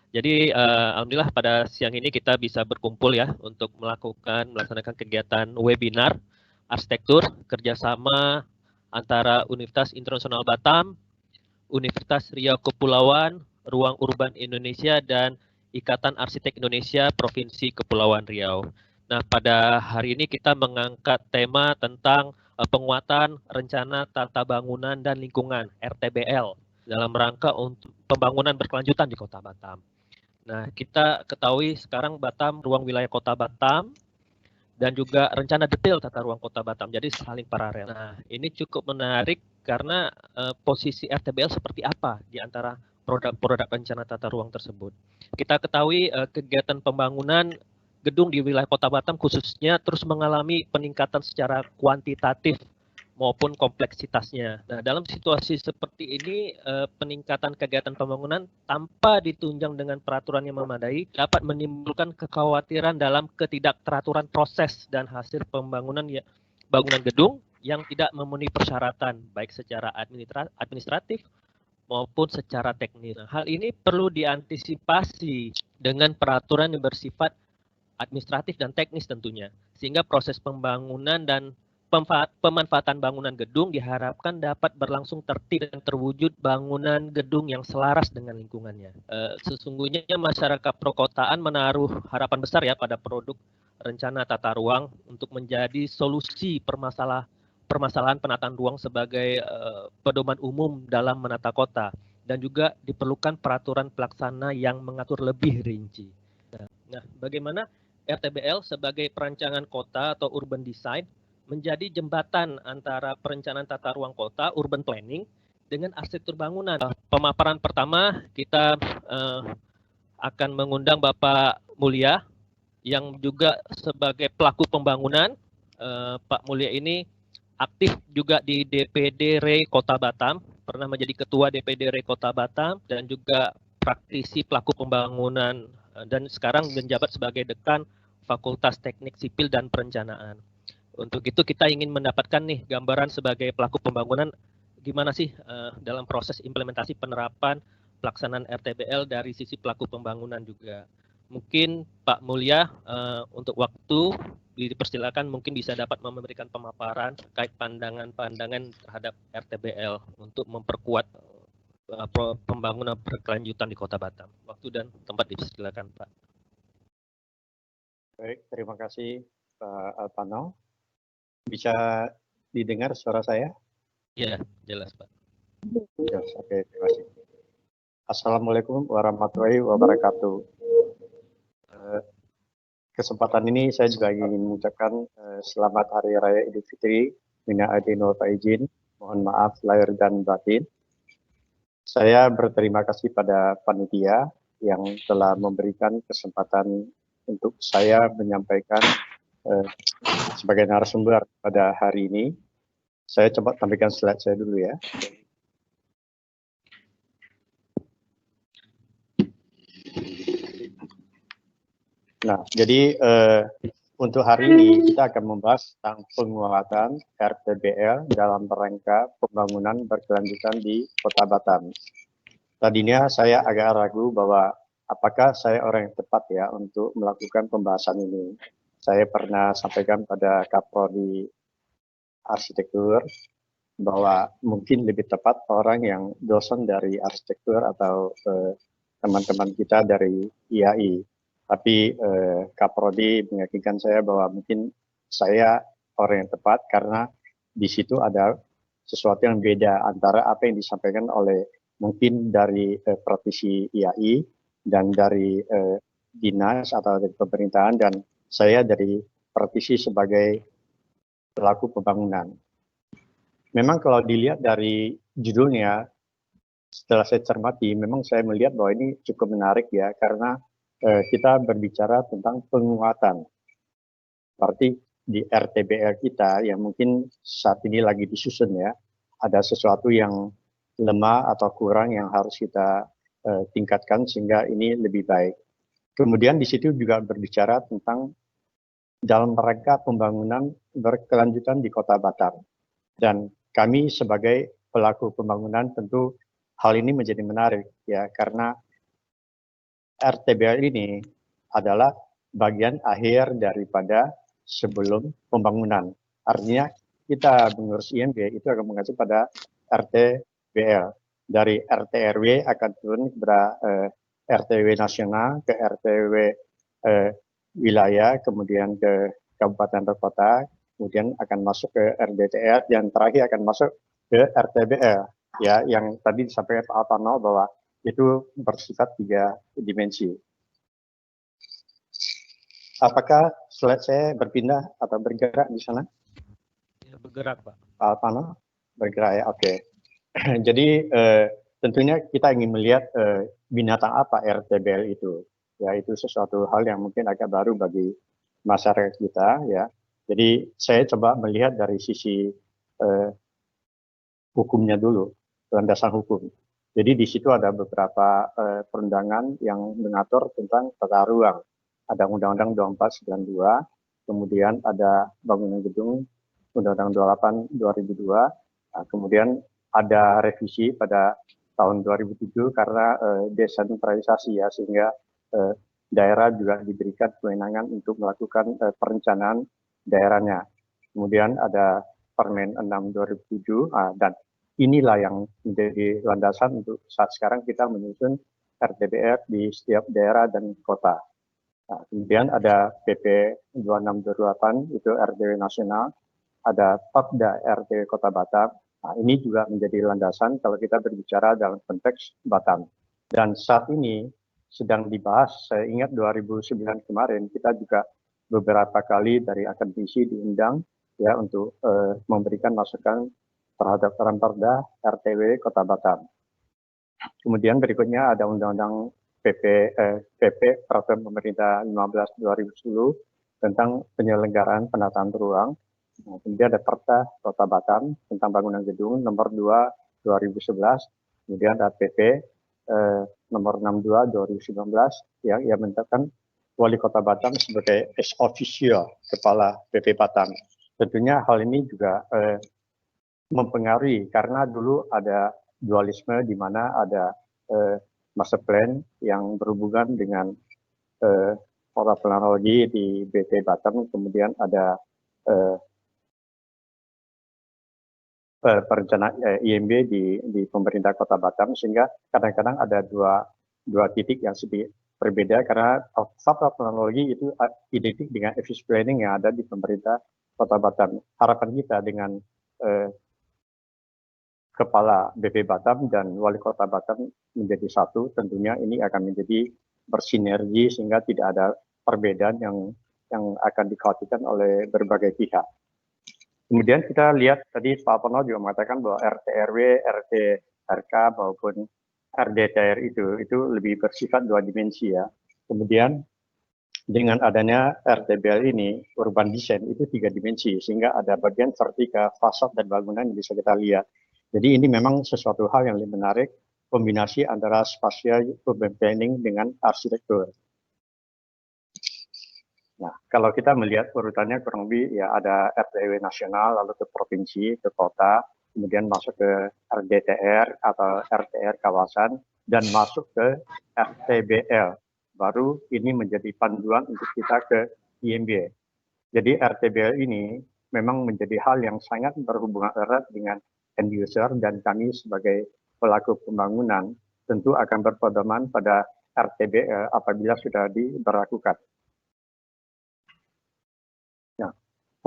Jadi alhamdulillah pada siang ini kita bisa berkumpul ya untuk melaksanakan kegiatan webinar arsitektur kerjasama antara Universitas Internasional Batam, Universitas Riau Kepulauan, Ruang Urban Indonesia, dan Ikatan Arsitek Indonesia Provinsi Kepulauan Riau. Nah, pada hari ini kita mengangkat tema tentang penguatan rencana tata bangunan dan lingkungan (RTBL) dalam rangka untuk pembangunan berkelanjutan di Kota Batam. Nah, kita ketahui sekarang Batam, ruang wilayah Kota Batam, dan juga rencana detail tata ruang Kota Batam, jadi saling paralel. Nah, ini cukup menarik karena posisi RTBL seperti apa di antara produk-produk rencana tata ruang tersebut. Kita ketahui kegiatan pembangunan gedung di wilayah Kota Batam khususnya terus mengalami peningkatan secara kuantitatif maupun kompleksitasnya. Nah, dalam situasi seperti ini, peningkatan kegiatan pembangunan tanpa ditunjang dengan peraturan yang memadai dapat menimbulkan kekhawatiran dalam ketidakteraturan proses dan hasil pembangunan bangunan gedung yang tidak memenuhi persyaratan baik secara administratif maupun secara teknis. Nah, hal ini perlu diantisipasi dengan peraturan yang bersifat administratif dan teknis tentunya, sehingga proses pembangunan dan pemanfaatan bangunan gedung diharapkan dapat berlangsung tertib dan terwujud bangunan gedung yang selaras dengan lingkungannya. Sesungguhnya masyarakat perkotaan menaruh harapan besar ya pada produk rencana tata ruang untuk menjadi solusi permasalahan penataan ruang sebagai pedoman umum dalam menata kota, dan juga diperlukan peraturan pelaksana yang mengatur lebih rinci. Nah, bagaimana RTBL sebagai perancangan kota atau urban design menjadi jembatan antara perencanaan tata ruang kota, urban planning, dengan arsitektur bangunan. Pemaparan pertama kita akan mengundang Bapak Mulia yang juga sebagai pelaku pembangunan. Pak Mulia ini aktif juga di DPD RE Kota Batam, pernah menjadi ketua DPD RE Kota Batam, dan juga praktisi pelaku pembangunan, dan sekarang menjabat sebagai dekan Fakultas Teknik Sipil dan Perencanaan. Untuk itu kita ingin mendapatkan nih gambaran sebagai pelaku pembangunan gimana sih dalam proses implementasi penerapan pelaksanaan RTBL dari sisi pelaku pembangunan juga. Mungkin Pak Mulia untuk waktu dipersilakan mungkin bisa dapat memberikan pemaparan terkait pandangan-pandangan terhadap RTBL untuk memperkuat pembangunan berkelanjutan di Kota Batam. Waktu dan tempat dipersilakan, Pak. Baik, terima kasih Pak Alpano. Bisa didengar suara saya? Iya, jelas Pak. Yes, oke, terima kasih. Assalamualaikum warahmatullahi wabarakatuh. Kesempatan ini saya juga ingin mengucapkan selamat Hari Raya Idul Fitri, minal aidin wal faizin, mohon maaf lahir dan batin. Saya berterima kasih pada panitia yang telah memberikan kesempatan untuk saya menyampaikan sebagai narasumber pada hari ini. Saya coba tampilkan slide saya dulu ya. Nah, jadi untuk hari ini kita akan membahas tentang penguatan RTBL dalam rangka pembangunan berkelanjutan di Kota Batam. Tadinya saya agak ragu bahwa apakah saya orang yang tepat ya untuk melakukan pembahasan ini. Saya pernah sampaikan pada Kaprodi Arsitektur bahwa mungkin lebih tepat orang yang dosen dari arsitektur atau teman-teman kita dari IAI. Tapi Kaprodi meyakinkan saya bahwa mungkin saya orang yang tepat karena di situ ada sesuatu yang beda antara apa yang disampaikan oleh mungkin dari praktisi IAI dan dari dinas atau dari pemerintahan, dan saya dari praktisi sebagai pelaku pembangunan. Memang kalau dilihat dari judulnya, setelah saya cermati, memang saya melihat bahwa ini cukup menarik ya, karena kita berbicara tentang penguatan. Berarti di RTBL kita yang mungkin saat ini lagi disusun ya, ada sesuatu yang lemah atau kurang yang harus kita tingkatkan sehingga ini lebih baik. Kemudian di situ juga berbicara tentang dalam rangka pembangunan berkelanjutan di Kota Batam. Dan kami sebagai pelaku pembangunan tentu hal ini menjadi menarik ya, karena RTBL ini adalah bagian akhir daripada sebelum pembangunan. Artinya kita mengurus IMB itu akan mengacu pada RTBL. Dari RT/RW akan turun kepada RTW nasional, ke RTW wilayah, kemudian ke kabupaten atau kota, kemudian akan masuk ke RDTR, dan terakhir akan masuk ke RTBL. Ya, yang tadi disampaikan Pak Alpano bahwa itu bersifat 3 dimensi. Apakah slide saya berpindah atau bergerak di sana? Ya, bergerak, Pak. Pak Alpano? Bergerak ya, oke. Jadi tentunya kita ingin melihat binatang apa RTBL itu. Ya, itu sesuatu hal yang mungkin agak baru bagi masyarakat kita, ya. Jadi saya coba melihat dari sisi hukumnya dulu, landasan hukum. Jadi di situ ada beberapa perundangan yang mengatur tentang tata ruang. Ada Undang-Undang 2492, kemudian ada Bangunan Gedung Undang-Undang 28 2002, kemudian ada revisi pada tahun 2007 karena desentralisasi, ya, sehingga daerah juga diberikan kewenangan untuk melakukan perencanaan daerahnya. Kemudian ada Permen 6 2007, dan inilah yang menjadi landasan untuk saat sekarang kita menyusun RTBR di setiap daerah dan kota. Nah, kemudian ada PP 2628 itu RTW nasional, ada Papda RT Kota Batam. Nah, ini juga menjadi landasan kalau kita berbicara dalam konteks Batam. Dan saat ini sedang dibahas, saya ingat 2009 kemarin kita juga beberapa kali dari akademisi diundang, ya, untuk memberikan masukan terhadap Perda RTW Kota Batam. Kemudian berikutnya ada Undang-Undang PP Peraturan Pemerintah 15 2010 tentang penyelenggaraan penataan ruang. Nah, kemudian ada Perda Kota Batam tentang bangunan gedung nomor 2 2011. Kemudian ada PP nomor 62 2019 yang menetapkan Wali Kota Batam sebagai ex officio Kepala PP Batam. Tentunya hal ini juga mempengaruhi karena dulu ada dualisme di mana ada master plan yang berhubungan dengan kota planologi di BP Batam, kemudian ada perencanaan IMB di pemerintah Kota Batam, sehingga kadang-kadang ada dua titik yang sedikit berbeda karena kota planologi itu identik dengan efficient planning yang ada di pemerintah Kota Batam. Harapan kita dengan Kepala BP Batam dan Wali Kota Batam menjadi satu, tentunya ini akan menjadi bersinergi sehingga tidak ada perbedaan yang akan dikhawatirkan oleh berbagai pihak. Kemudian kita lihat tadi Pak Alpano juga mengatakan bahwa RT/RW, RT/RK maupun RDTR itu lebih bersifat 2 dimensi, ya. Kemudian dengan adanya RTBL ini, urban design itu 3 dimensi, sehingga ada bagian vertikal, fasad, dan bangunan yang bisa kita lihat. Jadi ini memang sesuatu hal yang lebih menarik, kombinasi antara spasial urban planning dengan arsitektur. Nah, kalau kita melihat urutannya kurang lebih ya ada RTW nasional, lalu ke provinsi, ke kota, kemudian masuk ke RDTR atau RTR kawasan, dan masuk ke RTBL. Baru ini menjadi panduan untuk kita ke IMB. Jadi RTBL ini memang menjadi hal yang sangat berhubungan erat dengan end user, dan kami sebagai pelaku pembangunan tentu akan berpedoman pada RTBL apabila sudah diberlakukan. Nah,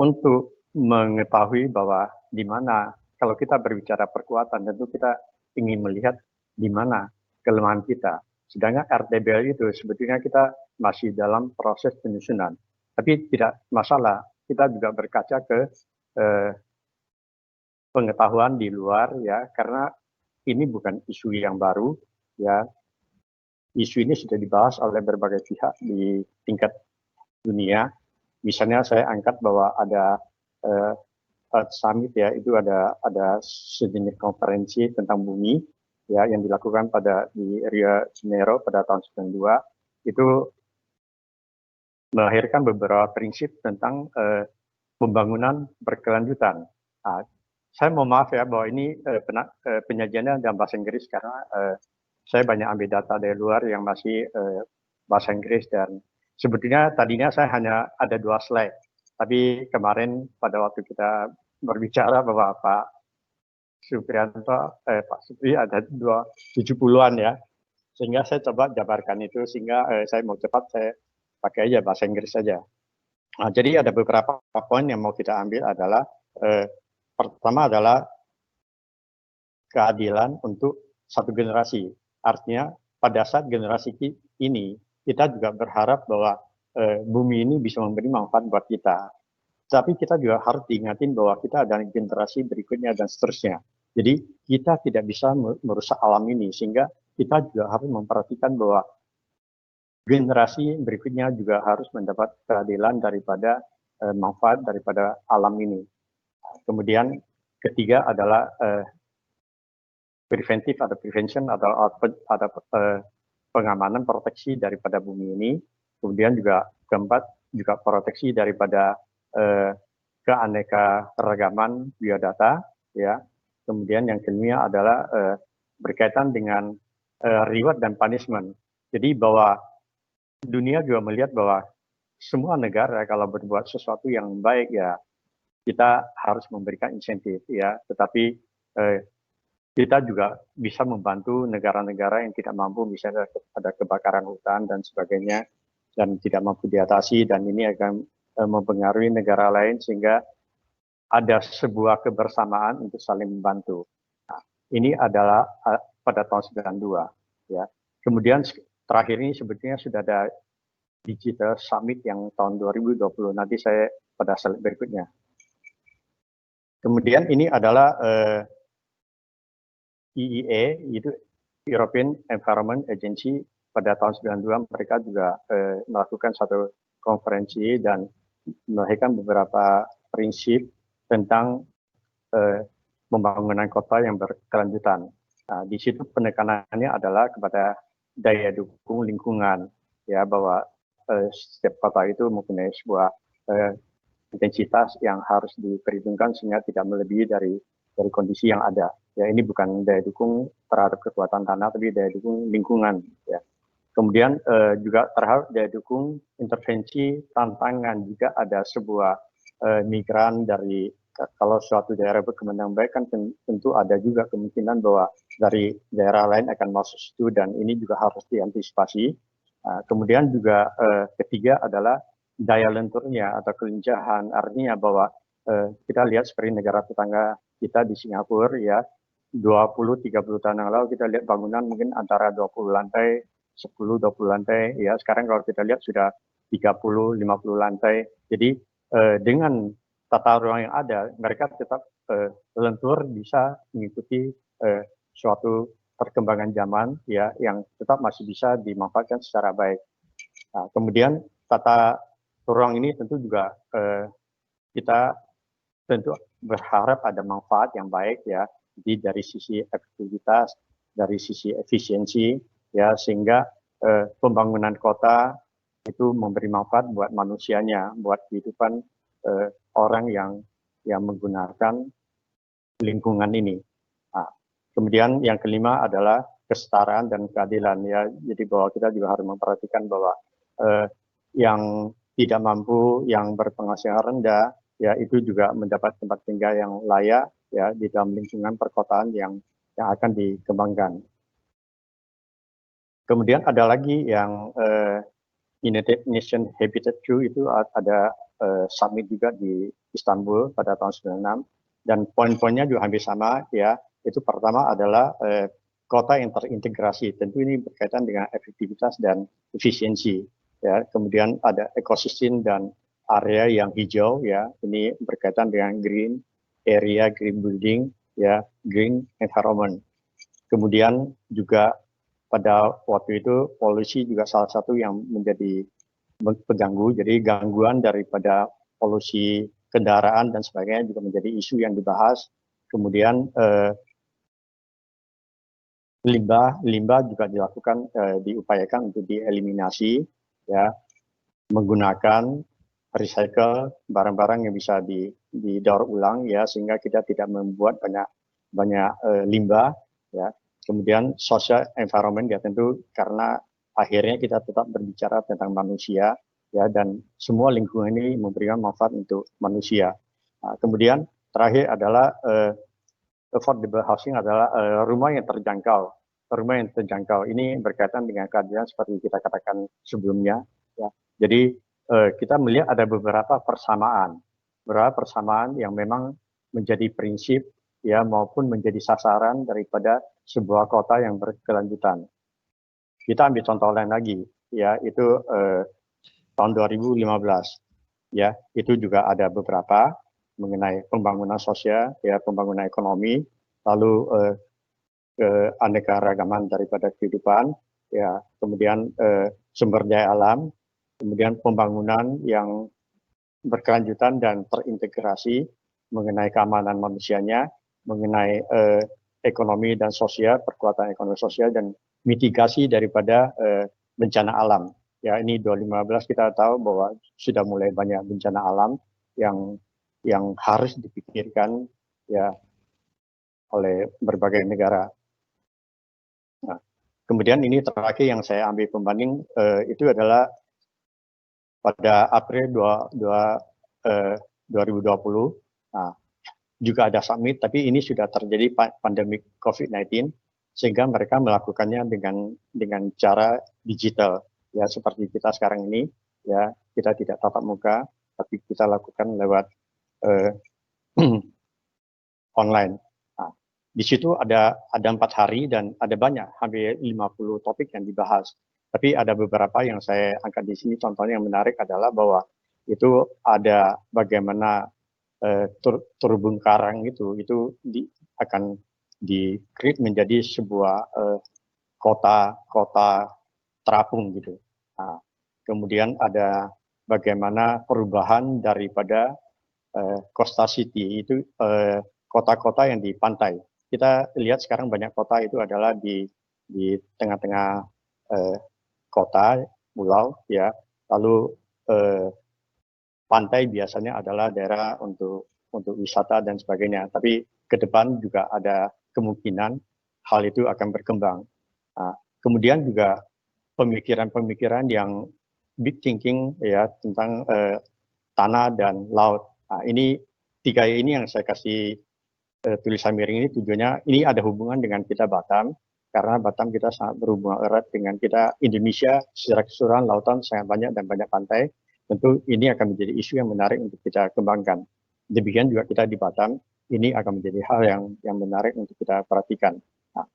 untuk mengetahui bahwa di mana kalau kita berbicara perkuatan, tentu kita ingin melihat di mana kelemahan kita. Sedangkan RTBL itu sebetulnya kita masih dalam proses penyusunan. Tapi tidak masalah, kita juga berkaca ke pengetahuan di luar, ya, karena ini bukan isu yang baru, ya. Isu ini sudah dibahas oleh berbagai pihak di tingkat dunia. Misalnya saya angkat bahwa ada Earth Summit, ya, itu ada sejenis konferensi tentang bumi, ya, yang dilakukan di Rio de Janeiro pada tahun 92, itu melahirkan beberapa prinsip tentang pembangunan berkelanjutan. Nah, saya mohon maaf ya bahwa ini penyajiannya dalam bahasa Inggris karena saya banyak ambil data dari luar yang masih bahasa Inggris. Dan sebetulnya tadinya saya hanya ada 2 slide, tapi kemarin pada waktu kita berbicara bahwa Pak Supri ada 70-an ya, sehingga saya coba jabarkan itu, sehingga saya mau cepat saya pakai aja bahasa Inggris saja. Nah, jadi ada beberapa poin yang mau kita ambil adalah pertama adalah keadilan untuk satu generasi. Artinya pada saat generasi ini kita juga berharap bahwa bumi ini bisa memberi manfaat buat kita. Tapi kita juga harus diingatin bahwa kita ada generasi berikutnya dan seterusnya. Jadi kita tidak bisa merusak alam ini, sehingga kita juga harus memperhatikan bahwa generasi berikutnya juga harus mendapat keadilan daripada manfaat daripada alam ini. Kemudian ketiga adalah preventif atau prevention atau ada pengamanan proteksi daripada bumi ini. Kemudian juga keempat juga proteksi daripada keanekaragaman biodata, ya. Kemudian yang kelima adalah berkaitan dengan reward dan punishment. Jadi bahwa dunia juga melihat bahwa semua negara kalau berbuat sesuatu yang baik ya kita harus memberikan insentif, ya. Tetapi kita juga bisa membantu negara-negara yang tidak mampu, misalnya ada kebakaran hutan dan sebagainya, dan tidak mampu diatasi, dan ini akan mempengaruhi negara lain sehingga ada sebuah kebersamaan untuk saling membantu. Nah, ini adalah pada tahun 92, ya. Kemudian terakhir ini sebetulnya sudah ada Digital Summit yang tahun 2020. Nanti saya pada slide berikutnya. Kemudian ini adalah EEA, itu European Environment Agency, pada tahun 92 mereka juga melakukan satu konferensi dan melahirkan beberapa prinsip tentang pembangunan kota yang berkelanjutan. Nah, di situ penekanannya adalah kepada daya dukung lingkungan, ya, bahwa setiap kota itu mempunyai sebuah intensitas yang harus diperhitungkan sehingga tidak melebihi dari kondisi yang ada. Ya, ini bukan daya dukung terhadap kekuatan tanah, tapi daya dukung lingkungan. Ya. Kemudian juga terhadap daya dukung intervensi tantangan jika ada sebuah migran dari, kalau suatu daerah berkembang baik kan tentu ada juga kemungkinan bahwa dari daerah lain akan masuk situ, dan ini juga harus diantisipasi. Kemudian juga ketiga adalah daya lenturnya atau kelincahan, artinya bahwa kita lihat seperti negara tetangga kita di Singapura, ya, 20-30 tahun yang lalu kita lihat bangunan mungkin antara 20 lantai, 10-20 lantai, ya. Sekarang kalau kita lihat sudah 30-50 lantai. Jadi dengan tata ruang yang ada, mereka tetap lentur, bisa mengikuti suatu perkembangan zaman, ya, yang tetap masih bisa dimanfaatkan secara baik. Nah, kemudian tata ruang ini tentu juga kita tentu berharap ada manfaat yang baik, ya. Jadi dari sisi efektivitas, dari sisi efisiensi, ya, sehingga pembangunan kota itu memberi manfaat buat manusianya, buat kehidupan orang yang menggunakan lingkungan ini. Nah, kemudian yang kelima adalah kesetaraan dan keadilan, ya. Jadi bahwa kita juga harus memperhatikan bahwa yang tidak mampu, yang berpenghasilan rendah, ya, itu juga mendapat tempat tinggal yang layak, ya, di dalam lingkungan perkotaan yang akan dikembangkan. Kemudian ada lagi yang United Nations Habitat II, itu ada summit juga di Istanbul pada tahun 96, dan poin-poinnya juga hampir sama, ya. Itu pertama adalah kota yang terintegrasi, tentu ini berkaitan dengan efektivitas dan efisiensi, ya. Kemudian ada ekosistem dan area yang hijau, ya, ini berkaitan dengan green area, green building, ya, green environment. Kemudian juga pada waktu itu polusi juga salah satu yang menjadi pengganggu, jadi gangguan daripada polusi kendaraan dan sebagainya juga menjadi isu yang dibahas. Kemudian limbah juga dilakukan, diupayakan untuk dieliminasi, ya, menggunakan recycle barang-barang yang bisa didaur ulang, ya, sehingga kita tidak membuat banyak limbah, ya. Kemudian social environment, ya, tentu karena akhirnya kita tetap berbicara tentang manusia, ya, dan semua lingkungan ini memberikan manfaat untuk manusia. Nah, kemudian terakhir adalah affordable housing adalah rumah yang terjangkau. Rumah yang terjangkau ini berkaitan dengan keadilan seperti kita katakan sebelumnya. Ya. Jadi kita melihat ada beberapa persamaan yang memang menjadi prinsip, ya, maupun menjadi sasaran daripada sebuah kota yang berkelanjutan. Kita ambil contoh lain lagi, ya, itu tahun 2015, ya, itu juga ada beberapa mengenai pembangunan sosial, ya, pembangunan ekonomi, lalu keanekaragaman daripada kehidupan, ya, kemudian sumber daya alam, kemudian pembangunan yang berkelanjutan dan terintegrasi mengenai keamanan manusianya, mengenai ekonomi dan sosial, perkuatan ekonomi sosial, dan mitigasi daripada bencana alam. Ya, ini 2015 kita tahu bahwa sudah mulai banyak bencana alam yang harus dipikirkan, ya, oleh berbagai negara. Nah, kemudian ini terakhir yang saya ambil pembanding itu adalah pada April 2020. Nah, juga ada summit, tapi ini sudah terjadi pandemi COVID-19, sehingga mereka melakukannya dengan cara digital, ya, seperti kita sekarang ini, ya, kita tidak tatap muka, tapi kita lakukan lewat online. Nah, di situ ada 4 hari dan ada banyak, hampir 50 topik yang dibahas. Tapi ada beberapa yang saya angkat di sini. Contohnya yang menarik adalah bahwa itu ada bagaimana terumbu karang itu akan di-create menjadi sebuah kota terapung gitu. Nah, kemudian ada bagaimana perubahan daripada coastal city itu kota-kota yang di pantai. Kita lihat sekarang banyak kota itu adalah di tengah-tengah kota, pulau, ya. Lalu pantai biasanya adalah daerah untuk wisata dan sebagainya. Tapi ke depan juga ada kemungkinan hal itu akan berkembang. Nah, kemudian juga pemikiran-pemikiran yang big thinking, ya, tentang tanah dan laut. Nah, ini 3 ini yang saya kasih tulisan miring ini. Tujuannya ini ada hubungan dengan kita Batam, karena Batam kita sangat berhubungan erat dengan kita Indonesia. Secara keseluruhan lautan sangat banyak dan banyak pantai. Tentu ini akan menjadi isu yang menarik untuk kita kembangkan. Demikian juga kita di Batam, ini akan menjadi hal yang menarik untuk kita perhatikan. Nah,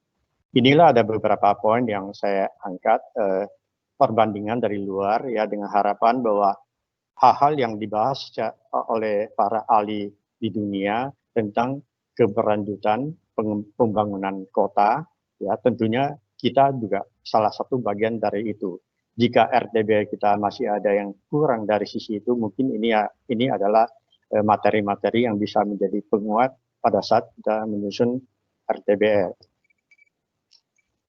inilah ada beberapa poin yang saya angkat, perbandingan dari luar, ya, dengan harapan bahwa hal-hal yang dibahas oleh para ahli di dunia tentang keberlanjutan pembangunan kota, ya, tentunya kita juga salah satu bagian dari itu. Jika RTBL kita masih ada yang kurang dari sisi itu, mungkin ini adalah materi-materi yang bisa menjadi penguat pada saat kita menyusun RTBL.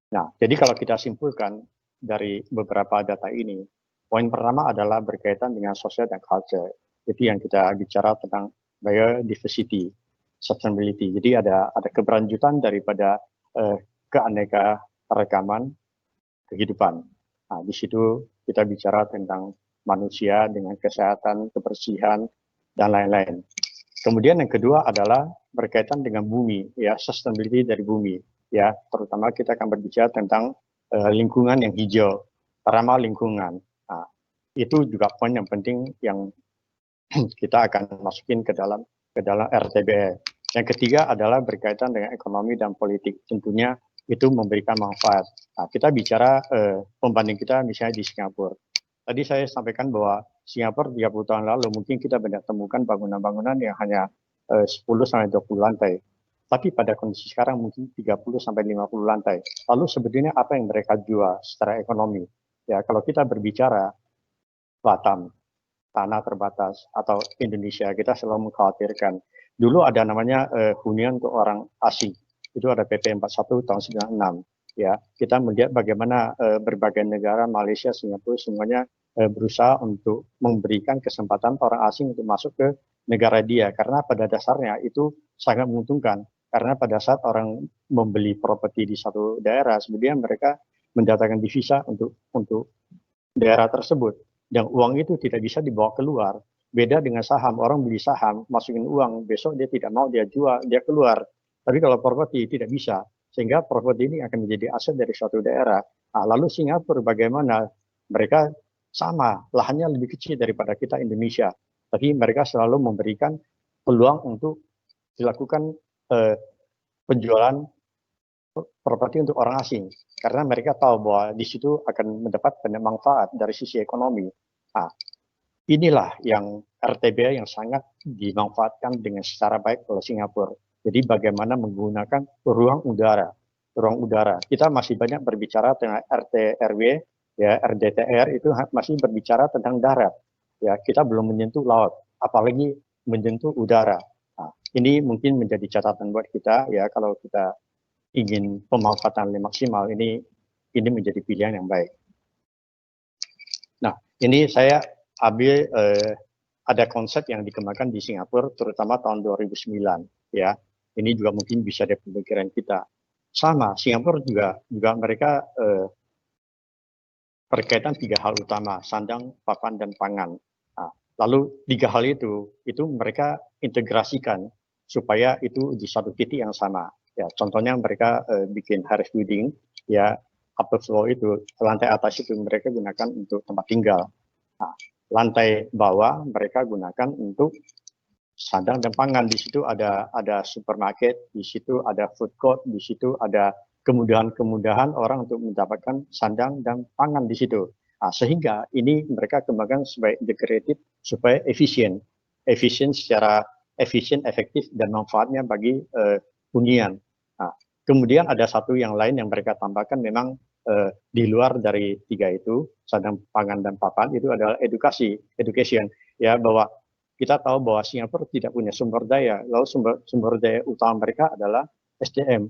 Nah, jadi kalau kita simpulkan dari beberapa data ini, poin pertama adalah berkaitan dengan social dan culture. Itu yang kita bicara tentang biodiversity, sustainability. Jadi ada keberlanjutan daripada keanekaragaman kehidupan. Nah, di situ kita bicara tentang manusia dengan kesehatan, kebersihan, dan lain-lain. Kemudian yang kedua adalah berkaitan dengan bumi, ya, sustainability dari bumi, ya, terutama kita akan berbicara tentang lingkungan yang hijau, ramah lingkungan. Nah, itu juga poin yang penting yang kita akan masukin ke dalam RTBL. Yang ketiga adalah berkaitan dengan ekonomi dan politik. Tentunya itu memberikan manfaat. Nah, kita bicara pembanding kita misalnya di Singapura. Tadi saya sampaikan bahwa Singapura 30 tahun lalu mungkin kita banyak temukan bangunan-bangunan yang hanya 10-20 lantai. Tapi pada kondisi sekarang mungkin 30-50 lantai. Lalu sebetulnya apa yang mereka jual secara ekonomi? Ya, kalau kita berbicara Batam, tanah terbatas, atau Indonesia, kita selalu mengkhawatirkan. Dulu ada namanya hunian untuk orang asing. Itu ada PP 41 tahun 96. Ya, kita melihat bagaimana berbagai negara, Malaysia, Singapura, semuanya berusaha untuk memberikan kesempatan orang asing untuk masuk ke negara dia. Karena pada dasarnya itu sangat menguntungkan. Karena pada saat orang membeli properti di satu daerah, kemudian mereka mendatangkan divisa untuk daerah tersebut. Dan uang itu tidak bisa dibawa keluar. Beda dengan saham, orang beli saham, masukin uang, besok dia tidak mau, dia jual, dia keluar. Tapi kalau properti tidak bisa, sehingga properti ini akan menjadi aset dari suatu daerah. Nah, lalu Singapura bagaimana? Mereka sama, lahannya lebih kecil daripada kita Indonesia, tapi mereka selalu memberikan peluang untuk dilakukan penjualan properti untuk orang asing, karena mereka tahu bahwa di situ akan mendapat banyak manfaat dari sisi ekonomi. Nah, inilah yang RTBA yang sangat dimanfaatkan dengan secara baik oleh Singapura. Jadi bagaimana menggunakan ruang udara. Ruang udara. Kita masih banyak berbicara tentang RT-RW, ya RDTR itu masih berbicara tentang darat. Ya, kita belum menyentuh laut, apalagi menyentuh udara. Nah, ini mungkin menjadi catatan buat kita ya, kalau kita ingin pemanfaatan yang maksimal, ini menjadi pilihan yang baik. Nah, ini saya ambil ada konsep yang dikembangkan di Singapura, terutama tahun 2009, ya. Ini juga mungkin bisa dari pemikiran kita. Sama, Singapura juga mereka berkaitan 3 hal utama, sandang, papan, dan pangan. Nah, lalu 3 hal itu mereka integrasikan supaya itu di satu titik yang sama. Ya, contohnya mereka bikin harvest building, ya upper floor itu, lantai atas itu mereka gunakan untuk tempat tinggal. Nah, lantai bawah mereka gunakan untuk sandang dan pangan. Di situ ada supermarket, di situ ada food court, di situ ada kemudahan-kemudahan orang untuk mendapatkan sandang dan pangan di situ. Nah, sehingga ini mereka kembangkan supaya integrated, supaya efisien secara efisien, efektif, dan manfaatnya bagi hunian. Nah, kemudian ada satu yang lain yang mereka tambahkan, memang di luar dari 3 itu, sandang, pangan, dan papan, itu adalah education, ya, bahwa kita tahu bahwa Singapura tidak punya sumber daya, lalu sumber daya utama mereka adalah SDM.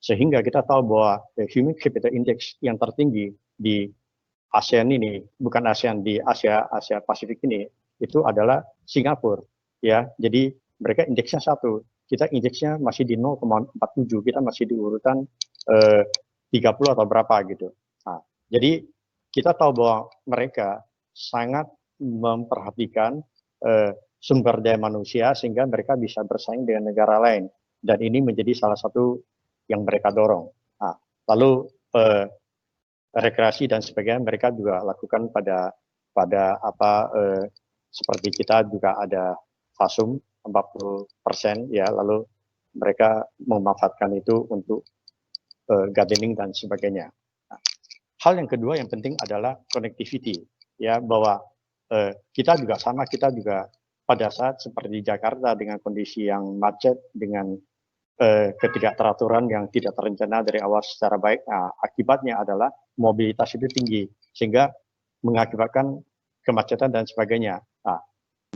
Sehingga kita tahu bahwa Human Capital Index yang tertinggi di ASEAN ini, bukan ASEAN, di Asia Pasifik ini, itu adalah Singapura. Ya, jadi mereka indeksnya 1, kita indeksnya masih di 0,47, kita masih di urutan 30 atau berapa gitu. Nah, jadi kita tahu bahwa mereka sangat memperhatikan sumber daya manusia sehingga mereka bisa bersaing dengan negara lain, dan ini menjadi salah satu yang mereka dorong. Nah, lalu rekreasi dan sebagainya mereka juga lakukan pada seperti kita juga ada fasum 40%, ya, lalu mereka memanfaatkan itu untuk gardening dan sebagainya. Nah, hal yang kedua yang penting adalah connectivity, ya, bahwa kita juga sama, kita juga pada saat seperti Jakarta dengan kondisi yang macet, dengan ketidakteraturan yang tidak terencana dari awal secara baik, nah, akibatnya adalah mobilitas itu tinggi, sehingga mengakibatkan kemacetan dan sebagainya. Nah,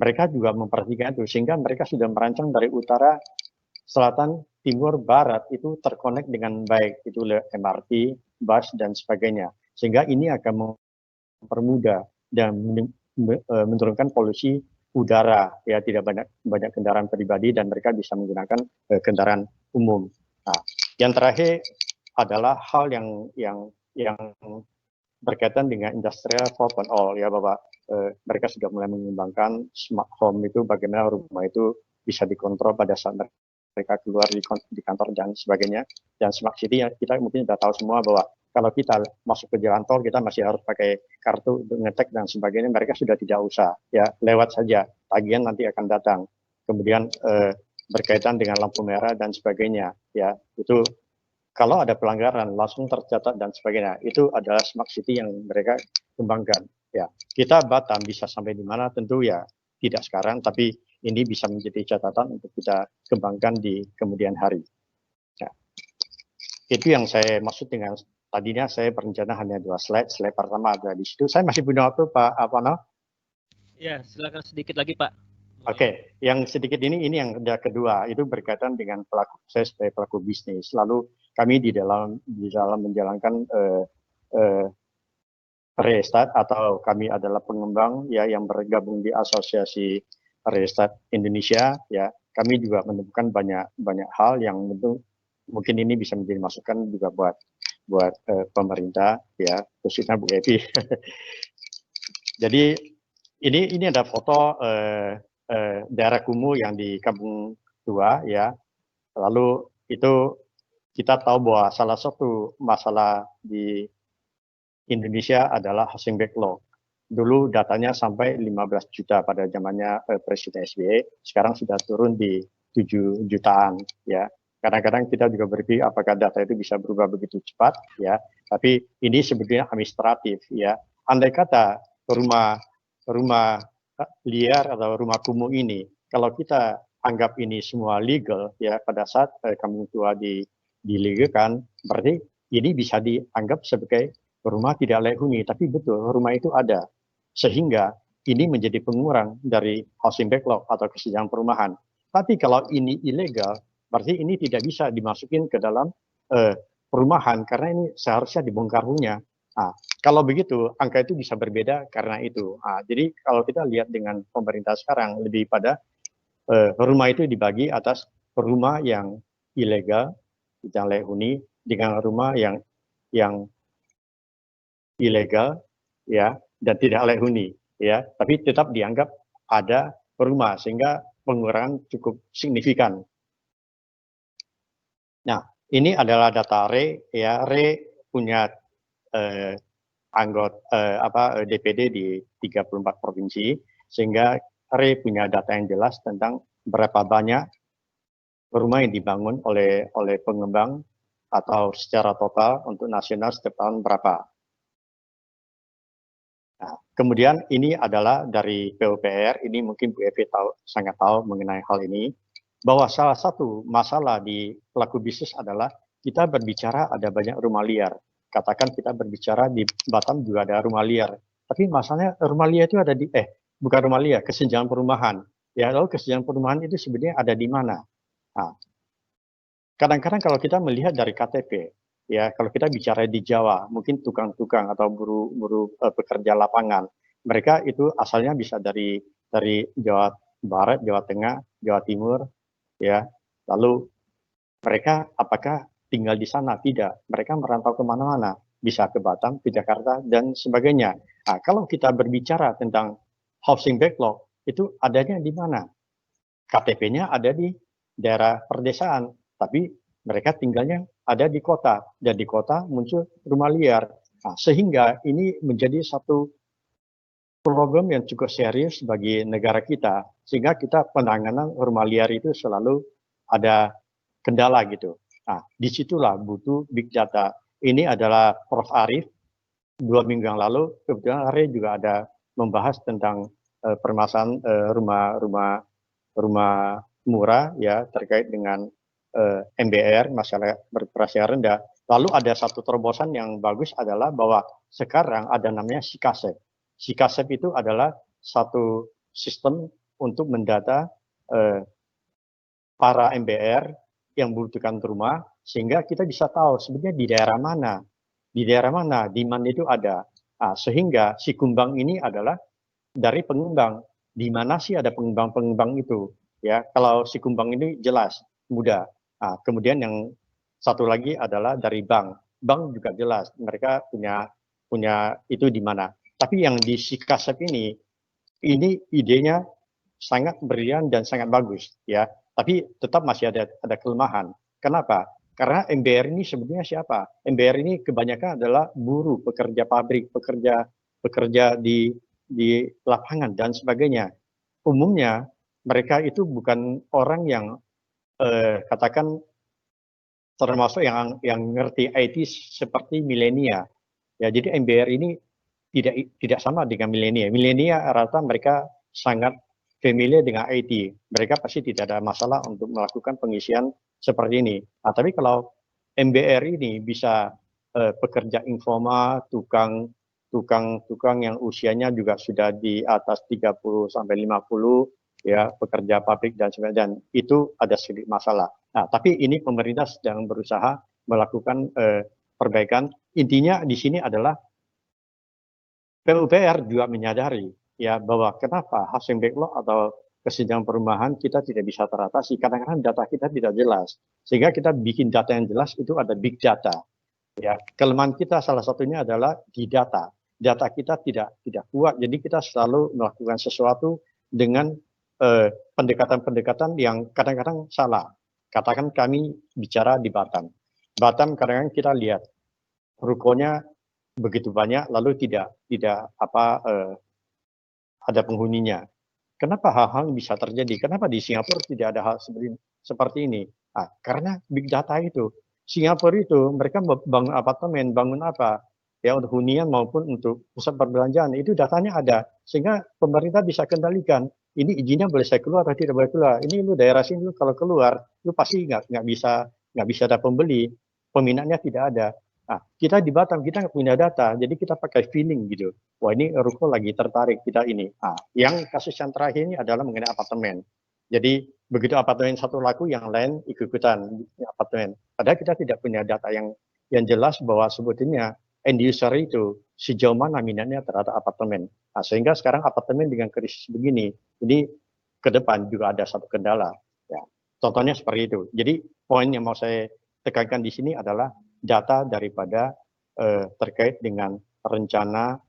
mereka juga memperhatikan itu, sehingga mereka sudah merancang dari utara, selatan, timur, barat, itu terkonek dengan baik, itu MRT, bus, dan sebagainya. Sehingga ini akan mempermudah dan menurunkan polusi udara, ya, tidak banyak kendaraan pribadi dan mereka bisa menggunakan kendaraan umum. Nah, yang terakhir adalah hal yang berkaitan dengan industrial 4.0, ya, bahwa mereka sudah mulai mengembangkan smart home, itu bagaimana rumah itu bisa dikontrol pada saat mereka keluar di kantor dan sebagainya. Dan smart city, ya, kita mungkin sudah tahu semua bahwa kalau kita masuk ke jalan tol, kita masih harus pakai kartu untuk ngetek dan sebagainya. Mereka sudah tidak usah, ya, lewat saja, tagihan nanti akan datang. Kemudian berkaitan dengan lampu merah dan sebagainya, ya, itu kalau ada pelanggaran langsung tercatat dan sebagainya. Itu adalah smart city yang mereka kembangkan. Ya, kita Batam bisa sampai di mana tentu ya tidak sekarang, tapi ini bisa menjadi catatan untuk kita kembangkan di kemudian hari. Ya. Itu yang saya maksud dengan tadinya saya berencana hanya 2 slide. Slide pertama ada di situ. Saya masih punya waktu, Pak Apano? Ya, silakan sedikit lagi, Pak. Oke, yang sedikit ini yang kedua, itu berkaitan dengan saya sebagai pelaku bisnis. Lalu kami di dalam menjalankan real estate, atau kami adalah pengembang, ya, yang bergabung di Asosiasi Real Estate Indonesia, ya. Kami juga menemukan banyak hal yang mungkin ini bisa menjadi masukan juga buat buat pemerintah ya, khususnya Bu Evi. Jadi ini ada foto daerah kumuh yang di Kampung Tua ya. Lalu itu kita tahu bahwa salah satu masalah di Indonesia adalah housing backlog. Dulu datanya sampai 15 juta pada zamannya Presiden SBY, sekarang sudah turun di 7 jutaan ya. Kadang-kadang kita juga berpikir apakah data itu bisa berubah begitu cepat ya. Tapi ini sebetulnya administratif ya. Andai kata rumah liar atau rumah kumuh ini, kalau kita anggap ini semua legal ya, pada saat Kampung Tua dilegalkan, berarti ini bisa dianggap sebagai rumah tidak layak huni, tapi betul rumah itu ada, sehingga ini menjadi pengurang dari housing backlog atau kesenjangan perumahan. Tapi kalau ini ilegal, berarti ini tidak bisa dimasukin ke dalam perumahan karena ini seharusnya dibongkar huninya. Nah, kalau begitu angka itu bisa berbeda karena itu. Nah, jadi kalau kita lihat dengan pemerintah sekarang lebih pada rumah itu dibagi atas rumah yang ilegal, tidak layak huni, dengan rumah yang ilegal ya dan tidak layak huni ya, tapi tetap dianggap ada rumah sehingga pengurangan cukup signifikan. Nah, ini adalah data RE ya. RE punya DPD di 34 provinsi, sehingga RE punya data yang jelas tentang berapa banyak rumah yang dibangun oleh pengembang atau secara total untuk nasional setiap tahun berapa. Nah, kemudian ini adalah dari PUPR, ini mungkin Bu Evi sangat tahu mengenai hal ini, bahwa salah satu masalah di pelaku bisnis adalah kita berbicara ada banyak rumah liar. Katakan kita berbicara di Batam juga ada rumah liar. Tapi masalahnya rumah liar itu ada bukan rumah liar, kesenjangan perumahan. Ya, lalu kesenjangan perumahan itu sebenarnya ada di mana? Nah, kadang-kadang kalau kita melihat dari KTP, ya kalau kita bicara di Jawa, mungkin tukang-tukang atau buruh pekerja lapangan, mereka itu asalnya bisa dari Jawa Barat, Jawa Tengah, Jawa Timur, ya. Lalu mereka apakah tinggal di sana? Tidak, mereka merantau kemana-mana, bisa ke Batam, ke Jakarta, dan sebagainya. Nah, kalau kita berbicara tentang housing backlog, itu adanya di mana? KTP-nya ada di daerah perdesaan, tapi mereka tinggalnya ada di kota, dan di kota muncul rumah liar. Nah, sehingga ini menjadi satu problem yang cukup serius bagi negara kita, sehingga kita penanganan rumah liar itu selalu ada kendala gitu. Nah, disitulah butuh big data. Ini adalah Prof. Arief, 2 minggu yang lalu, kebetulan Ari juga ada membahas tentang permasalahan rumah murah ya terkait dengan MBR, masalah berpenghasilan rendah. Lalu ada satu terobosan yang bagus adalah bahwa sekarang ada namanya Sikasep. Sikasep itu adalah satu sistem untuk mendata para MBR yang membutuhkan rumah, sehingga kita bisa tahu sebenarnya di daerah mana demand itu ada. Nah, sehingga si kumbang ini adalah dari pengembang. Di mana sih ada pengembang-pengembang itu? Ya, kalau si kumbang ini jelas, mudah. Nah, kemudian yang satu lagi adalah dari bank. Bank juga jelas, mereka punya itu di mana. Tapi yang di Sikasep ini idenya sangat brilian dan sangat bagus ya. Tapi tetap masih ada kelemahan. Kenapa? Karena MBR ini sebenarnya siapa? MBR ini kebanyakan adalah buruh, pekerja pabrik, pekerja di lapangan dan sebagainya. Umumnya mereka itu bukan orang yang katakan termasuk yang ngerti IT seperti milenial. Ya, jadi MBR ini tidak sama dengan milenial. Milenial rata mereka sangat familiar dengan IT. Mereka pasti tidak ada masalah untuk melakukan pengisian seperti ini. Nah, tapi kalau MBR ini bisa pekerja informal, tukang yang usianya juga sudah di atas 30 sampai 50, ya, pekerja pabrik dan sebagainya, dan itu ada sedikit masalah. Nah, tapi ini pemerintah sedang berusaha melakukan perbaikan. Intinya di sini adalah PUPR juga menyadari ya bahwa kenapa housing backlog atau kesenjangan perumahan kita tidak bisa teratasi. Kadang-kadang data kita tidak jelas. Sehingga kita bikin data yang jelas itu ada big data. Ya, kelemahan kita salah satunya adalah di data. Data kita tidak kuat, jadi kita selalu melakukan sesuatu dengan pendekatan-pendekatan yang kadang-kadang salah. Katakan kami bicara di Batam. Batam kadang-kadang kita lihat rukonya begitu banyak, lalu tidak ada penghuninya. Kenapa hal-hal bisa terjadi? Kenapa di Singapura tidak ada hal seperti ini? Karena big data itu. Singapura itu mereka bangun apartemen, bangun apa? Ya untuk hunian maupun untuk pusat perbelanjaan itu datanya ada sehingga pemerintah bisa kendalikan ini izinnya boleh saya keluar atau tidak boleh keluar. Ini lu daerah sini lu kalau keluar lu pasti nggak bisa ada pembeli, peminatnya tidak ada. Kita di Batam kita nggak punya data, jadi kita pakai feeling gitu. Wah ini ruko lagi tertarik kita ini. Yang kasus yang terakhir ini adalah mengenai apartemen. Jadi begitu apartemen satu laku, yang lain ikut-ikutan apartemen. Padahal kita tidak punya data yang jelas bahwa sebetulnya end user itu sejauh mana minatnya terhadap apartemen. Sehingga sekarang apartemen dengan krisis begini, ini ke depan juga ada satu kendala. Ya, contohnya seperti itu. Jadi poin yang mau saya tekankan di sini adalah data daripada terkait dengan rencana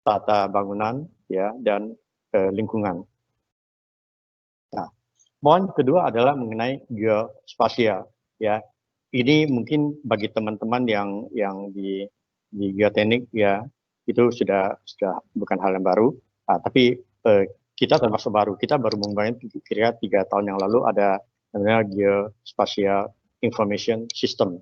tata bangunan ya dan lingkungan. Nah, poin kedua adalah mengenai geospasial ya. Ini mungkin bagi teman-teman yang di geoteknik ya itu sudah bukan hal yang baru, tapi kita termasuk baru. Kita baru membangun kira-kira 3 tahun yang lalu ada namanya geospatial information system.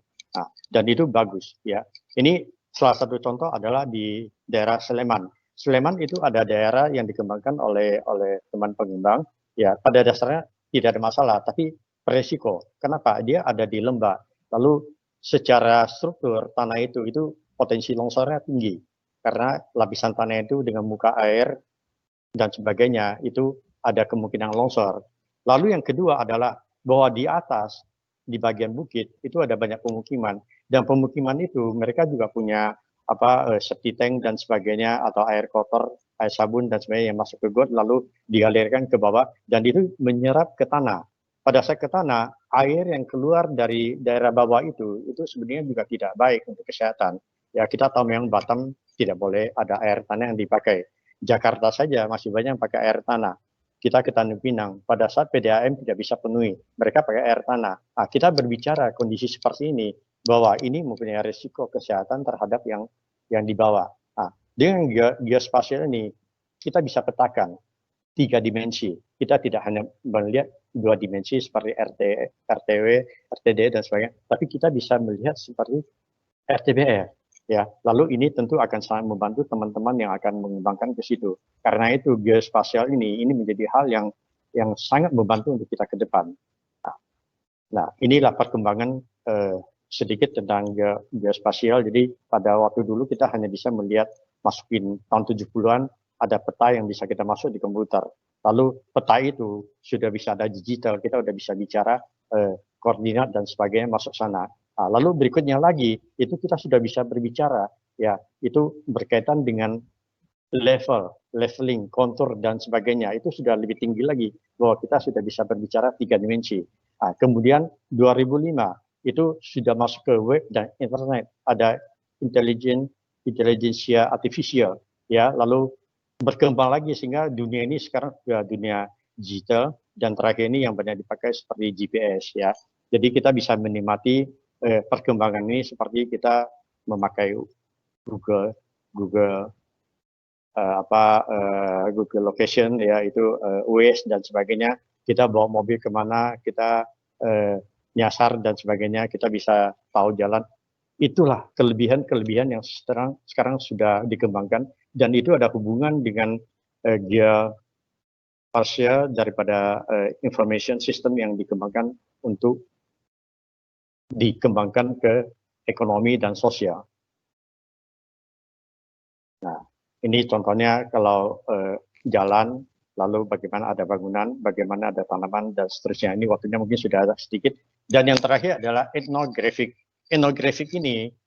Dan itu bagus ya. Ini salah satu contoh adalah di daerah Sleman. Sleman itu ada daerah yang dikembangkan oleh teman pengembang. Ya, pada dasarnya tidak ada masalah, tapi beresiko. Kenapa? Dia ada di lembah. Lalu secara struktur tanah itu potensi longsornya tinggi. Karena lapisan tanah itu dengan muka air dan sebagainya itu ada kemungkinan longsor. Lalu yang kedua adalah bahwa di atas di bagian bukit itu ada banyak pemukiman dan pemukiman itu mereka juga punya septic tank dan sebagainya atau air kotor, air sabun dan sebagainya yang masuk ke got lalu dialirkan ke bawah dan itu menyerap ke tanah. Pada saat ke tanah, air yang keluar dari daerah bawah itu sebenarnya juga tidak baik untuk kesehatan. Ya kita tahu memang Batam tidak boleh ada air tanah yang dipakai. Jakarta saja masih banyak yang pakai air tanah. Kita ke Tanjung Pinang, pada saat PDAM tidak bisa penuhi, mereka pakai air tanah. Kita berbicara kondisi seperti ini, bahwa ini mempunyai risiko kesehatan terhadap yang di bawah. Dengan geospasial ini, kita bisa petakan 3 dimensi. Kita tidak hanya melihat 2 dimensi seperti RTW, RTD, dan sebagainya, tapi kita bisa melihat seperti RTBR. Ya, lalu ini tentu akan sangat membantu teman-teman yang akan mengembangkan ke situ. Karena itu geospasial ini menjadi hal yang sangat membantu untuk kita ke depan. Nah, inilah perkembangan sedikit tentang geospasial. Jadi pada waktu dulu kita hanya bisa melihat masukin tahun 70-an ada peta yang bisa kita masuk di komputer. Lalu peta itu sudah bisa ada digital, kita sudah bisa bicara koordinat dan sebagainya masuk sana. Lalu berikutnya lagi itu kita sudah bisa berbicara ya itu berkaitan dengan leveling, kontur dan sebagainya itu sudah lebih tinggi lagi bahwa kita sudah bisa berbicara 3 dimensi. Kemudian 2005 itu sudah masuk ke web dan internet, ada intelijensia artifisial ya lalu berkembang lagi sehingga dunia ini sekarang sudah dunia digital dan terakhir ini yang banyak dipakai seperti GPS ya. Jadi kita bisa menikmati perkembangan ini seperti kita memakai Google Google Location ya itu Waze dan sebagainya. Kita bawa mobil kemana, kita nyasar dan sebagainya, kita bisa tahu jalan. Itulah kelebihan yang sekarang sudah dikembangkan dan itu ada hubungan dengan geospatial daripada information system yang dikembangkan untuk dikembangkan ke ekonomi dan sosial. Nah, ini contohnya kalau jalan, lalu bagaimana ada bangunan, bagaimana ada tanaman, dan seterusnya. Ini waktunya mungkin sudah ada sedikit. Dan yang terakhir adalah etnografik. Etnografik ini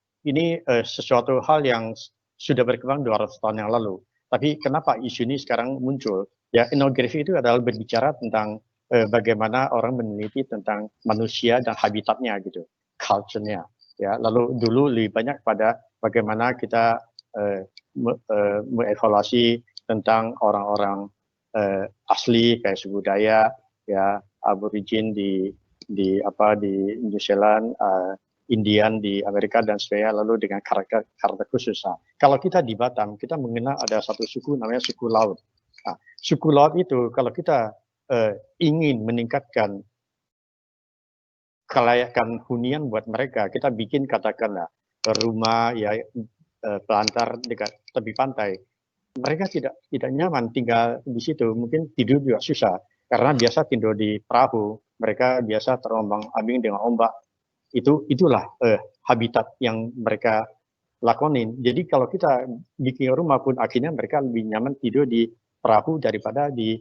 sesuatu hal yang sudah berkembang 200 tahun yang lalu. Tapi kenapa isu ini sekarang muncul? Ya, etnografik itu adalah berbicara tentang bagaimana orang meneliti tentang manusia dan habitatnya gitu, culture-nya. ya. Lalu dulu lebih banyak pada bagaimana kita mengevaluasi tentang orang-orang asli kayak suku Dayak, ya, Aborigin di New Zealand, Indian di Amerika dan sebagainya, lalu dengan karakter khusus. Nah, kalau kita di Batam, kita mengenal ada satu suku namanya suku Laut. Nah, suku Laut itu kalau kita ingin meningkatkan kelayakan hunian buat mereka, kita bikin katakanlah rumah ya pelantar dekat tepi pantai. Mereka tidak nyaman tinggal di situ, mungkin tidur juga susah karena biasa tidur di perahu, mereka biasa terombang-ambing dengan ombak. Itulah habitat yang mereka lakonin. Jadi kalau kita bikin rumah pun akhirnya mereka lebih nyaman tidur di perahu daripada di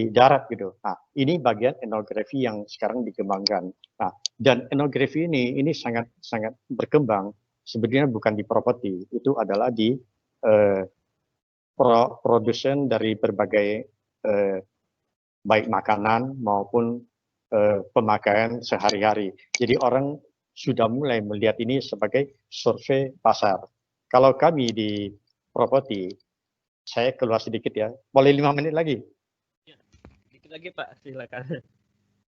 darat gitu. Nah, ini bagian etnografi yang sekarang dikembangkan. Nah, dan etnografi ini sangat sangat berkembang. Sebenarnya bukan di properti, itu adalah di produsen dari berbagai baik makanan maupun pemakaian sehari-hari. Jadi orang sudah mulai melihat ini sebagai survei pasar. Kalau kami di properti, saya keluar sedikit ya, boleh 5 menit lagi? Ya, sedikit lagi Pak, silakan.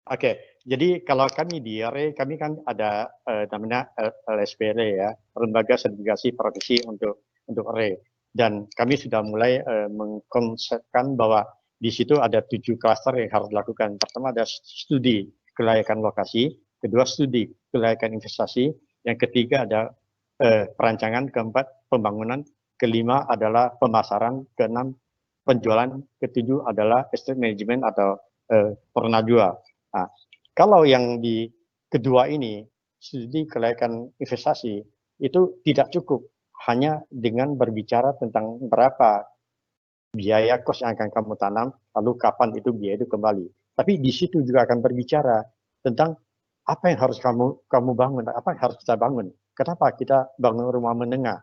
Oke, jadi kalau kami di RE, kami kan ada namanya LSPR ya, Lembaga Sertifikasi Profesi untuk RE. Dan kami sudah mulai mengkonsepkan bahwa di situ ada 7 klaster yang harus dilakukan. Pertama ada studi kelayakan lokasi, kedua studi kelayakan investasi, yang ketiga ada perancangan, keempat pembangunan, kelima adalah pemasaran, keenam penjualan, ketujuh adalah estate management atau penjual. Nah, kalau yang di kedua ini, studi kelayakan investasi, itu tidak cukup hanya dengan berbicara tentang berapa biaya kos yang akan kamu tanam, lalu kapan itu biaya itu kembali. Tapi di situ juga akan berbicara tentang apa yang harus kamu bangun, apa yang harus kita bangun. Kenapa kita bangun rumah menengah,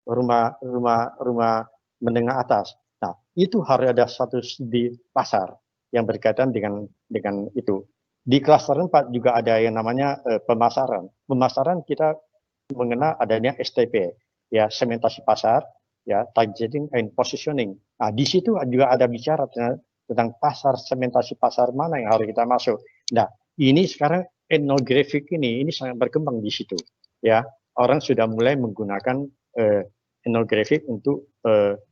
rumah menengah atas. Nah, itu harus ada satu studi pasar yang berkaitan dengan itu. Di klaster 4 juga ada yang namanya pemasaran. Pemasaran kita mengenal adanya STP, ya, segmentasi pasar, ya, targeting and positioning. Nah, di situ juga ada bicara tentang pasar, segmentasi pasar mana yang harus kita masuk. Nah, ini sekarang etnografik ini sangat berkembang di situ, ya. Orang sudah mulai menggunakan etnografik untuk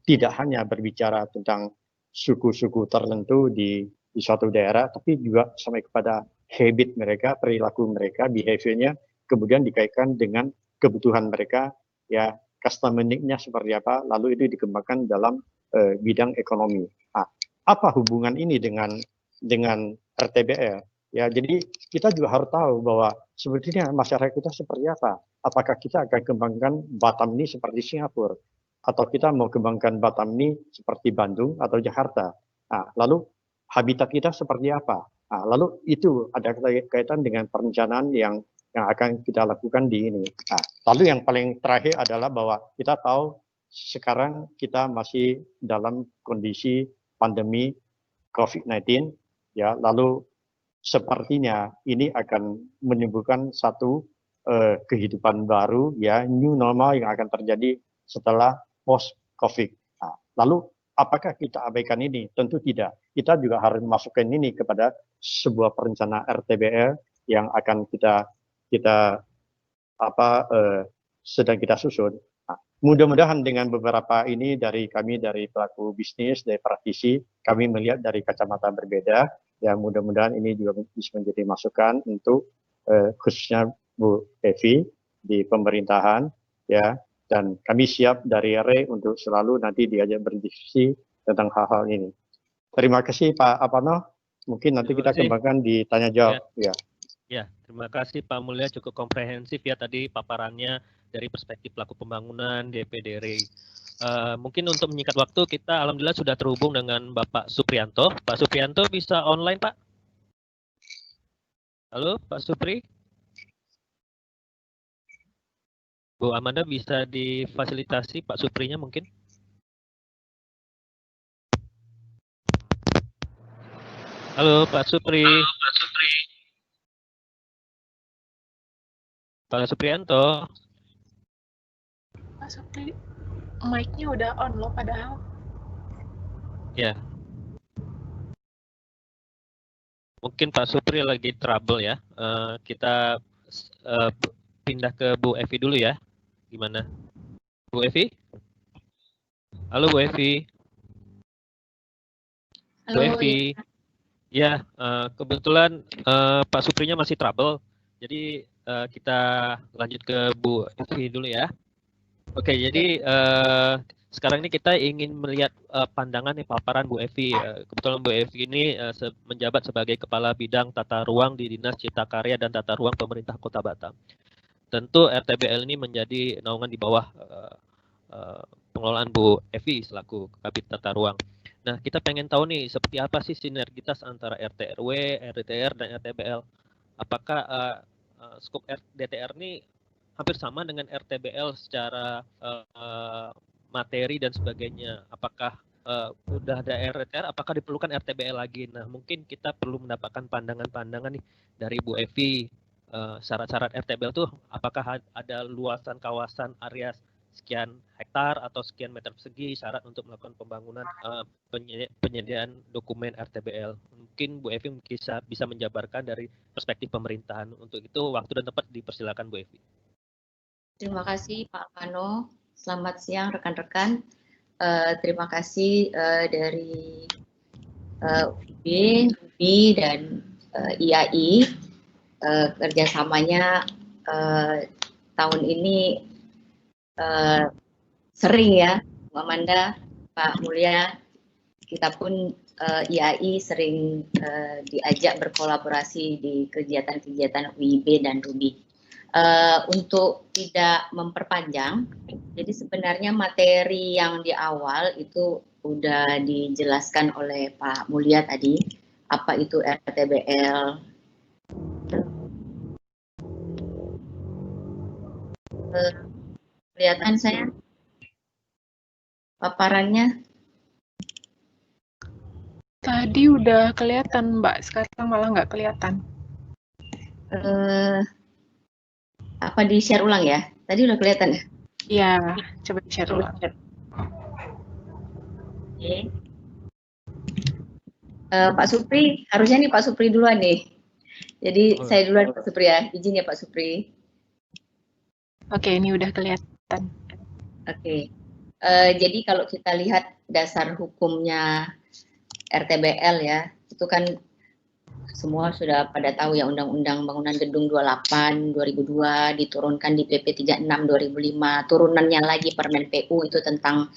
tidak hanya berbicara tentang suku-suku tertentu di suatu daerah, tapi juga sampai kepada habit mereka, perilaku mereka, behaviornya, kemudian dikaitkan dengan kebutuhan mereka, ya, customer need-nya seperti apa, lalu itu dikembangkan dalam bidang ekonomi. Nah, apa hubungan ini dengan RTBL? Ya, jadi kita juga harus tahu bahwa sebetulnya masyarakat kita seperti apa. Apakah kita akan kembangkan Batam ini seperti Singapura, atau kita mau kembangkan Batam ini seperti Bandung atau Jakarta. Nah, lalu habitat kita seperti apa? Nah, lalu itu ada kaitan dengan perencanaan yang akan kita lakukan di ini. Nah, lalu yang paling terakhir adalah bahwa kita tahu sekarang kita masih dalam kondisi pandemi COVID-19, ya, lalu sepertinya ini akan menimbulkan satu kehidupan baru, ya, new normal yang akan terjadi setelah post COVID. Nah, lalu apakah kita abaikan ini? Tentu tidak. Kita juga harus masukkan ini kepada sebuah perencanaan RTBL yang akan kita sedang kita susun. Nah, mudah-mudahan dengan beberapa ini dari kami, dari pelaku bisnis, dari praktisi, kami melihat dari kacamata berbeda. Ya, mudah-mudahan ini juga bisa menjadi masukan untuk khususnya Bu Evi di pemerintahan, ya, dan kami siap dari RE untuk selalu nanti diajak berdiskusi tentang hal-hal ini. Terima kasih Pak Apano. Mungkin nanti kita kembangkan di tanya jawab. Ya. Ya, terima kasih Pak Mulya, cukup komprehensif ya tadi paparannya dari perspektif pelaku pembangunan DPD RI. Mungkin untuk menyingkat waktu, kita alhamdulillah sudah terhubung dengan Bapak Suprianto. Pak Suprianto bisa online, Pak? Halo, Pak Supri? Bu Amanda bisa difasilitasi Pak Suprinya mungkin? Halo, Pak Supri. Pak Suprianto. Pak Supri, mic-nya udah on loh padahal. Ya. Mungkin Pak Supri lagi trouble ya. Kita pindah ke Bu Evi dulu ya. Gimana? Bu Evi? Halo Bu Evi. Bu Halo, Evi. Ya, kebetulan Pak Suprinya masih trouble. Jadi kita lanjut ke Bu Evi dulu ya. Oke, jadi sekarang ini kita ingin melihat pandangan paparan Bu Evi. Kebetulan Bu Evi ini menjabat sebagai Kepala Bidang Tata Ruang di Dinas Cipta Karya dan Tata Ruang Pemerintah Kota Batam. Tentu RTBL ini menjadi naungan di bawah pengelolaan Bu Evi selaku Kabid Tata Ruang. Nah, kita pengen tahu nih seperti apa sih sinergitas antara RT RW, RDTR, dan RTBL. Apakah skop DTR ini hampir sama dengan RTBL secara materi dan sebagainya? Apakah udah ada RDTR, apakah diperlukan RTBL lagi? Nah, mungkin kita perlu mendapatkan pandangan-pandangan nih dari Bu Evi. Syarat-syarat RTBL tuh apakah ada luasan kawasan area sekian hektar atau sekian meter persegi syarat untuk melakukan pembangunan penyediaan dokumen RTBL. Mungkin Bu Evi bisa menjabarkan dari perspektif pemerintahan. Untuk itu waktu dan tempat dipersilakan Bu Evi. terima kasih Pak Alvano. Selamat siang rekan-rekan. Terima kasih dari UB dan IAI kerjasamanya tahun ini sering ya, Bu Amanda, Pak Mulya, kita pun IAI sering diajak berkolaborasi di kegiatan-kegiatan UIB dan RUBI. Untuk tidak memperpanjang, jadi sebenarnya materi yang di awal itu udah dijelaskan oleh Pak Mulya tadi, apa itu RTBL. Kelihatan saya paparannya? Tadi udah kelihatan Mbak, sekarang malah nggak kelihatan. Apa di share ulang ya? Tadi udah kelihatan ya? Iya, coba share ulang. Oke. Pak Supri, harusnya nih Pak Supri duluan nih. Jadi saya duluan Pak Supri ya, izin ya Pak Supri. Oke, ini udah kelihatan. Oke. Jadi kalau kita lihat dasar hukumnya RTBL ya, itu kan semua sudah pada tahu ya, Undang-Undang Bangunan Gedung 28 2002 diturunkan di PP 36 2005, turunannya lagi Permen PU itu tentang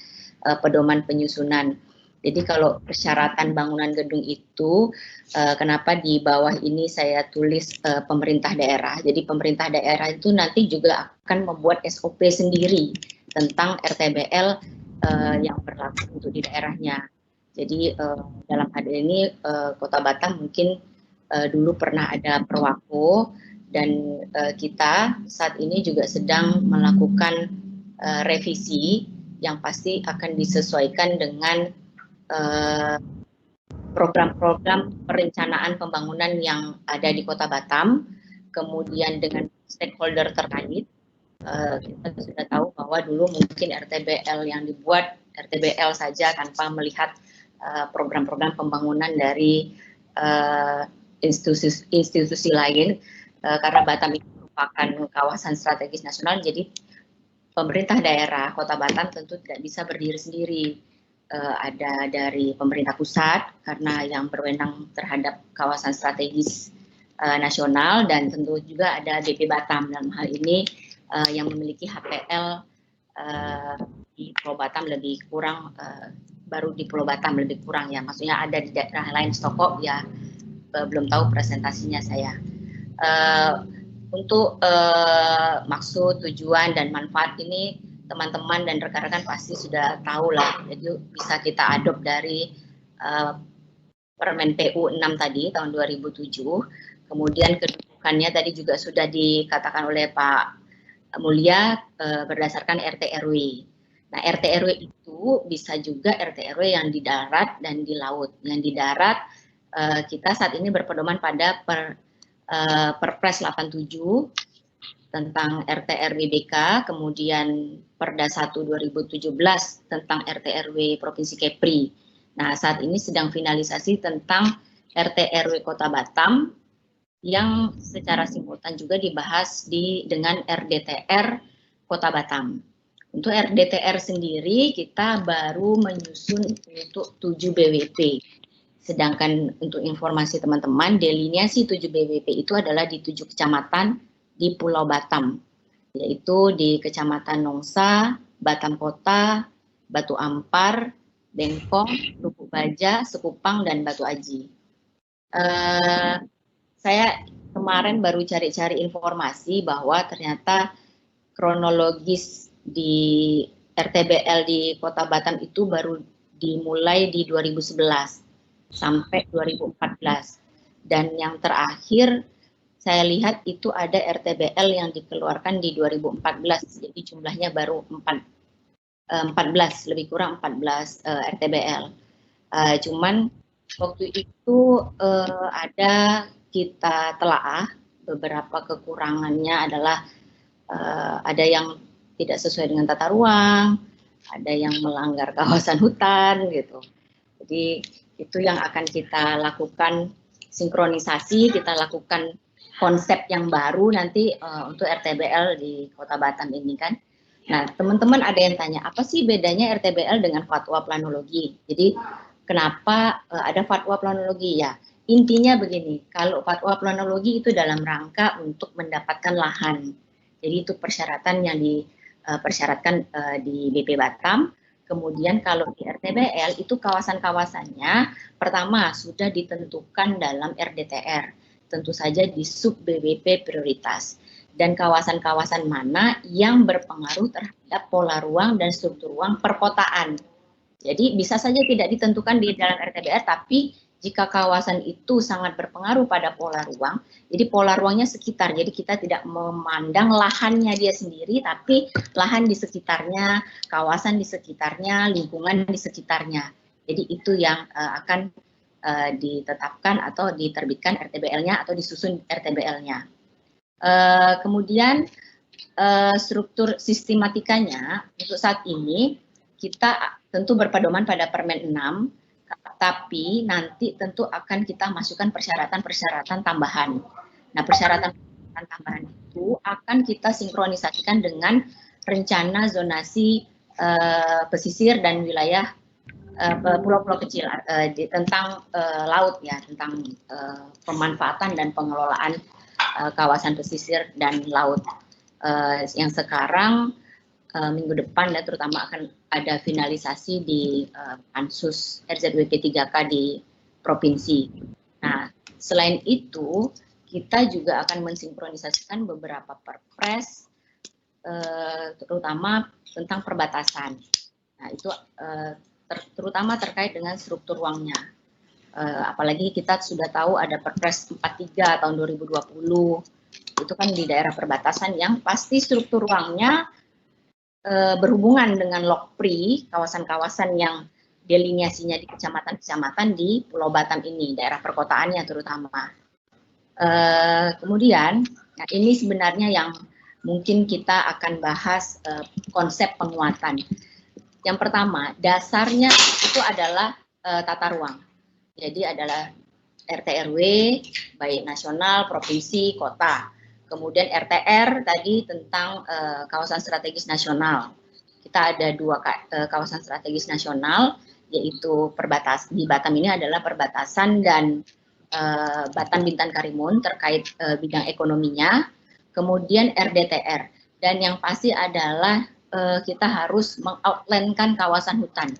pedoman penyusunan. Jadi kalau persyaratan bangunan gedung itu, kenapa di bawah ini saya tulis pemerintah daerah. Jadi pemerintah daerah itu nanti juga akan membuat SOP sendiri tentang RTBL yang berlaku untuk di daerahnya. Jadi dalam hal ini Kota Batam mungkin dulu pernah ada Perwako, dan kita saat ini juga sedang melakukan revisi yang pasti akan disesuaikan dengan program-program perencanaan pembangunan yang ada di Kota Batam, kemudian dengan stakeholder terkait. Kita sudah tahu bahwa dulu mungkin RTBL yang dibuat RTBL saja tanpa melihat program-program pembangunan dari institusi lain, karena Batam itu merupakan kawasan strategis nasional. Jadi pemerintah daerah Kota Batam tentu tidak bisa berdiri sendiri. Ada dari pemerintah pusat karena yang berwenang terhadap kawasan strategis nasional, dan tentu juga ada BP Batam dalam hal ini yang memiliki HPL di Pulau Batam lebih kurang, baru di Pulau Batam lebih kurang ya, maksudnya ada di daerah lain Stokok ya, belum tahu presentasinya saya. Untuk maksud, tujuan, dan manfaat ini teman-teman dan rekan-rekan pasti sudah tahu lah. Jadi bisa kita adopt dari Permen PU 6 tadi tahun 2007. Kemudian kedudukannya tadi juga sudah dikatakan oleh Pak Mulya berdasarkan RT RW. Nah, RT RW itu bisa juga RT RW yang di darat dan di laut. Yang di darat kita saat ini berpedoman pada Perpres 87 tentang RT RW BK, kemudian Perda 1 2017 tentang RT RW Provinsi Kepri. Nah, saat ini sedang finalisasi tentang RT RW Kota Batam yang secara simultan juga dibahas dengan RDTR Kota Batam. Untuk RDTR sendiri kita baru menyusun untuk 7 BWP. Sedangkan untuk informasi teman-teman, deliniasi 7 BWP itu adalah di 7 kecamatan di Pulau Batam, yaitu di Kecamatan Nongsa, Batam Kota, Batu Ampar, Bengkong, Lubuk Baja, Sekupang, dan Batu Aji. Saya kemarin baru cari-cari informasi bahwa ternyata kronologis di RTBL di Kota Batam itu baru dimulai di 2011 sampai 2014. Dan yang terakhir saya lihat itu ada RTBL yang dikeluarkan di 2014, jadi jumlahnya baru 14, lebih kurang 14 RTBL. Cuman waktu itu ada kita telaah beberapa kekurangannya adalah ada yang tidak sesuai dengan tata ruang, ada yang melanggar kawasan hutan gitu. Jadi itu yang akan kita lakukan sinkronisasi, kita lakukan konsep yang baru nanti untuk RTBL di Kota Batam ini kan. Nah, teman-teman ada yang tanya, apa sih bedanya RTBL dengan fatwa planologi? Jadi, kenapa ada fatwa planologi? Ya, intinya begini, kalau fatwa planologi itu dalam rangka untuk mendapatkan lahan. Jadi, itu persyaratan yang dipersyaratkan di BP Batam. Kemudian kalau di RTBL itu kawasan-kawasannya, pertama sudah ditentukan dalam RDTR. Tentu saja di sub BWP prioritas dan kawasan-kawasan mana yang berpengaruh terhadap pola ruang dan struktur ruang perkotaan. Jadi bisa saja tidak ditentukan di dalam RTBR, tapi jika kawasan itu sangat berpengaruh pada pola ruang, jadi pola ruangnya sekitar, jadi kita tidak memandang lahannya dia sendiri, tapi lahan di sekitarnya, kawasan di sekitarnya, lingkungan di sekitarnya. Jadi itu yang akan ditetapkan atau diterbitkan RTBL-nya atau disusun RTBL-nya. Kemudian struktur sistematikanya untuk saat ini kita tentu berpedoman pada Permen 6, tapi nanti tentu akan kita masukkan persyaratan-persyaratan tambahan. Nah, persyaratan tambahan itu akan kita sinkronisasikan dengan rencana zonasi pesisir dan wilayah pulau-pulau kecil tentang laut ya, tentang pemanfaatan dan pengelolaan kawasan pesisir dan laut yang sekarang minggu depan dan terutama akan ada finalisasi di Pansus RZWP 3K di provinsi. Nah, selain itu kita juga akan mensinkronisasikan beberapa perpres terutama tentang perbatasan. Nah, itu terutama terkait dengan struktur ruangnya. Apalagi kita sudah tahu ada Perpres 43 tahun 2020, itu kan di daerah perbatasan yang pasti struktur ruangnya berhubungan dengan Lokpri, kawasan-kawasan yang deliniasinya di kecamatan-kecamatan di Pulau Batam ini, daerah perkotaannya terutama. Kemudian, nah ini sebenarnya yang mungkin kita akan bahas konsep penguatan. Yang pertama, dasarnya itu adalah tata ruang. Jadi adalah RT RW, baik nasional, provinsi, kota. Kemudian RTR tadi tentang kawasan strategis nasional. Kita ada dua kawasan strategis nasional, yaitu di Batam ini adalah perbatasan dan Batam Bintan Karimun terkait bidang ekonominya. Kemudian RDTR. Dan yang pasti adalah kita harus mengoutline-kan kawasan hutan.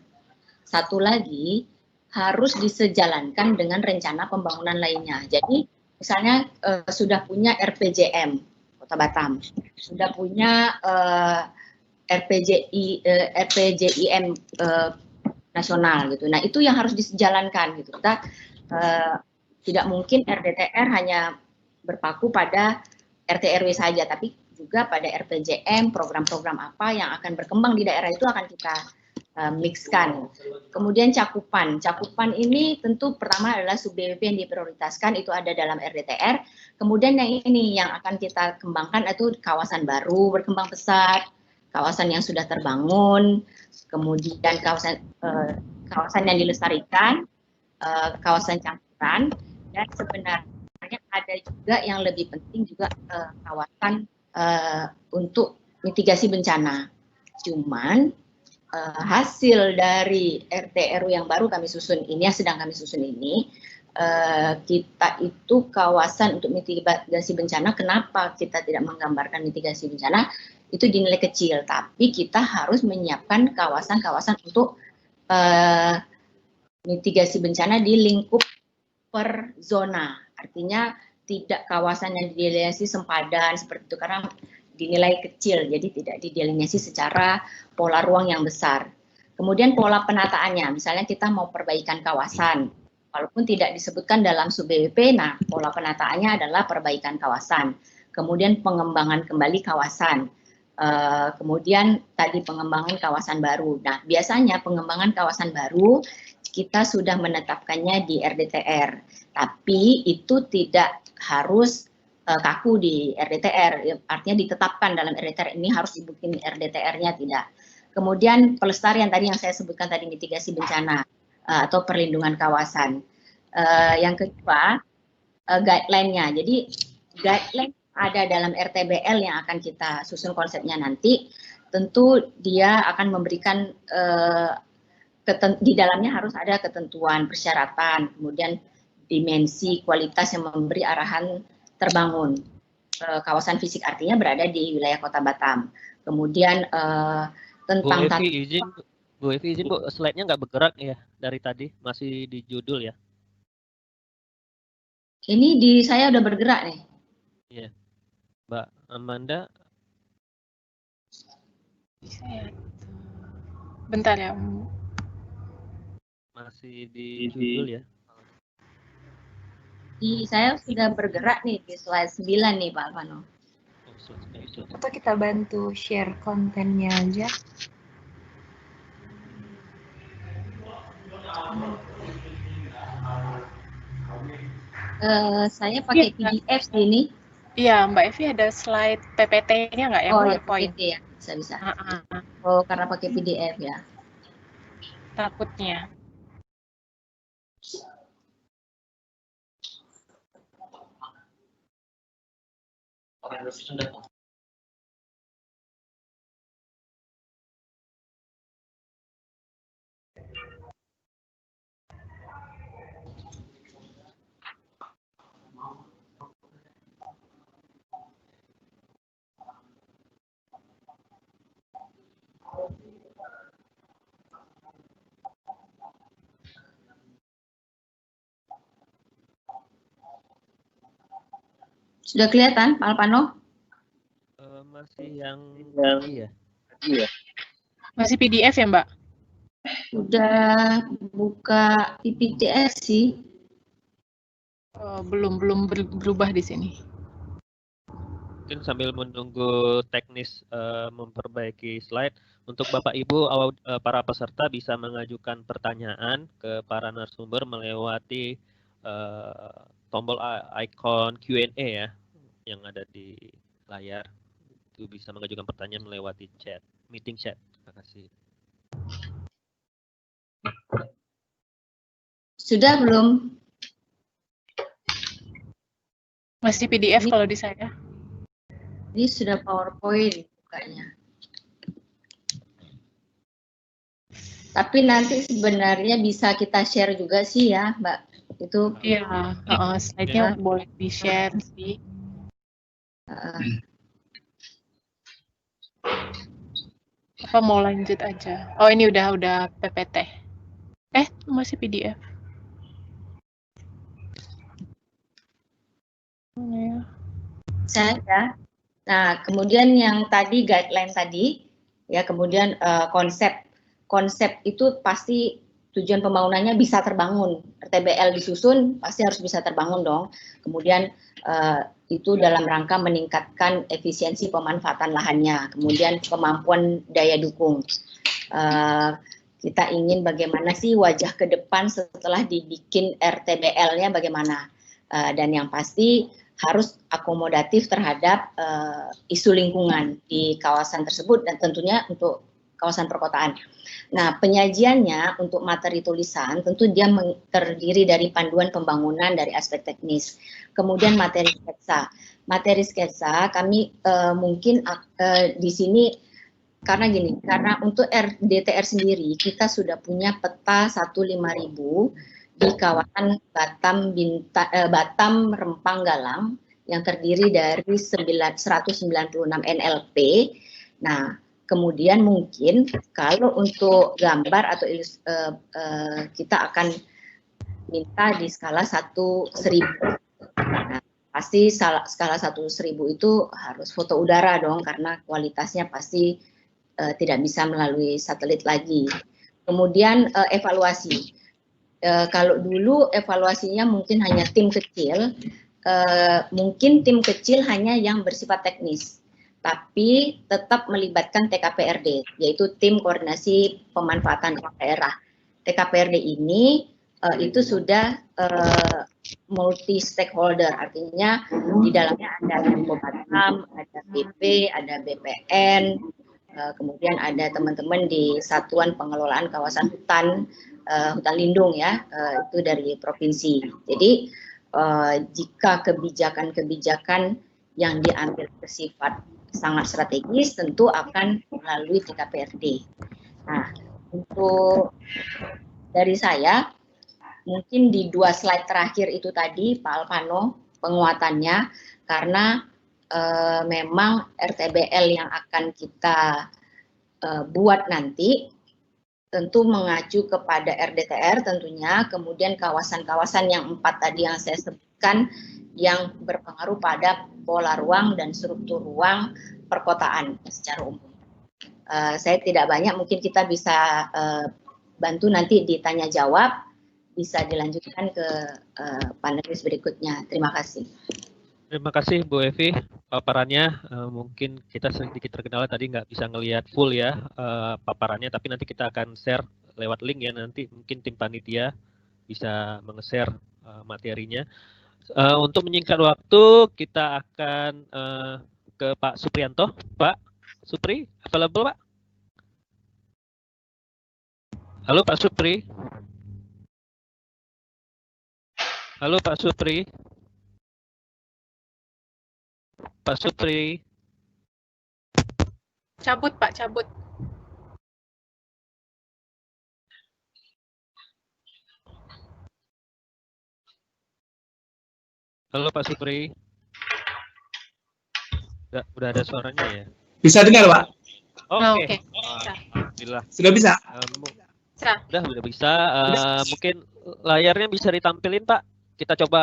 Satu lagi, harus disejalankan dengan rencana pembangunan lainnya. Jadi, misalnya sudah punya RPJM Kota Batam, sudah punya RPJIM nasional gitu. Nah, itu yang harus disejalankan gitu. Kita tidak mungkin RDTR hanya berpaku pada RT RW saja, tapi juga pada RPJM, program-program apa yang akan berkembang di daerah itu akan kita mixkan. Kemudian cakupan ini tentu pertama adalah sub DWP yang diprioritaskan, itu ada dalam RDTR. Kemudian yang ini yang akan kita kembangkan itu kawasan baru berkembang pesat, kawasan yang sudah terbangun, kemudian kawasan yang dilestarikan, kawasan campuran, dan sebenarnya ada juga yang lebih penting juga kawasan untuk mitigasi bencana. Cuman hasil dari RT/RW yang baru kami susun ini, yang sedang kami susun ini, kita itu kawasan untuk mitigasi bencana. Kenapa kita tidak menggambarkan mitigasi bencana? Itu dinilai kecil, tapi kita harus menyiapkan kawasan-kawasan untuk mitigasi bencana di lingkup per zona. Artinya tidak kawasan yang didelineasi sempadan seperti itu, karena dinilai kecil, jadi tidak didelineasi secara pola ruang yang besar. Kemudian pola penataannya, misalnya kita mau perbaikan kawasan, walaupun tidak disebutkan dalam sub BWP, nah pola penataannya adalah perbaikan kawasan. Kemudian pengembangan kembali kawasan. Kemudian tadi pengembangan kawasan baru. Nah, biasanya pengembangan kawasan baru kita sudah menetapkannya di RDTR, tapi itu tidak harus kaku di RDTR, artinya ditetapkan dalam RDTR, ini harus dibikin RDTR-nya, tidak. Kemudian pelestarian tadi yang saya sebutkan tadi, mitigasi bencana atau perlindungan kawasan. Yang kedua, guideline-nya. Jadi guideline ada dalam RTBL yang akan kita susun konsepnya nanti, tentu dia akan memberikan di dalamnya harus ada ketentuan, persyaratan, kemudian dimensi, kualitas yang memberi arahan terbangun. Kawasan fisik artinya berada di wilayah Kota Batam. Kemudian tentang Bu Evi izin Bu, slide-nya nggak bergerak ya dari tadi, masih di judul ya. Ini di saya udah bergerak nih. Iya. Mbak Amanda. Bentar ya. Masih di judul ya. Saya sudah bergerak nih di slide 9 nih Pak Alvano. Atau kita bantu share kontennya aja. Saya pakai PDF sini. Iya, Mbak Evi ada slide PPT-nya nggak ya? Oh ya, PPT ya, bisa. Oh, karena pakai PDF ya. Takutnya. Sudah kelihatan Pak Alvano? Masih yang iya. Masih PDF ya, Mbak? Udah buka PPTS sih. Belum berubah di sini. Mungkin sambil menunggu teknis memperbaiki slide, untuk Bapak Ibu para peserta bisa mengajukan pertanyaan ke para narasumber melewati tombol icon Q&A ya yang ada di layar. Itu bisa mengajukan pertanyaan melewati chat, meeting chat. Terima kasih. Sudah belum? Masih PDF kalau di saya. Ini sudah PowerPoint bukanya. Tapi nanti sebenarnya bisa kita share juga sih ya, Mbak. Itu. Iya, slide-nya boleh di-share sih. Apa mau lanjut aja? Oh, ini udah PPT. Masih PDF. Saya. Nah, kemudian yang tadi guideline tadi, ya kemudian konsep itu pasti tujuan pembangunannya bisa terbangun. RTBL disusun pasti harus bisa terbangun dong. Kemudian itu dalam rangka meningkatkan efisiensi pemanfaatan lahannya, kemudian kemampuan daya dukung. Kita ingin bagaimana sih wajah ke depan setelah dibikin RTBL-nya bagaimana. Dan yang pasti harus akomodatif terhadap isu lingkungan di kawasan tersebut dan tentunya untuk kawasan perkotaan. Nah, penyajiannya untuk materi tulisan tentu dia terdiri dari panduan pembangunan dari aspek teknis. Kemudian materi sketsa. Materi sketsa kami mungkin di sini karena gini, karena untuk DTR sendiri kita sudah punya peta 15000 di kawasan Batam Rempang Galang yang terdiri dari 196 NLP. Nah, kemudian mungkin kalau untuk gambar atau kita akan minta di skala 1.1000. Nah, pasti skala 1.1000 itu harus foto udara dong, karena kualitasnya pasti tidak bisa melalui satelit lagi. Kemudian evaluasi. Kalau dulu evaluasinya mungkin hanya tim kecil, mungkin tim kecil hanya yang bersifat teknis, tapi tetap melibatkan TKPRD, yaitu tim koordinasi pemanfaatan daerah. TKPRD ini itu sudah multi stakeholder, artinya di dalamnya ada Menko Batam, ada BP, ada BPN, kemudian ada teman-teman di Satuan Pengelolaan Kawasan Hutan Lindung ya, itu dari provinsi. Jadi jika kebijakan-kebijakan yang diambil bersifat sangat strategis tentu akan melalui TKPRD. Nah, untuk dari saya mungkin di 2 slide terakhir itu tadi Pak Alvano penguatannya, karena memang RTBL yang akan kita buat nanti tentu mengacu kepada RDTR tentunya, kemudian kawasan-kawasan yang 4 tadi yang saya sebutkan yang berpengaruh pada pola ruang dan struktur ruang perkotaan secara umum. Saya tidak banyak, mungkin kita bisa bantu nanti ditanya jawab, bisa dilanjutkan ke panelis berikutnya. Terima kasih. Terima kasih Bu Evi paparannya. Mungkin kita sedikit terkendala tadi nggak bisa ngelihat full ya paparannya, tapi nanti kita akan share lewat link ya, nanti mungkin tim panitia bisa menge-share materinya. Untuk menyingkat waktu kita akan ke Pak Suprianto. Pak Supri, available Pak? Halo Pak Supri. Halo Pak Supri. Pak Supri. Cabut Pak, cabut. Halo Pak Supri. Udah ada suaranya ya? Bisa dengar Pak? Oke. Oke. Alhamdulillah. Sudah bisa? Udah bisa. Mungkin layarnya bisa ditampilin Pak. Kita coba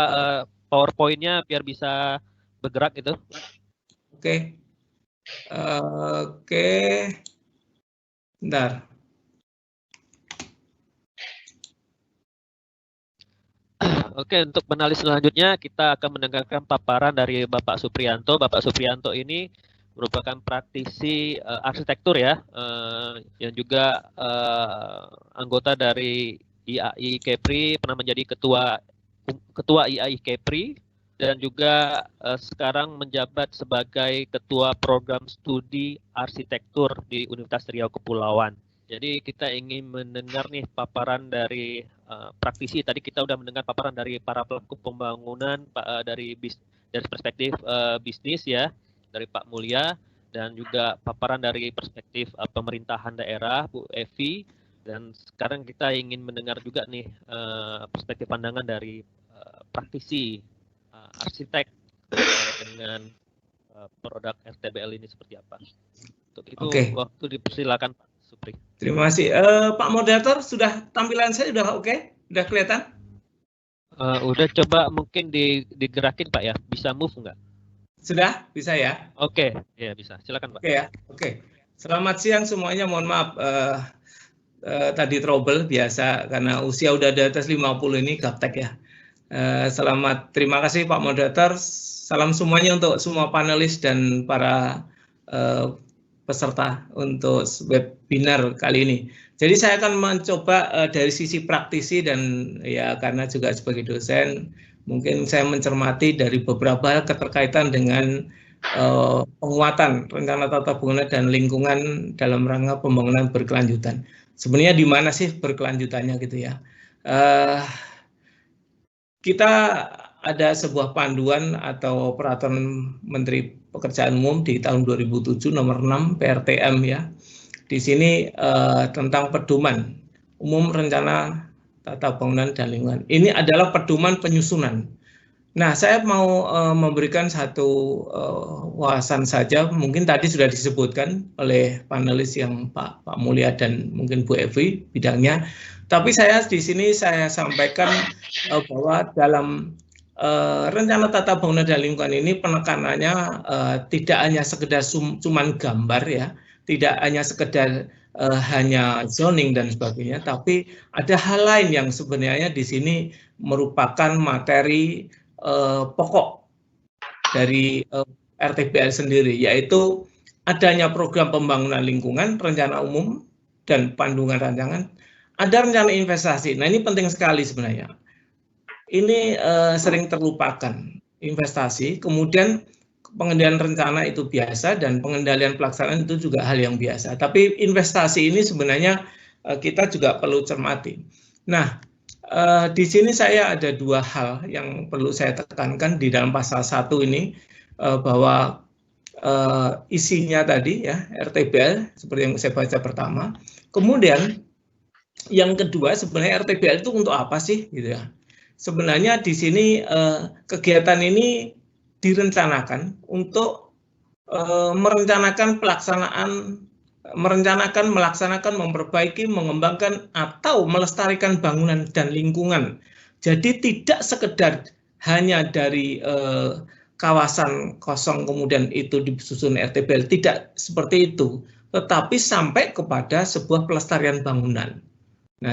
PowerPoint-nya biar bisa bergerak gitu. Oke. Bentar. Oke, untuk penalis selanjutnya kita akan mendengarkan paparan dari Bapak Suprianto. Bapak Suprianto ini merupakan praktisi arsitektur ya, yang juga anggota dari IAI Kepri, pernah menjadi ketua IAI Kepri, dan juga sekarang menjabat sebagai ketua program studi arsitektur di Universitas Riau Kepulauan. Jadi kita ingin mendengar nih paparan dari praktisi. Tadi kita udah mendengar paparan dari para pelaku pembangunan dari perspektif bisnis ya, dari Pak Mulya, dan juga paparan dari perspektif pemerintahan daerah Bu Evi. Dan sekarang kita ingin mendengar juga nih perspektif pandangan dari praktisi arsitek dengan produk RTBL ini seperti apa. Untuk itu waktu dipersilakan Pak Supri. Terima kasih. Pak moderator, sudah tampilan saya sudah oke? Sudah kelihatan? Udah, coba mungkin digerakin Pak ya. Bisa move nggak? Sudah? Bisa ya? Oke, ya bisa. Silakan Pak. Oke ya, oke. Selamat siang semuanya. Mohon maaf tadi trouble biasa karena usia udah di atas 50 ini gaptek ya. Terima kasih Pak moderator. Salam semuanya untuk semua panelis dan para peserta untuk webinar kali ini. Jadi saya akan mencoba dari sisi praktisi dan ya karena juga sebagai dosen, mungkin saya mencermati dari beberapa hal keterkaitan dengan penguatan rencana tata bangunan dan lingkungan dalam rangka pembangunan berkelanjutan. Sebenarnya di mana sih berkelanjutannya gitu ya? Kita ada sebuah panduan atau peraturan Menteri Pekerjaan Umum di tahun 2007 nomor 6 PRTM ya. Di sini tentang pedoman umum rencana tata bangunan dan lingkungan. Ini adalah pedoman penyusunan. Nah, saya mau memberikan satu wawasan saja. Mungkin tadi sudah disebutkan oleh panelis yang Pak Mulya dan mungkin Bu Evi bidangnya. Tapi saya di sini saya sampaikan bahwa dalam rencana tata bangunan dan lingkungan ini penekanannya tidak hanya sekedar cuman gambar ya, tidak hanya sekedar hanya zoning dan sebagainya, tapi ada hal lain yang sebenarnya di sini merupakan materi pokok dari RTBL sendiri, yaitu adanya program pembangunan lingkungan, rencana umum, dan panduan rancangan, ada rencana investasi. Nah ini penting sekali sebenarnya. Ini sering terlupakan investasi, kemudian pengendalian rencana itu biasa dan pengendalian pelaksanaan itu juga hal yang biasa. Tapi investasi ini sebenarnya kita juga perlu cermati. Nah, di sini saya ada dua hal yang perlu saya tekankan di dalam pasal 1 ini, bahwa isinya tadi ya RTBL seperti yang saya baca pertama. Kemudian yang kedua sebenarnya RTBL itu untuk apa sih gitu ya. Sebenarnya di sini kegiatan ini direncanakan untuk merencanakan pelaksanaan, melaksanakan, memperbaiki, mengembangkan atau melestarikan bangunan dan lingkungan. Jadi tidak sekedar hanya dari kawasan kosong kemudian itu disusun RTBL, tidak seperti itu, tetapi sampai kepada sebuah pelestarian bangunan. Nah,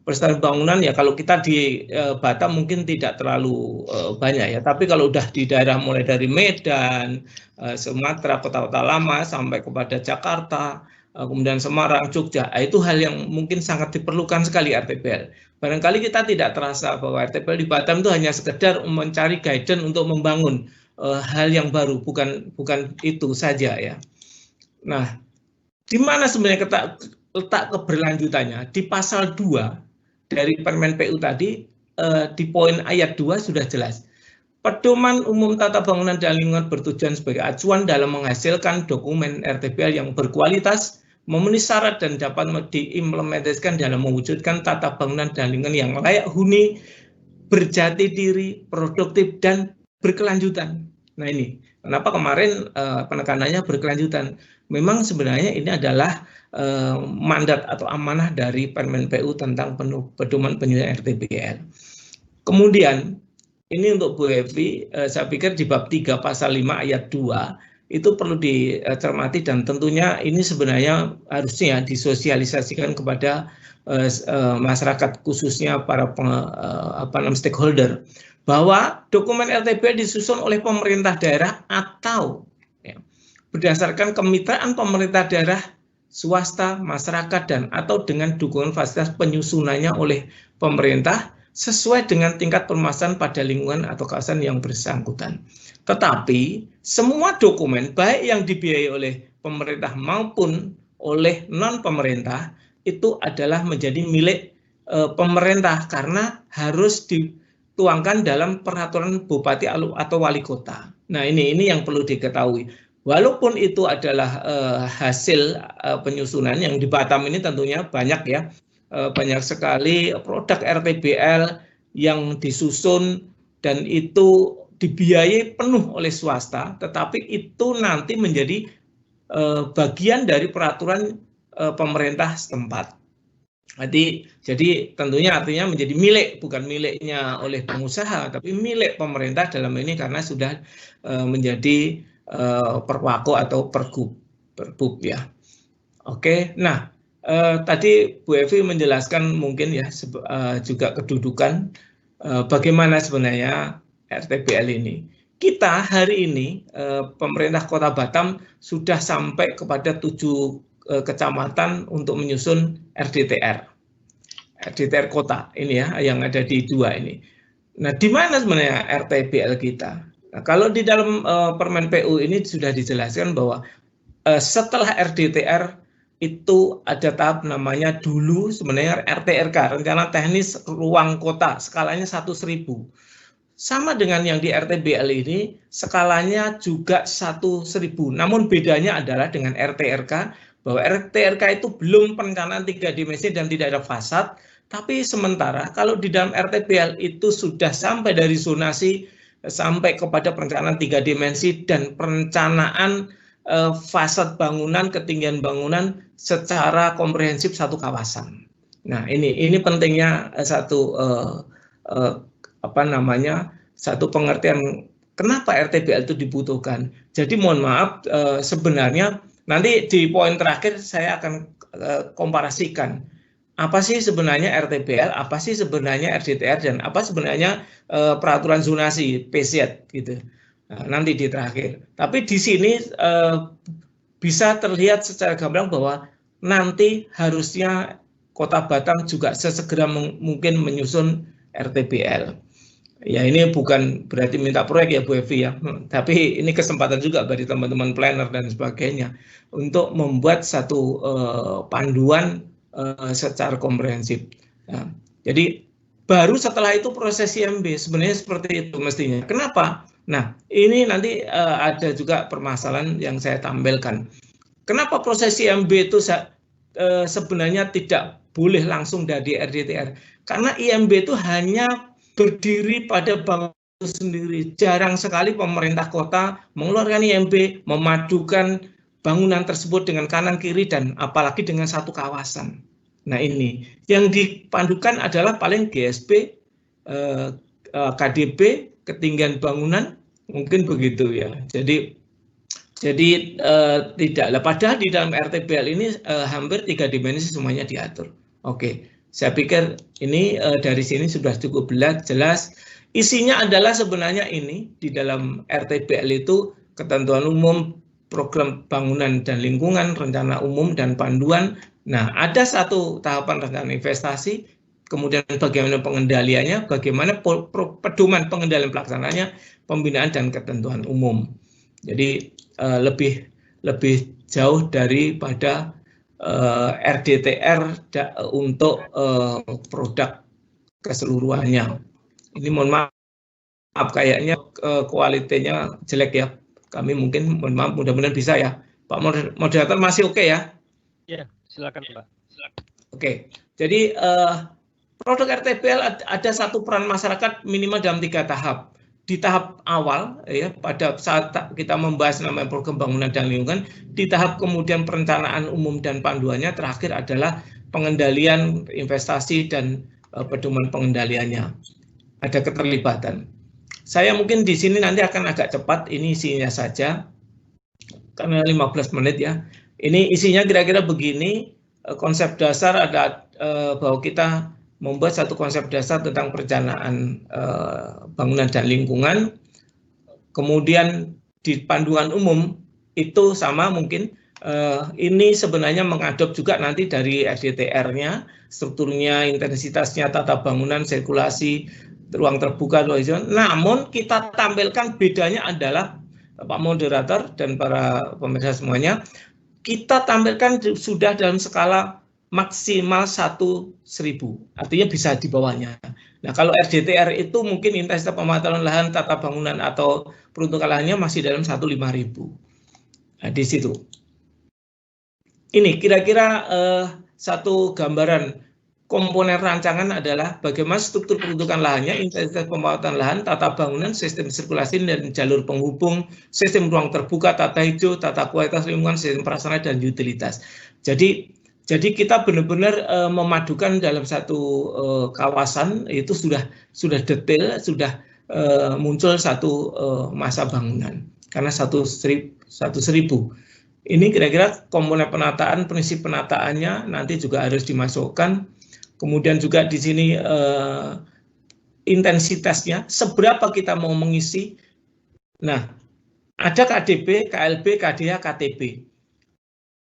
pelestarian bangunan ya kalau kita di Batam mungkin tidak terlalu banyak ya, tapi kalau udah di daerah mulai dari Medan, Sumatera, kota-kota lama sampai kepada Jakarta, kemudian Semarang, Jogja, itu hal yang mungkin sangat diperlukan sekali RTBL. Barangkali kita tidak terasa bahwa RTBL di Batam itu hanya sekedar mencari guidance untuk membangun hal yang baru, bukan itu saja ya. Nah, di mana sebenarnya letak keberlanjutannya? Di pasal 2 dari Permen PU tadi, di poin ayat 2 sudah jelas. Pedoman umum tata bangunan dan lingkungan bertujuan sebagai acuan dalam menghasilkan dokumen RTBL yang berkualitas, memenuhi syarat dan dapat diimplementasikan dalam mewujudkan tata bangunan dan lingkungan yang layak huni, berjati diri, produktif, dan berkelanjutan. Nah ini, kenapa kemarin penekanannya berkelanjutan? Memang sebenarnya ini adalah mandat atau amanah dari Permen PU tentang pedoman penyusunan RTBL. Kemudian, ini untuk Bu Evi, saya pikir di bab 3 pasal 5 ayat 2, itu perlu dicermati dan tentunya ini sebenarnya harusnya disosialisasikan kepada masyarakat khususnya para stakeholder, bahwa dokumen RTBL disusun oleh pemerintah daerah atau ya, berdasarkan kemitraan pemerintah daerah, swasta, masyarakat, dan atau dengan dukungan fasilitas penyusunannya oleh pemerintah sesuai dengan tingkat permasalahan pada lingkungan atau kawasan yang bersangkutan. Tetapi semua dokumen baik yang dibiayai oleh pemerintah maupun oleh non-pemerintah itu adalah menjadi milik pemerintah karena harus dituangkan dalam peraturan bupati atau wali kota. Nah ini yang perlu diketahui. Walaupun itu adalah hasil penyusunan yang di Batam ini tentunya banyak ya, banyak sekali produk RTBL yang disusun dan itu dibiayai penuh oleh swasta, tetapi itu nanti menjadi bagian dari peraturan pemerintah setempat. Jadi tentunya artinya menjadi milik, bukan miliknya oleh pengusaha, tapi milik pemerintah dalam ini karena sudah menjadi perwako atau pergub ya. Oke, nah tadi Bu Evi menjelaskan mungkin ya juga kedudukan bagaimana sebenarnya RTBL ini. kita hari ini pemerintah Kota Batam sudah sampai kepada 7 kecamatan untuk menyusun RDTR kota ini ya, yang ada di 2 ini. Nah, di mana sebenarnya RTBL kita? Nah, kalau di dalam Permen PU ini sudah dijelaskan bahwa setelah RDTR itu ada tahap namanya dulu sebenarnya RTRK, Rencana Teknis Ruang Kota, skalanya 1.000. Sama dengan yang di RTBL ini, skalanya juga 1.000. Namun bedanya adalah dengan RTRK, bahwa RTRK itu belum perencanaan 3 dimensi dan tidak ada fasad, tapi sementara kalau di dalam RTBL itu sudah sampai dari zonasi, sampai kepada perencanaan 3 dimensi dan perencanaan fasad bangunan, ketinggian bangunan secara komprehensif satu kawasan. Nah, ini pentingnya satu pengertian kenapa RTBL itu dibutuhkan. Jadi mohon maaf, sebenarnya nanti di poin terakhir saya akan komparasikan apa sih sebenarnya RTBL, apa sih sebenarnya RDTR, dan apa sebenarnya peraturan zonasi PZ gitu. Nah, nanti di terakhir. Tapi di sini bisa terlihat secara gamblang bahwa nanti harusnya Kota Batam juga sesegera mungkin menyusun RTBL. Ya, ini bukan berarti minta proyek ya Bu Evi ya, tapi ini kesempatan juga bagi teman-teman planner dan sebagainya untuk membuat satu panduan secara komprehensif. Nah, jadi baru setelah itu proses IMB sebenarnya seperti itu mestinya. Kenapa? Nah, ini nanti ada juga permasalahan yang saya tampilkan. Kenapa proses IMB itu sebenarnya tidak boleh langsung dari RDTR? Karena IMB itu hanya berdiri pada bangunan itu sendiri. Jarang sekali pemerintah kota mengeluarkan IMB, memadukan bangunan tersebut dengan kanan kiri dan apalagi dengan satu kawasan. Nah, ini yang dipandukan adalah paling GSP, KDP, ketinggian bangunan, mungkin begitu ya. Jadi tidaklah, padahal di dalam RTBL ini hampir 3 dimensi semuanya diatur. Oke, saya pikir ini dari sini sudah cukup jelas. Isinya adalah sebenarnya ini di dalam RTBL itu ketentuan umum, program bangunan dan lingkungan, rencana umum dan panduan. Nah, ada satu tahapan rencana investasi, kemudian bagaimana pengendaliannya, bagaimana pedoman pengendalian pelaksananya, pembinaan dan ketentuan umum. Jadi lebih jauh daripada RDTR untuk produk keseluruhannya. Ini mohon maaf kayaknya kualitasnya jelek ya. Kami mungkin mohon maaf, mudah-mudahan bisa ya. Pak moderator masih oke ya? Ya, silakan Pak. Oke, jadi produk RTBL ada satu peran masyarakat minimal dalam 3 tahap. Di tahap awal, ya, pada saat kita membahas namanya program bangunan dan lingkungan, di tahap kemudian perencanaan umum dan panduannya, terakhir adalah pengendalian investasi dan pedoman pengendaliannya. Ada keterlibatan. Saya mungkin di sini nanti akan agak cepat, ini isinya saja, karena 15 menit ya. Ini isinya kira-kira begini, konsep dasar ada bahwa kita membuat satu konsep dasar tentang perencanaan bangunan dan lingkungan. Kemudian di panduan umum itu sama mungkin, ini sebenarnya mengadop juga nanti dari RDTR-nya, strukturnya, intensitasnya, tata bangunan, sirkulasi, ruang terbuka, namun kita tampilkan bedanya adalah Pak Moderator dan para pemirsa semuanya, kita tampilkan sudah dalam skala maksimal 1.000, artinya bisa di bawahnya. Nah, kalau RDTR itu mungkin intensitas pematangan lahan, tata bangunan atau peruntukan lahannya masih dalam 1.500. Nah, di situ. Ini kira-kira satu gambaran komponen rancangan adalah bagaimana struktur peruntukan lahannya, intensitas pemanfaatan lahan, tata bangunan, sistem sirkulasi dan jalur penghubung, sistem ruang terbuka, tata hijau, tata kualitas lingkungan, sistem prasarana dan utilitas. Jadi kita benar-benar memadukan dalam satu kawasan itu sudah detail, sudah muncul satu masa bangunan karena 1.000. Ini kira-kira komponen penataan, prinsip penataannya nanti juga harus dimasukkan. Kemudian juga di sini intensitasnya, seberapa kita mau mengisi Nah, ada KDB, KLB, KDH, KTB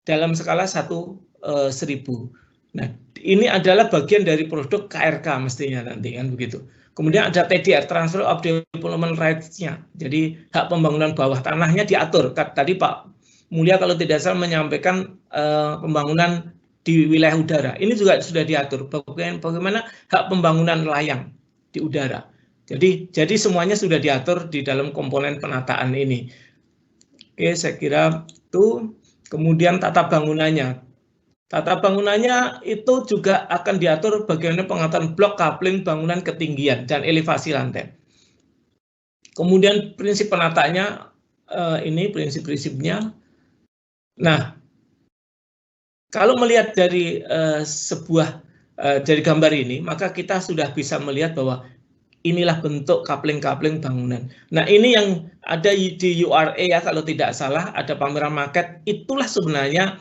dalam skala 1/1000. Nah, ini adalah bagian dari produk KRK mestinya nanti kan begitu. Kemudian ada TDR, Transfer of Development Rights-nya. Jadi hak pembangunan bawah tanahnya diatur. Tadi Pak Mulya kalau tidak salah menyampaikan pembangunan di wilayah udara. Ini juga sudah diatur. Bagaimana hak pembangunan layang di udara. Jadi semuanya sudah diatur di dalam komponen penataan ini. Oke, saya kira itu. Kemudian tata bangunannya. Tata bangunannya itu juga akan diatur bagaimana pengaturan blok, coupling, bangunan ketinggian, dan elevasi lantai. Kemudian prinsip penataannya, ini prinsip-prinsipnya. Nah, kalau melihat dari dari gambar ini, maka kita sudah bisa melihat bahwa inilah bentuk coupling-coupling bangunan. Nah, ini yang ada di URA ya, kalau tidak salah, ada pameran market, itulah sebenarnya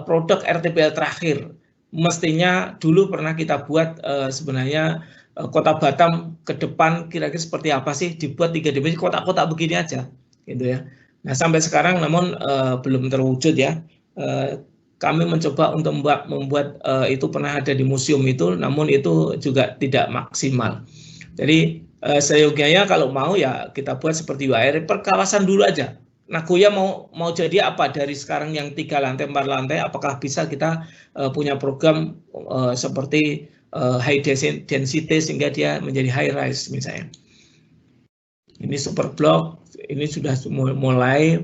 produk RTBL terakhir. Mestinya dulu pernah kita buat sebenarnya Kota Batam ke depan kira-kira seperti apa sih, dibuat 3 dimensi kotak-kotak begini aja, gitu ya. Nah, sampai sekarang namun belum terwujud ya. Kami mencoba untuk membuat itu pernah ada di museum itu, namun itu juga tidak maksimal. Jadi seyogianya kalau mau ya kita buat seperti UAR per kawasan dulu aja. Nagoya mau jadi apa dari sekarang yang 3 lantai, 4 lantai, apakah bisa kita punya program seperti high density sehingga dia menjadi high rise misalnya. Ini super block, ini sudah mulai.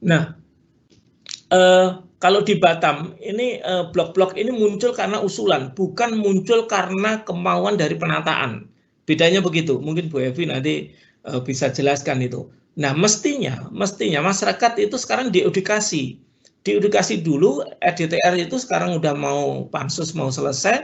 Nah, kalau di Batam ini blok-blok ini muncul karena usulan, bukan muncul karena kemauan dari penataan. Bedanya begitu, mungkin Bu Evi nanti bisa jelaskan itu. Nah, mestinya masyarakat itu sekarang diedukasi dulu. RDTR itu sekarang udah mau pansus mau selesai,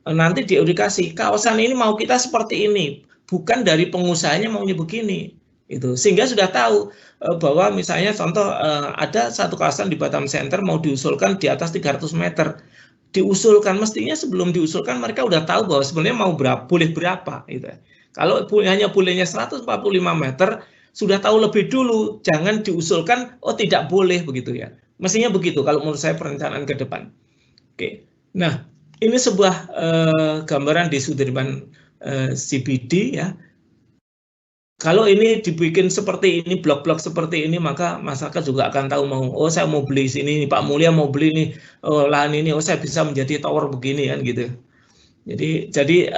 nanti diedukasi kawasan ini mau kita seperti ini, bukan dari pengusahanya maunya begini. Itu sehingga sudah tahu bahwa misalnya contoh ada satu kawasan di Batam Center mau diusulkan di atas 300 meter. Diusulkan, mestinya sebelum diusulkan mereka udah tahu bahwa sebenarnya mau boleh berapa gitu. Kalau hanya bolehnya 145 meter, sudah tahu lebih dulu, jangan diusulkan oh tidak boleh begitu ya. Mestinya begitu kalau menurut saya perencanaan ke depan. Oke. Nah, ini sebuah gambaran di Sudirman CBD ya. Kalau ini dibikin seperti ini, blok-blok seperti ini, maka masyarakat juga akan tahu oh saya mau beli sini, Pak Mulya mau beli nih lahan ini, oh saya bisa menjadi tower begini kan gitu. Jadi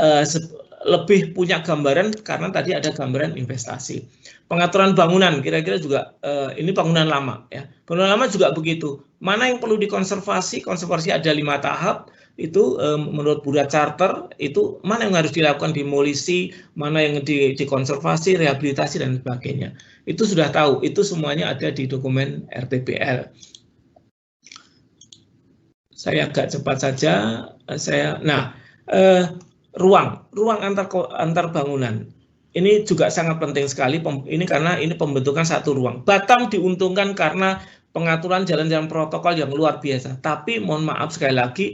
lebih punya gambaran karena tadi ada gambaran investasi. Pengaturan bangunan kira-kira juga ini bangunan lama ya. Bangunan lama juga begitu. Mana yang perlu dikonservasi? Konservasi ada 5 tahap. Itu menurut Burat Charter itu mana yang harus dilakukan demolisi, mana yang dikonservasi, rehabilitasi dan sebagainya. Itu sudah tahu, itu semuanya ada di dokumen RTBL. Saya agak cepat saja. Ruang antar bangunan. Ini juga sangat penting sekali. Ini karena ini pembentukan satu ruang. Batam diuntungkan karena pengaturan jalan-jalan protokol yang luar biasa. Tapi mohon maaf sekali lagi,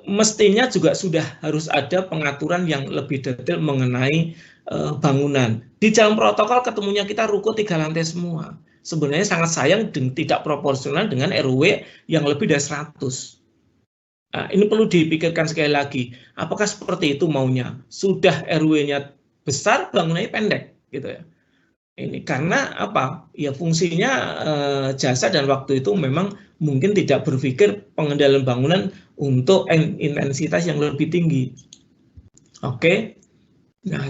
mestinya juga sudah harus ada pengaturan yang lebih detail mengenai bangunan. Di jalan protokol ketemunya kita ruko 3 lantai semua. Sebenarnya sangat sayang dan tidak proporsional dengan RW yang lebih dari 100. Nah, ini perlu dipikirkan sekali lagi. Apakah seperti itu maunya? Sudah RW-nya besar, bangunannya pendek, gitu ya. Ini karena apa? Ya fungsinya jasa dan waktu itu memang mungkin tidak berpikir pengendalian bangunan untuk intensitas yang lebih tinggi. Oke. Nah,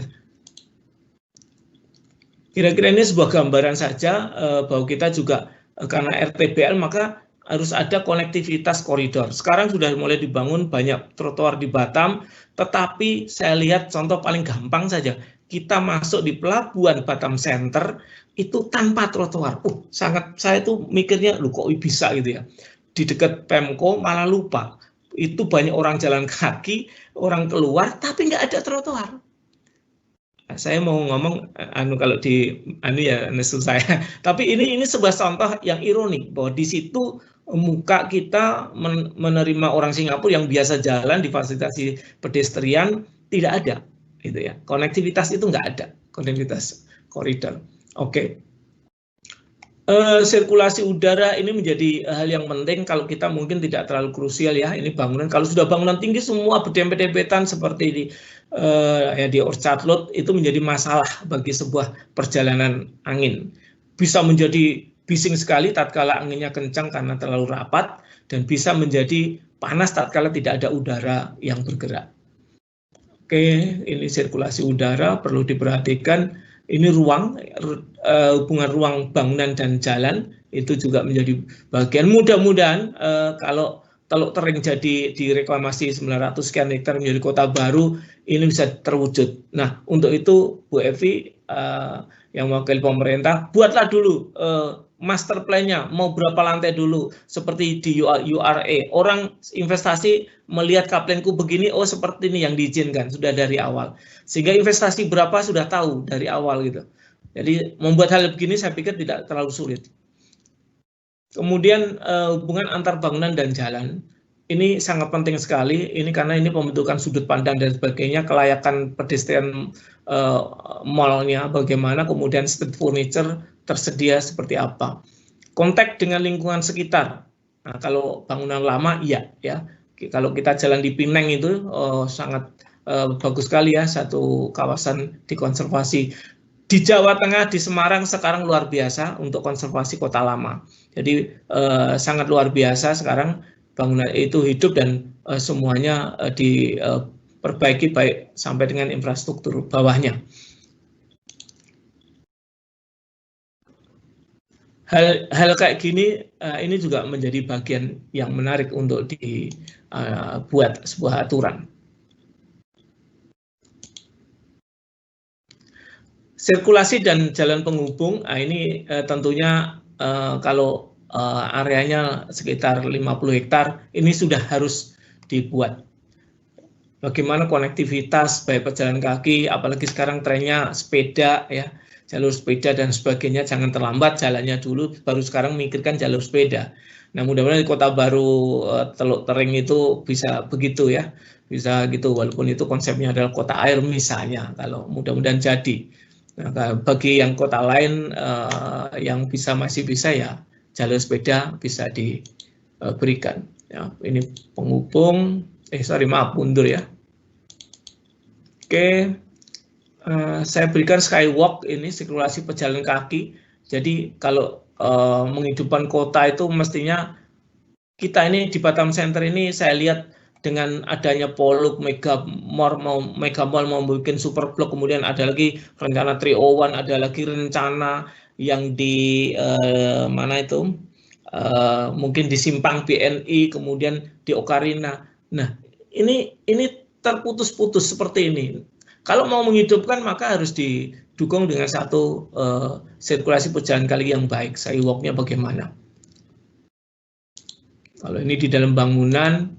kira-kira ini sebuah gambaran saja bahwa kita juga karena RTBL maka harus ada konektivitas koridor. Sekarang sudah mulai dibangun banyak trotoar di Batam, tetapi saya lihat contoh paling gampang saja. Kita masuk di pelabuhan Batam Center itu tanpa trotoar. Saya tuh mikirnya loh kok bisa gitu ya. Di dekat Pemko malah lupa. Itu banyak orang jalan kaki, orang keluar tapi nggak ada trotoar. Saya mau ngomong kalau di saya. Tapi ini sebuah contoh yang ironi bahwa di situ muka kita menerima orang Singapura yang biasa jalan di fasilitasi pedestrian tidak ada. Gitu ya. Konektivitas itu nggak ada, konektivitas koridor. Oke. Sirkulasi udara ini menjadi hal yang penting kalau kita mungkin tidak terlalu krusial ya. Ini bangunan, kalau sudah bangunan tinggi semua berdempet-dempetan seperti di Orchard Road itu menjadi masalah bagi sebuah perjalanan angin. Bisa menjadi bising sekali tatkala anginnya kencang karena terlalu rapat, dan bisa menjadi panas tatkala tidak ada udara yang bergerak. Oke, ini sirkulasi udara perlu diperhatikan. Ini ruang, hubungan ruang bangunan dan jalan itu juga menjadi bagian. Mudah-mudahan kalau Teluk Tering jadi direklamasi 900 sekian hektar menjadi kota baru, ini bisa terwujud. Nah, untuk itu Bu Evi yang mewakili pemerintah, buatlah dulu master plan-nya, mau berapa lantai dulu, seperti di URA. Orang investasi melihat kaplenku begini, oh seperti ini yang diizinkan, sudah dari awal. Sehingga investasi berapa sudah tahu dari awal gitu. Jadi membuat hal begini saya pikir tidak terlalu sulit. Kemudian hubungan antar bangunan dan jalan, ini sangat penting sekali, ini karena ini pembentukan sudut pandang dan sebagainya, kelayakan pedestrian mall-nya bagaimana, kemudian street furniture tersedia seperti apa. Kontak dengan lingkungan sekitar. Nah, kalau bangunan lama iya ya. Kalau kita jalan di Pineng itu sangat bagus sekali ya, satu kawasan dikonservasi. Di Jawa Tengah, di Semarang sekarang luar biasa untuk konservasi kota lama. Jadi sangat luar biasa sekarang bangunan itu hidup dan semuanya diperbaiki baik sampai dengan infrastruktur bawahnya. Hal kayak gini ini juga menjadi bagian yang menarik untuk dibuat sebuah aturan. Sirkulasi dan jalan penghubung, ini tentunya kalau areanya sekitar 50 hektar, ini sudah harus dibuat. Bagaimana konektivitas baik pejalan kaki, apalagi sekarang trennya sepeda ya. Jalur sepeda dan sebagainya, jangan terlambat jalannya dulu, baru sekarang memikirkan jalur sepeda. Nah, mudah-mudahan di kota baru Teluk Tering itu bisa begitu ya, bisa gitu, walaupun itu konsepnya adalah kota air misalnya, kalau mudah-mudahan jadi. Nah, bagi yang kota lain yang masih bisa ya, jalur sepeda bisa diberikan. Ya, ini penghubung, maaf, mundur ya. Oke. Saya berikan skywalk, ini sirkulasi pejalan kaki. Jadi kalau menghidupkan kota itu mestinya kita ini di Batam Center ini saya lihat dengan adanya Poluk, Mega Mall mau bikin super blok, kemudian ada lagi rencana 301, ada lagi rencana yang di mana itu mungkin di Simpang BNI, kemudian di Ocarina. Nah, ini terputus-putus seperti ini. Kalau mau menghidupkan maka harus didukung dengan satu sirkulasi pejalan kaki yang baik. Skywalk-nya bagaimana? Kalau ini di dalam bangunan,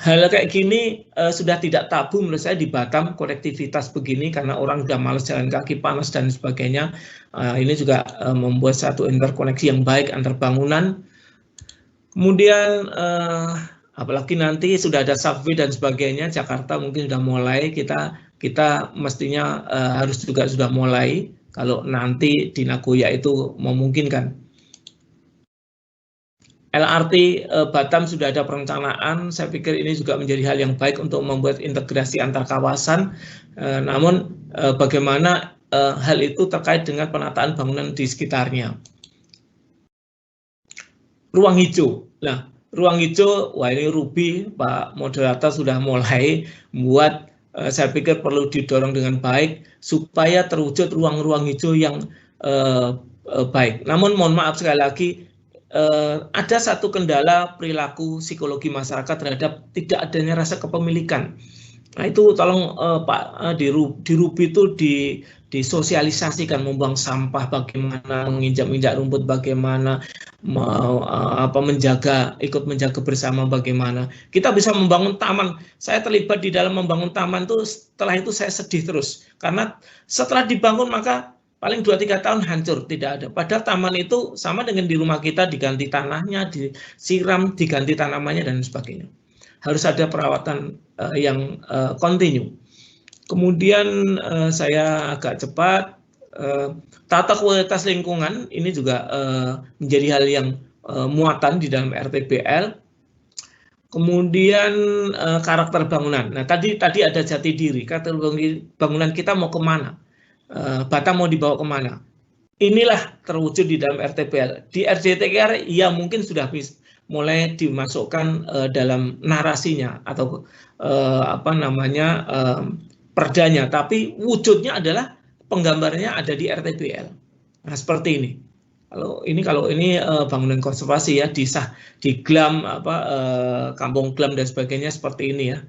hal kayak gini sudah tidak tabu menurut saya di Batam, konektivitas begini karena orang sudah malas jalan kaki, panas dan sebagainya. Ini juga membuat satu interkoneksi yang baik antar bangunan. Kemudian apalagi nanti sudah ada subway dan sebagainya, Jakarta mungkin sudah mulai, kita mestinya harus juga sudah mulai kalau nanti di Nagoya itu memungkinkan. LRT Batam sudah ada perencanaan, saya pikir ini juga menjadi hal yang baik untuk membuat integrasi antar kawasan, namun bagaimana hal itu terkait dengan penataan bangunan di sekitarnya. Ruang hijau, nah ruang hijau, wah ini Ruby, Pak Moderator sudah mulai membuat, saya pikir perlu didorong dengan baik supaya terwujud ruang-ruang hijau yang baik. Namun mohon maaf sekali lagi, ada satu kendala perilaku psikologi masyarakat terhadap tidak adanya rasa kepemilikan. Nah itu tolong Pak di Ruby itu disosialisasikan, membuang sampah bagaimana, menginjak-injak rumput bagaimana, ikut menjaga bersama bagaimana. Kita bisa membangun taman. Saya terlibat di dalam membangun taman itu, setelah itu saya sedih terus karena setelah dibangun maka paling 2-3 tahun hancur, tidak ada. Padahal taman itu sama dengan di rumah kita, diganti tanahnya, disiram, diganti tanamannya dan sebagainya. Harus ada perawatan yang kontinu. Kemudian saya agak cepat, tata kualitas lingkungan ini juga menjadi hal yang muatan di dalam RTBL. Kemudian karakter bangunan. Nah tadi ada jati diri, karakter bangunan kita mau kemana, Batam mau dibawa kemana. Inilah terwujud di dalam RTBL. Di RDTKR ya mungkin sudah mulai dimasukkan dalam narasinya atau perdanya, tapi wujudnya adalah penggambarannya ada di RTBL. Nah seperti ini. Kalau ini bangunan konservasi ya, di GLAM Kampung GLAM dan sebagainya seperti ini ya.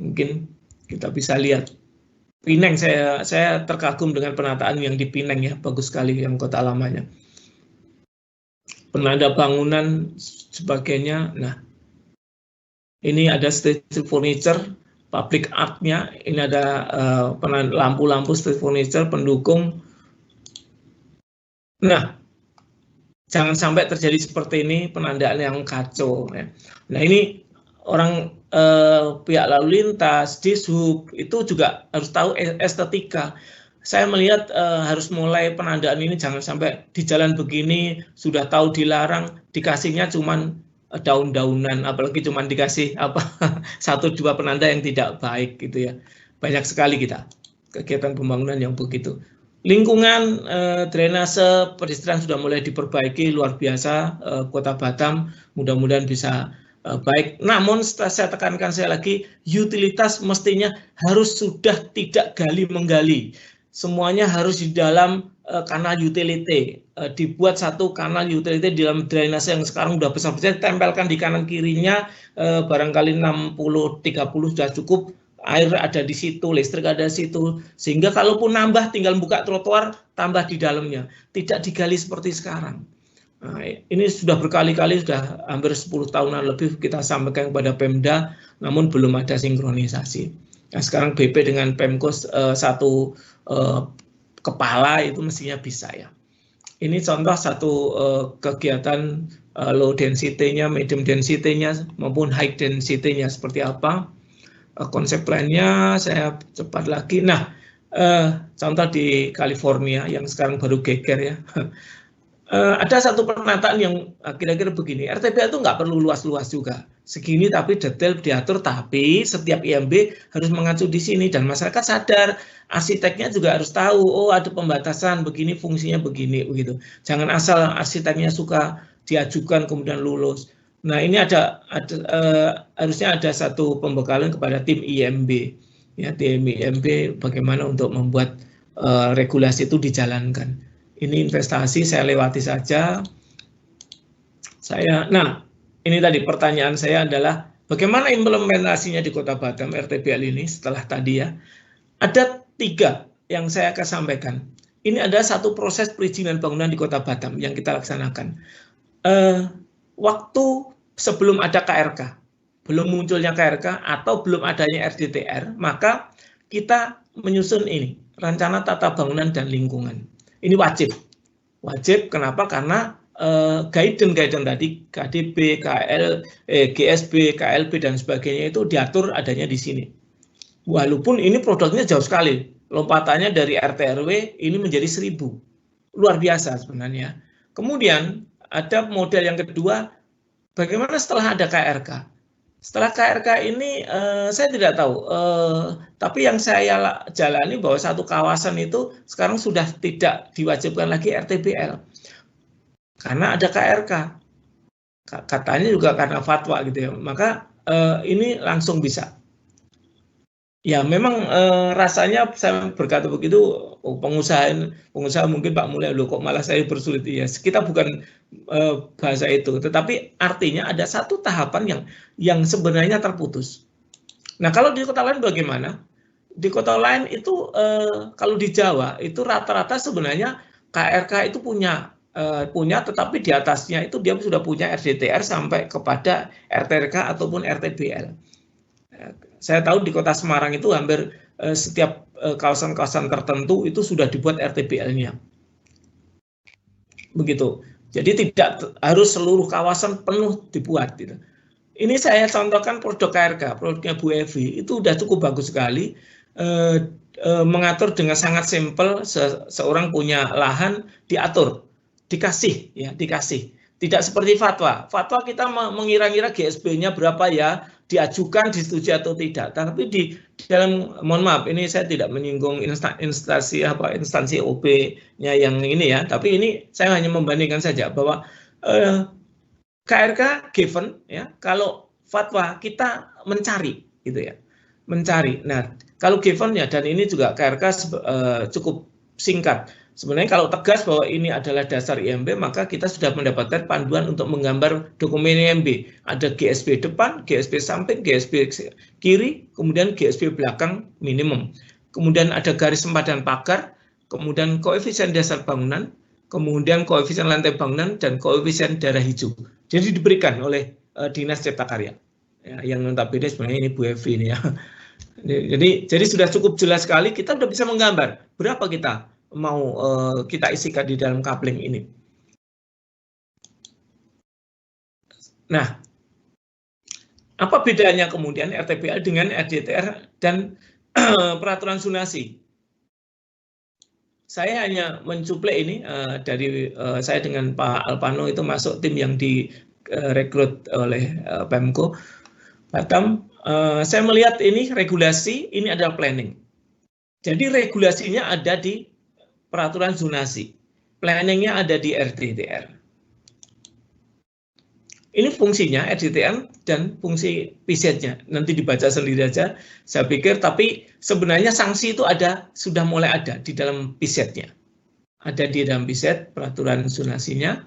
Mungkin kita bisa lihat. Pineng, saya terkagum dengan penataan yang di Pineng ya, bagus sekali yang kota lamanya. Penanda bangunan sebagainya. Nah, ini ada street furniture, public art-nya. Ini ada lampu-lampu street furniture pendukung. Nah, jangan sampai terjadi seperti ini penandaan yang kacau. Ya. Nah, ini orang pihak lalu lintas, Dishub itu juga harus tahu estetika. Saya melihat harus mulai penandaan ini jangan sampai di jalan begini sudah tahu dilarang, dikasihnya cuman daun-daunan, apalagi cuman dikasih 1-2 penanda yang tidak baik gitu ya. Banyak sekali kita kegiatan pembangunan yang begitu. Lingkungan, drainase, pedestrian sudah mulai diperbaiki luar biasa. Kota Batam mudah-mudahan bisa baik, namun saya tekankan saya lagi, utilitas mestinya harus sudah tidak gali-menggali, semuanya harus di dalam kanal utility, dibuat satu kanal utility di dalam drainase yang sekarang sudah besar-besar, tempelkan di kanan kirinya, barangkali 60-30 sudah cukup, air ada di situ, listrik ada di situ, sehingga kalaupun nambah tinggal buka trotoar, tambah di dalamnya, tidak digali seperti sekarang. Nah, ini sudah berkali-kali, sudah hampir 10 tahunan lebih kita sampaikan kepada Pemda, namun belum ada sinkronisasi. Nah, sekarang BP dengan Pemko satu kepala itu mestinya bisa ya. Ini contoh satu kegiatan low density-nya, medium density-nya maupun high density-nya seperti apa. Konsep lainnya saya cepat lagi. Nah, contoh di California yang sekarang baru geger ya. Ada satu penataan yang kira-kira begini, RTBL itu nggak perlu luas-luas juga, segini tapi detail diatur, tapi setiap IMB harus mengacu di sini dan masyarakat sadar, arsiteknya juga harus tahu, oh ada pembatasan begini, fungsinya begini, begitu. Jangan asal arsiteknya suka diajukan kemudian lulus. Nah ini harusnya ada satu pembekalan kepada tim IMB, ya tim IMB bagaimana untuk membuat regulasi itu dijalankan. Ini investasi, saya lewati saja. Nah, ini tadi pertanyaan saya adalah bagaimana implementasinya di Kota Batam RTBL ini setelah tadi ya. Ada 3 yang saya akan sampaikan. Ini ada satu proses perizinan bangunan di Kota Batam yang kita laksanakan. Waktu sebelum ada KRK, belum munculnya KRK atau belum adanya RDTR, maka kita menyusun ini, Rencana Tata Bangunan dan Lingkungan. Ini wajib. Kenapa? Karena guidance tadi, KDB, GSB, KLB, dan sebagainya itu diatur adanya di sini. Walaupun ini produknya jauh sekali. Lompatannya dari RT/RW ini menjadi 1000. Luar biasa sebenarnya. Kemudian ada model yang kedua, bagaimana setelah ada KRK? Setelah KRK ini saya tidak tahu, tapi yang saya jalani bahwa satu kawasan itu sekarang sudah tidak diwajibkan lagi RTBL karena ada KRK. Katanya juga karena fatwa gitu ya. Maka ini langsung bisa. Ya memang rasanya saya berkata begitu, pengusaha mungkin Pak Mulya, loh kok malah saya bersulit ya. Kita bukan bahasa itu, tetapi artinya ada satu tahapan yang sebenarnya terputus. Nah kalau di kota lain bagaimana? Di kota lain itu kalau di Jawa itu rata-rata sebenarnya KRK itu punya, tetapi di atasnya itu dia sudah punya RDTR sampai kepada RTRK ataupun RTBL. Saya tahu di Kota Semarang itu hampir setiap kawasan-kawasan tertentu itu sudah dibuat RTBL-nya. Begitu. Jadi tidak harus seluruh kawasan penuh dibuat. Gitu. Ini saya contohkan produk KRK, produknya Bu Evi, itu sudah cukup bagus sekali. mengatur dengan sangat simpel. Seorang punya lahan diatur, dikasih ya, dikasih. Tidak seperti fatwa. Fatwa kita mengira-ngira GSB-nya berapa ya, diajukan, disetujui atau tidak. Tapi di dalam, mohon maaf, ini saya tidak menyinggung instansi OB-nya yang ini ya, tapi ini saya hanya membandingkan saja bahwa KRK given ya, kalau fatwa kita mencari gitu ya, mencari. Nah, kalau given ya, dan ini juga KRK cukup singkat. Sebenarnya kalau tegas bahwa ini adalah dasar IMB, maka kita sudah mendapatkan panduan untuk menggambar dokumen IMB. Ada GSB depan, GSB samping, GSB kiri, kemudian GSB belakang minimum. Kemudian ada garis sempadan pagar, kemudian koefisien dasar bangunan, kemudian koefisien lantai bangunan, dan koefisien daerah hijau. Jadi diberikan oleh Dinas Cipta Karya. Ya, yang notabene sebenarnya ini Bu Evi ini ya. Jadi sudah cukup jelas sekali, kita sudah bisa menggambar berapa kita mau kita isikan di dalam coupling ini. Nah, apa bedanya kemudian RTBL dengan RDTR dan peraturan zonasi? Saya hanya mencuplek ini dari saya dengan Pak Alpano itu masuk tim yang direkrut oleh Pemko Batam. Saya melihat ini regulasi, ini adalah planning. Jadi regulasinya ada di peraturan zonasi, planningnya ada di RDTR. Ini fungsinya RDTR dan fungsi PZ-nya. Nanti dibaca sendiri aja, saya pikir. Tapi sebenarnya sanksi itu sudah mulai ada di dalam PZ-nya. Ada di dalam PZ, peraturan zonasinya.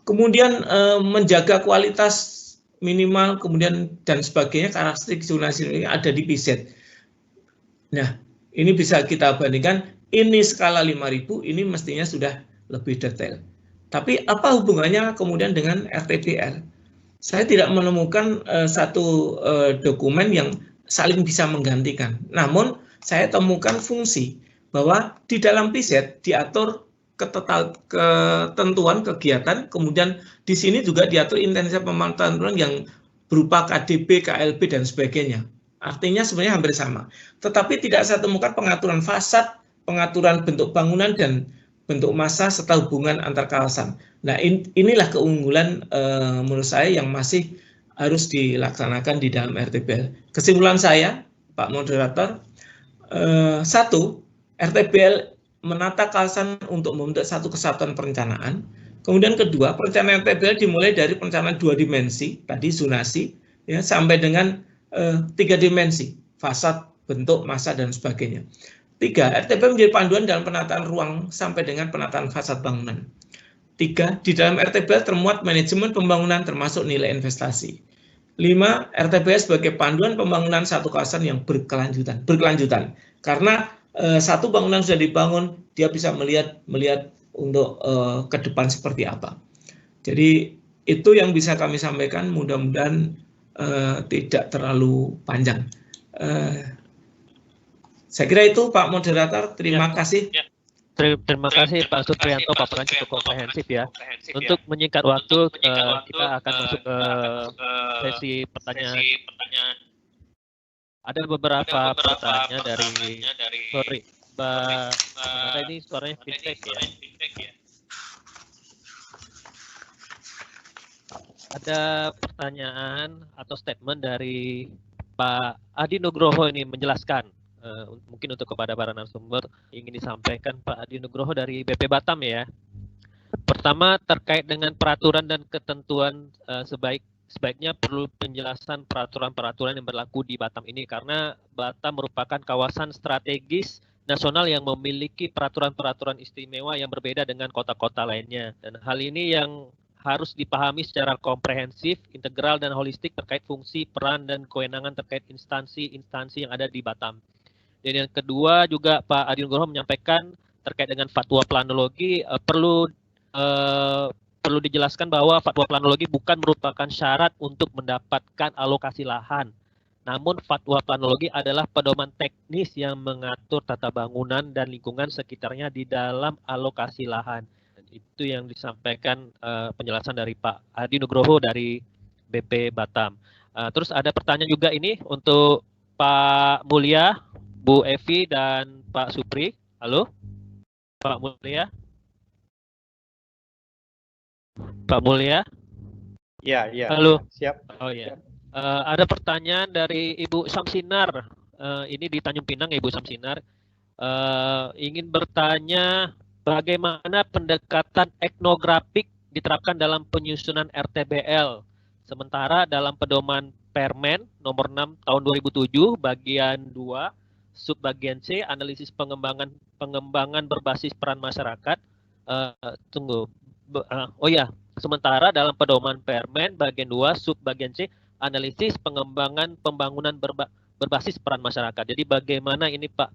Kemudian menjaga kualitas minimal, kemudian dan sebagainya, karakteristik zonasi ini ada di PZ. Nah, ini bisa kita bandingkan. Ini skala 5.000, ini mestinya sudah lebih detail. Tapi apa hubungannya kemudian dengan RTBL? Saya tidak menemukan satu dokumen yang saling bisa menggantikan. Namun saya temukan fungsi bahwa di dalam PZ diatur ketentuan kegiatan, kemudian di sini juga diatur intensitas pemantauan yang berupa KDB, KLB, dan sebagainya. Artinya sebenarnya hampir sama. Tetapi tidak saya temukan pengaturan fasad, pengaturan bentuk bangunan dan bentuk massa serta hubungan antar kawasan. Nah, inilah keunggulan menurut saya yang masih harus dilaksanakan di dalam RTBL. Kesimpulan saya, Pak Moderator, satu, RTBL menata kawasan untuk membentuk satu kesatuan perencanaan. Kemudian kedua, perencanaan RTBL dimulai dari perencanaan 2 dimensi, tadi zonasi, ya, sampai dengan 3 dimensi, fasad, bentuk, massa, dan sebagainya. 3. RTBL menjadi panduan dalam penataan ruang sampai dengan penataan fasad bangunan. 3. Di dalam RTBL termuat manajemen pembangunan termasuk nilai investasi. 5. RTBL sebagai panduan pembangunan satu kawasan yang berkelanjutan. Karena satu bangunan sudah dibangun, dia bisa melihat untuk ke depan seperti apa. Jadi itu yang bisa kami sampaikan, mudah-mudahan tidak terlalu panjang. Saya kira itu Pak Moderator, terima kasih. Terima kasih Pak Supriyanto, paparan cukup komprehensif ya. Untuk menyingkat waktu, kita akan masuk ke sesi pertanyaan. Ada beberapa pertanyaan dari sorry, Mbak, ini suaranya feedback ya. Ada pertanyaan atau statement dari Pak Adi Nugroho ini menjelaskan. Mungkin untuk kepada para narasumber ingin disampaikan Pak Adi Nugroho dari BP Batam ya. Pertama terkait dengan peraturan dan ketentuan sebaiknya perlu penjelasan peraturan-peraturan yang berlaku di Batam ini karena Batam merupakan kawasan strategis nasional yang memiliki peraturan-peraturan istimewa yang berbeda dengan kota-kota lainnya. Dan hal ini yang harus dipahami secara komprehensif, integral, dan holistik terkait fungsi, peran, dan kewenangan terkait instansi-instansi yang ada di Batam. Dan yang kedua juga Pak Adi Nugroho menyampaikan terkait dengan fatwa planologi perlu dijelaskan bahwa fatwa planologi bukan merupakan syarat untuk mendapatkan alokasi lahan. Namun fatwa planologi adalah pedoman teknis yang mengatur tata bangunan dan lingkungan sekitarnya di dalam alokasi lahan. Dan itu yang disampaikan penjelasan dari Pak Adi Nugroho dari BP Batam. Terus ada pertanyaan juga ini untuk Pak Mulya. Bu Evi dan Pak Supri. Halo, Pak Mulia. Pak Mulia. Ya, ya. Halo. Siap. Oh ya. Ada pertanyaan dari Ibu Samsinar. Ini di Tanjung Pinang, Ibu Samsinar. Ingin bertanya bagaimana pendekatan etnografik diterapkan dalam penyusunan RTBL. Sementara dalam pedoman Permen nomor 6 tahun 2007 bagian 2 subbagian C analisis pengembangan berbasis peran masyarakat. Sementara dalam pedoman Permen bagian 2 subbagian C analisis pengembangan pembangunan berbasis peran masyarakat. Jadi bagaimana ini Pak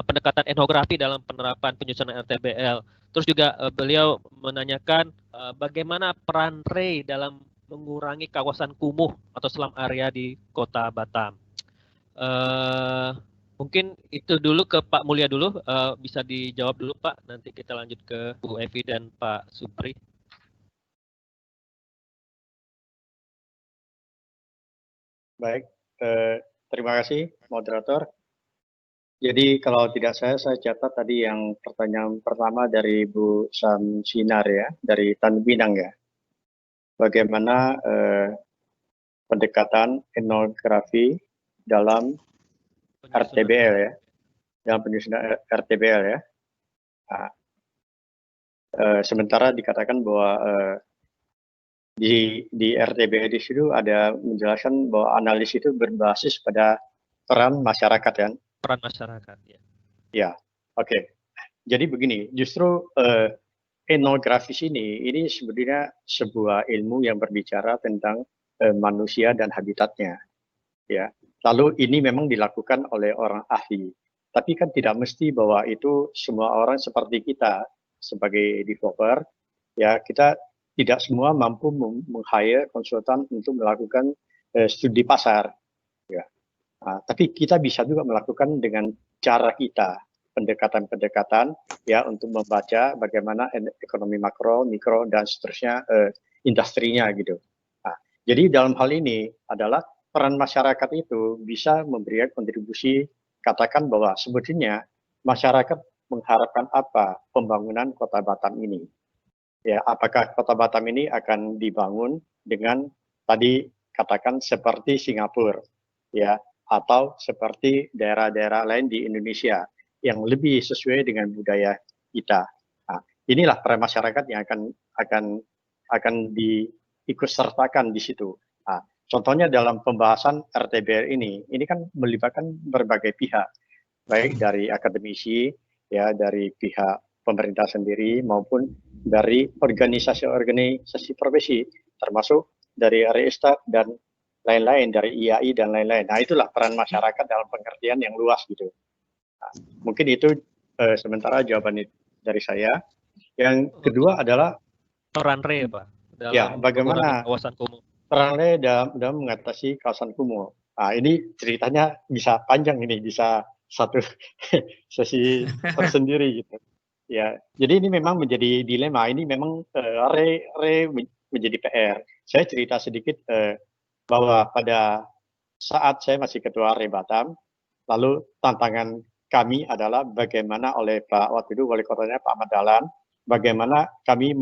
pendekatan etnografi dalam penerapan penyusunan RTBL. Terus juga beliau menanyakan bagaimana peran RE dalam mengurangi kawasan kumuh atau slum area di Kota Batam. Mungkin itu dulu ke Pak Mulia dulu, bisa dijawab dulu Pak, nanti kita lanjut ke Bu Evi dan Pak Supri. Baik, terima kasih moderator. Jadi kalau tidak saya catat tadi yang pertanyaan pertama dari Bu Samsinar ya, dari Tanjung Pinang ya. Bagaimana pendekatan etnografi dalam RTBL ya, dalam penyusunan RTBL ya. Nah, sementara dikatakan bahwa di RTBL di situ ada menjelaskan bahwa analisis itu berbasis pada peran masyarakat kan. Peran masyarakat ya. Ya, oke. Jadi begini, justru etnografis ini sebenarnya sebuah ilmu yang berbicara tentang manusia dan habitatnya. Ya, lalu ini memang dilakukan oleh orang ahli. Tapi kan tidak mesti bahwa itu semua orang seperti kita sebagai developer. Ya, kita tidak semua mampu meng-hire konsultan untuk melakukan studi pasar. Ya. Nah, tapi kita bisa juga melakukan dengan cara kita, pendekatan-pendekatan ya untuk membaca bagaimana ekonomi makro, mikro dan seterusnya industrinya gitu. Nah, jadi dalam hal ini adalah peran masyarakat itu bisa memberikan kontribusi, katakan bahwa sebetulnya masyarakat mengharapkan apa pembangunan Kota Batam ini. Ya, apakah Kota Batam ini akan dibangun dengan tadi katakan seperti Singapura ya, atau seperti daerah-daerah lain di Indonesia yang lebih sesuai dengan budaya kita. Nah, inilah peran masyarakat yang akan diikutsertakan di situ. Nah, contohnya dalam pembahasan RTBL ini kan melibatkan berbagai pihak, baik dari akademisi, ya dari pihak pemerintah sendiri maupun dari organisasi-organisasi profesi, termasuk dari Reistat dan lain-lain, dari IAI dan lain-lain. Nah, itulah peran masyarakat dalam pengertian yang luas gitu. Nah, mungkin itu sementara jawaban dari saya. Yang kedua adalah peran RE, Pak. Dalam ya, bagaimana kawasan kumuh. Peran RE dalam mengatasi kawasan kumuh. Nah, ini ceritanya bisa panjang ini, bisa satu sesi tersendiri gitu. Ya, jadi ini memang menjadi dilema. Ini memang RE menjadi PR. Saya cerita sedikit bahwa pada saat saya masih ketua RE Batam, lalu tantangan kami adalah bagaimana oleh waktu itu wali kotanya Pak Ahmad Dahlan, bagaimana kami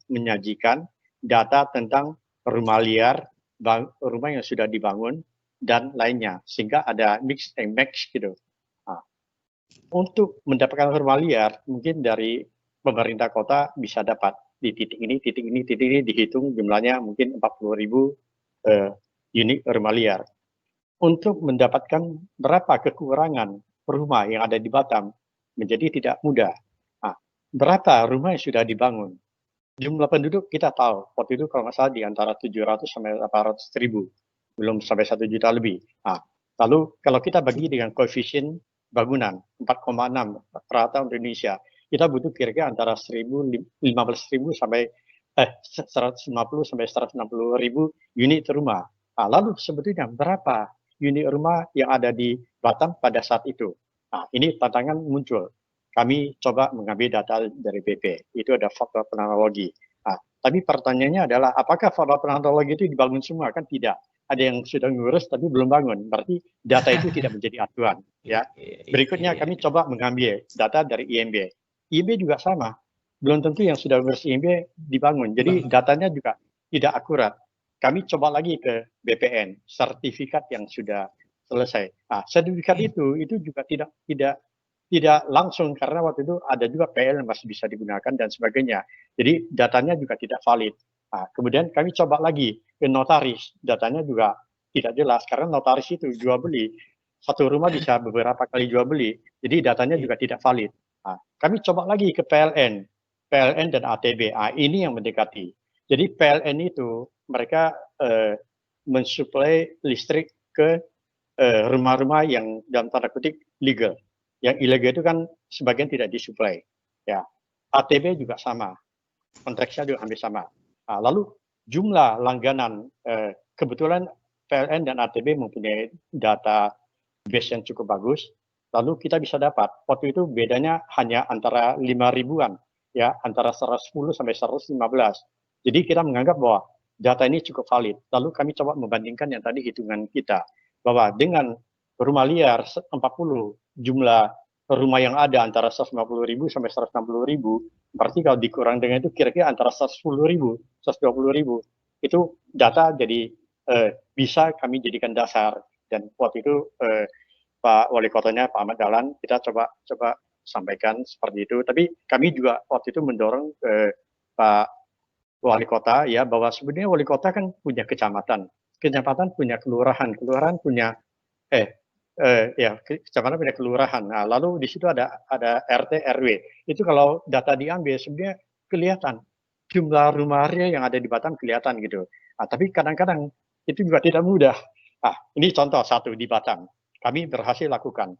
menyajikan data tentang rumah liar, rumah yang sudah dibangun dan lainnya, sehingga ada mix and match gitu. Nah, untuk mendapatkan rumah liar, mungkin dari pemerintah kota bisa dapat di titik ini dihitung jumlahnya mungkin 40.000 unit rumah liar. Untuk mendapatkan berapa kekurangan rumah yang ada di Batam menjadi tidak mudah. Nah, berapa rumah yang sudah dibangun? Jumlah penduduk kita tahu, waktu itu kalau nggak salah di antara 700 sampai 800 ribu, belum sampai 1 juta lebih. Nah, lalu kalau kita bagi dengan koefisien bangunan 4,6 rata Indonesia, kita butuh kira-kira antara 15.000 sampai 150 sampai 160 ribu unit rumah. Nah, lalu sebetulnya berapa unit rumah yang ada di Batam pada saat itu? Nah, ini tantangan muncul. Kami coba mengambil data dari BP. Itu ada faktor planologi. Nah, tapi pertanyaannya adalah apakah faktor planologi itu dibangun semua? Kan tidak. ada yang sudah ngurus tapi belum bangun. Berarti data itu tidak menjadi acuan. Ya. Berikutnya kami coba mengambil data dari IMB. IMB juga sama. Belum tentu yang sudah ngurus IMB dibangun. Jadi datanya juga tidak akurat. Kami coba lagi ke BPN, sertifikat yang sudah selesai. Nah, sertifikat itu juga tidak langsung karena waktu itu ada juga PL yang masih bisa digunakan dan sebagainya. Jadi datanya juga tidak valid. Nah, kemudian kami coba lagi ke notaris, datanya juga tidak jelas karena notaris itu jual beli. Satu rumah bisa beberapa kali jual beli, jadi datanya juga tidak valid. Nah, kami coba lagi ke PLN dan ATB. Nah, ini yang mendekati. Jadi PLN itu mereka mensuplai listrik ke rumah-rumah yang dalam tanda kutip legal. Yang ilegal itu kan sebagian tidak disuplai. Ya, ATB juga sama, konteksnya juga hampir sama. Nah, lalu jumlah langganan, kebetulan PLN dan ATB mempunyai data base yang cukup bagus. Lalu kita bisa dapat, waktu itu bedanya hanya antara 5.000-an, ya, antara 110 sampai 115. Jadi kita menganggap bahwa data ini cukup valid. Lalu kami coba membandingkan yang tadi hitungan kita, bahwa dengan rumah liar 40, jumlah rumah yang ada antara 150.000 sampai 160.000, berarti kalau dikurang dengan itu kira-kira antara 110.000, 120.000. Itu data jadi bisa kami jadikan dasar. Dan waktu itu Pak Wali Kotanya, Pak Ahmad Dahlan, kita coba sampaikan seperti itu. Tapi kami juga waktu itu mendorong Pak Wali Kota ya bahwa sebenarnya Wali Kota kan punya kecamatan punya kelurahan punya kecamatan punya kelurahan. Nah, lalu di situ ada RT RW. Itu kalau data diambil sebenarnya kelihatan jumlah rumah yang ada di Batam kelihatan gitu. Nah, tapi kadang-kadang itu juga tidak mudah. Ah, ini contoh satu di Batam. Kami berhasil lakukan.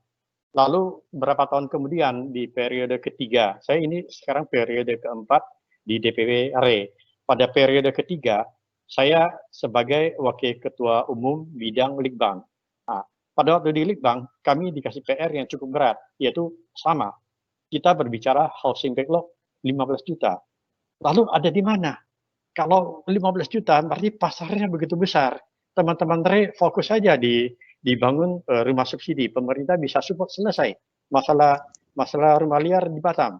Lalu beberapa tahun kemudian di periode ketiga, saya ini sekarang periode keempat di DPW RE. Pada periode ketiga, saya sebagai Wakil Ketua Umum Bidang Litbang. Nah, pada waktu di Litbang, kami dikasih PR yang cukup berat, yaitu sama. Kita berbicara housing backlog 15 juta. Lalu ada di mana? Kalau 15 juta, berarti pasarnya begitu besar. Teman-teman RE fokus saja dibangun rumah subsidi. Pemerintah bisa support selesai masalah rumah liar di Batam.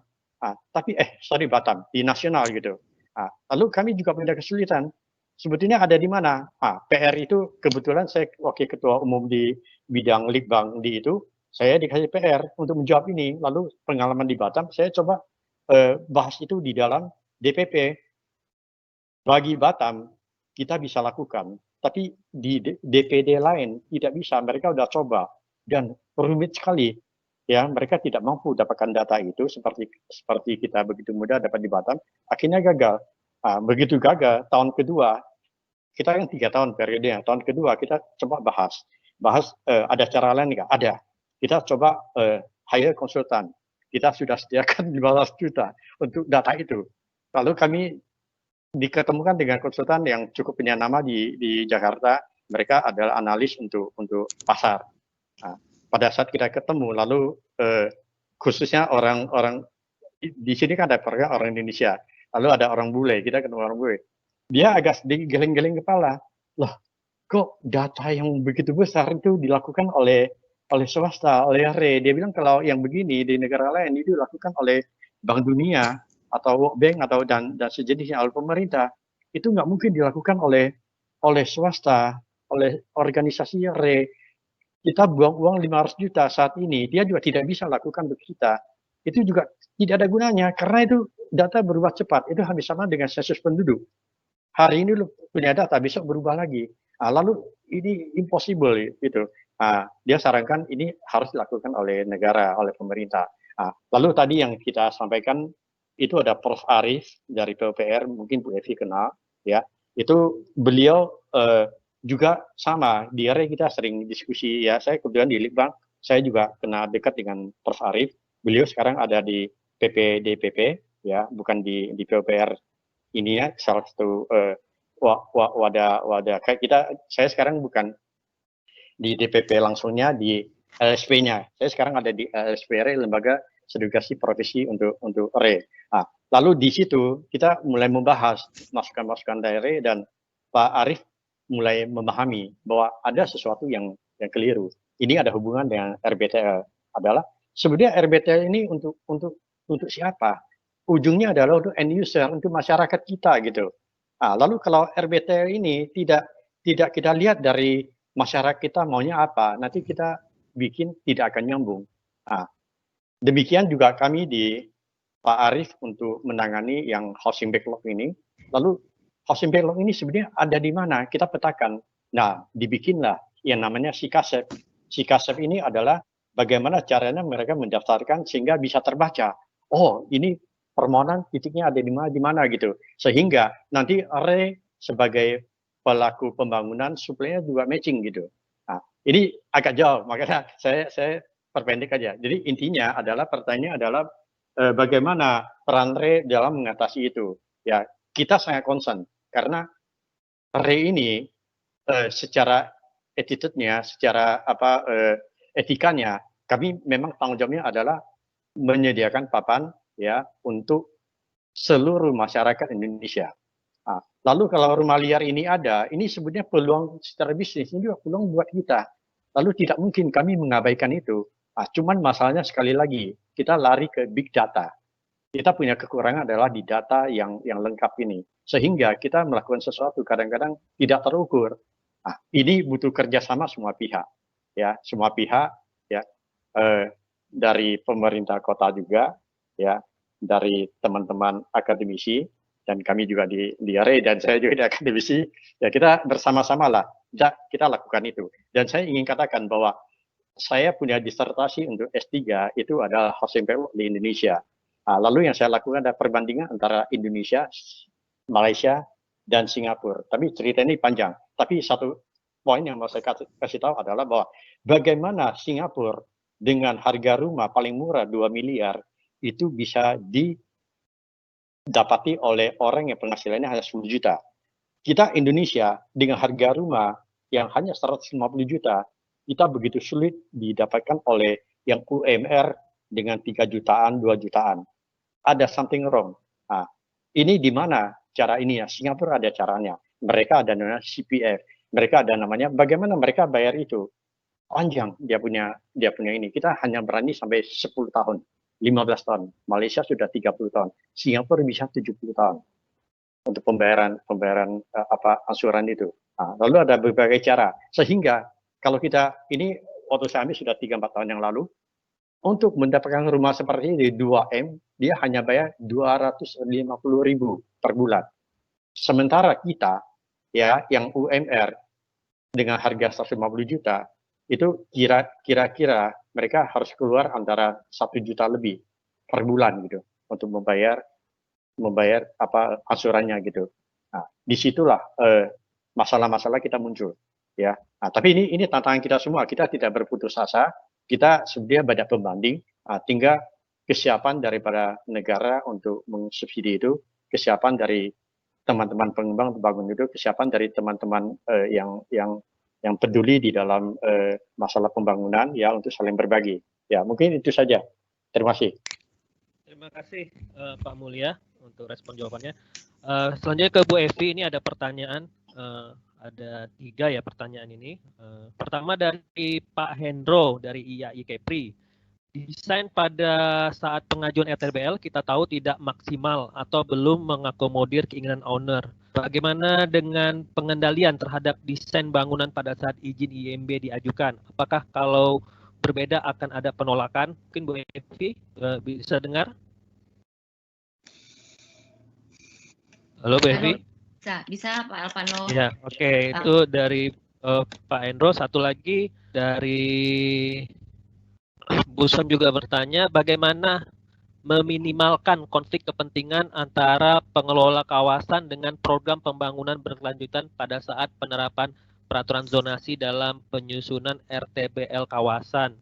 Batam, di nasional gitu. Nah, lalu kami juga punya kesulitan. Sebetulnya ada di mana? PR itu kebetulan saya wakil ketua umum di bidang Litbang di itu, saya dikasih PR untuk menjawab ini. Lalu pengalaman di Batam, saya coba bahas itu di dalam DPP. Bagi Batam, kita bisa lakukan. Tapi di DPD lain tidak bisa. Mereka sudah coba dan rumit sekali. Ya, mereka tidak mampu dapatkan data itu seperti kita begitu mudah dapat di Batam. Akhirnya gagal. Begitu gagal, tahun kedua, kita kan 3 tahun periodenya. Tahun kedua kita coba bahas ada cara lain nggak? Ada. Kita coba hire konsultan. Kita sudah sediakan 15 juta untuk data itu. Lalu kami diketemukan dengan konsultan yang cukup punya nama di Jakarta. Mereka adalah analis untuk pasar. Nah, pada saat kita ketemu, lalu khususnya orang di sini kan ada orang Indonesia, lalu ada orang bule, kita ketemu orang bule. Dia agak sedikit geleng-geleng kepala. Loh, kok data yang begitu besar itu dilakukan oleh swasta, oleh RE? Dia bilang kalau yang begini di negara lain itu dilakukan oleh Bank Dunia atau World Bank atau dan sejenisnya oleh pemerintah. Itu nggak mungkin dilakukan oleh swasta, oleh organisasi RE. Kita buang uang 500 juta saat ini, dia juga tidak bisa lakukan untuk kita. Itu juga tidak ada gunanya karena itu data berubah cepat. Itu hampir sama dengan sensus penduduk. Hari ini lu punya data, besok berubah lagi. Lalu ini impossible gitu. Dia sarankan ini harus dilakukan oleh negara, oleh pemerintah. Lalu tadi yang kita sampaikan itu ada Prof. Arif dari PUPR, mungkin Bu Evi kenal, ya. Itu beliau juga sama, di area kita sering diskusi, ya. Saya kebetulan di Litbang, saya juga kenal dekat dengan Prof. Arif. Beliau sekarang ada di PPDPP, ya, bukan di PUPR ini ya, salah satu wadah kayak kita. Saya sekarang bukan di DPP langsungnya, di LSP-nya. Saya sekarang ada di LSP Lembaga Sertifikasi Profesi untuk RE. Lalu di situ kita mulai membahas masukan-masukan dari RE dan Pak Arif mulai memahami bahwa ada sesuatu yang keliru. Ini ada hubungan dengan RBTL. Adalah sebenarnya RBTL ini untuk siapa? Ujungnya adalah untuk end user, untuk masyarakat kita gitu. Nah, lalu kalau RBTL ini tidak kita lihat dari masyarakat kita maunya apa, nanti kita bikin tidak akan nyambung. Nah, demikian juga kami di Pak Arief untuk menangani yang housing backlog ini. Lalu housing backlog ini sebenarnya ada di mana? Kita petakan. Nah, dibikinlah yang namanya SIKASEP. SIKASEP ini adalah bagaimana caranya mereka mendaftarkan sehingga bisa terbaca. Oh, ini permohonan titiknya ada di mana gitu. Sehingga nanti sebagai pelaku pembangunan suplainya juga matching gitu. Nah, ini agak jauh, makanya saya perpendek aja. Jadi intinya adalah pertanyaannya adalah bagaimana peran RE dalam mengatasi itu. Ya, kita sangat concern karena RE ini secara attitude-nya, secara etikanya, kami memang tanggung jawabnya adalah menyediakan papan ya untuk seluruh masyarakat Indonesia. Nah, lalu kalau rumah liar ini ada, ini sebenarnya peluang secara bisnis, ini juga peluang buat kita. Lalu tidak mungkin kami mengabaikan itu. Nah, cuman masalahnya sekali lagi, kita lari ke big data. Kita punya kekurangan adalah di data yang lengkap ini. Sehingga kita melakukan sesuatu kadang-kadang tidak terukur. Nah, ini butuh kerjasama semua pihak. Ya, semua pihak ya dari pemerintah kota juga, ya, dari teman-teman akademisi, dan kami juga di RE dan saya juga di akademisi, ya kita bersama-sama lah, kita lakukan itu. Dan saya ingin katakan bahwa saya punya disertasi untuk S3 itu adalah housing backlog di Indonesia. Nah, lalu yang saya lakukan adalah perbandingan antara Indonesia, Malaysia, dan Singapura. Tapi cerita ini panjang. Tapi satu poin yang mau saya kasih tahu adalah bahwa bagaimana Singapura dengan harga rumah paling murah 2 miliar itu bisa didapati oleh orang yang penghasilannya hanya 10 juta. Kita Indonesia dengan harga rumah yang hanya 150 juta, kita begitu sulit didapatkan oleh yang UMR dengan 3 jutaan, 2 jutaan. Ada something wrong. Nah, ini di mana cara ini ya? Singapura ada caranya. Mereka ada namanya CPF. Mereka ada namanya bagaimana mereka bayar itu. Panjang dia punya ini. Kita hanya berani sampai 10 tahun, 15 tahun. Malaysia sudah 30 tahun. Singapura bisa 70 tahun untuk pembayaran angsuran itu. Nah, lalu ada berbagai cara. Sehingga kalau kita ini waktu saya ambil sudah 3-4 tahun yang lalu, untuk mendapatkan rumah seperti ini 2M, dia hanya bayar 250.000 per bulan. Sementara kita ya yang UMR dengan harga 150 juta itu kira-kira mereka harus keluar antara 1 juta lebih per bulan gitu untuk membayar angsurannya gitu. Nah, disitulah masalah-masalah kita muncul ya. Nah, tapi ini tantangan kita semua. Kita tidak berputus asa. Kita sebenarnya banyak pembanding. Tinggal kesiapan daripada negara untuk mensubsidi itu, kesiapan dari teman-teman pengembang bangun itu, kesiapan dari teman-teman yang peduli di dalam masalah pembangunan ya untuk saling berbagi. Ya, mungkin itu saja. Terima kasih. Terima kasih Pak Mulya untuk respon jawabannya. Selanjutnya ke Bu Evi, ini ada pertanyaan, ada 3 ya pertanyaan ini. Pertama dari Pak Hendro dari IAI Kepri. Desain pada saat pengajuan RTBL kita tahu tidak maksimal atau belum mengakomodir keinginan owner. Bagaimana dengan pengendalian terhadap desain bangunan pada saat izin IMB diajukan? Apakah kalau berbeda akan ada penolakan? Mungkin Bu Evi bisa dengar? Halo Bu Evi? Bisa Pak Alvano. Ya, oke. Itu dari Pak Endro. Satu lagi dari Bu Sam juga bertanya bagaimana meminimalkan konflik kepentingan antara pengelola kawasan dengan program pembangunan berkelanjutan pada saat penerapan peraturan zonasi dalam penyusunan RTBL kawasan.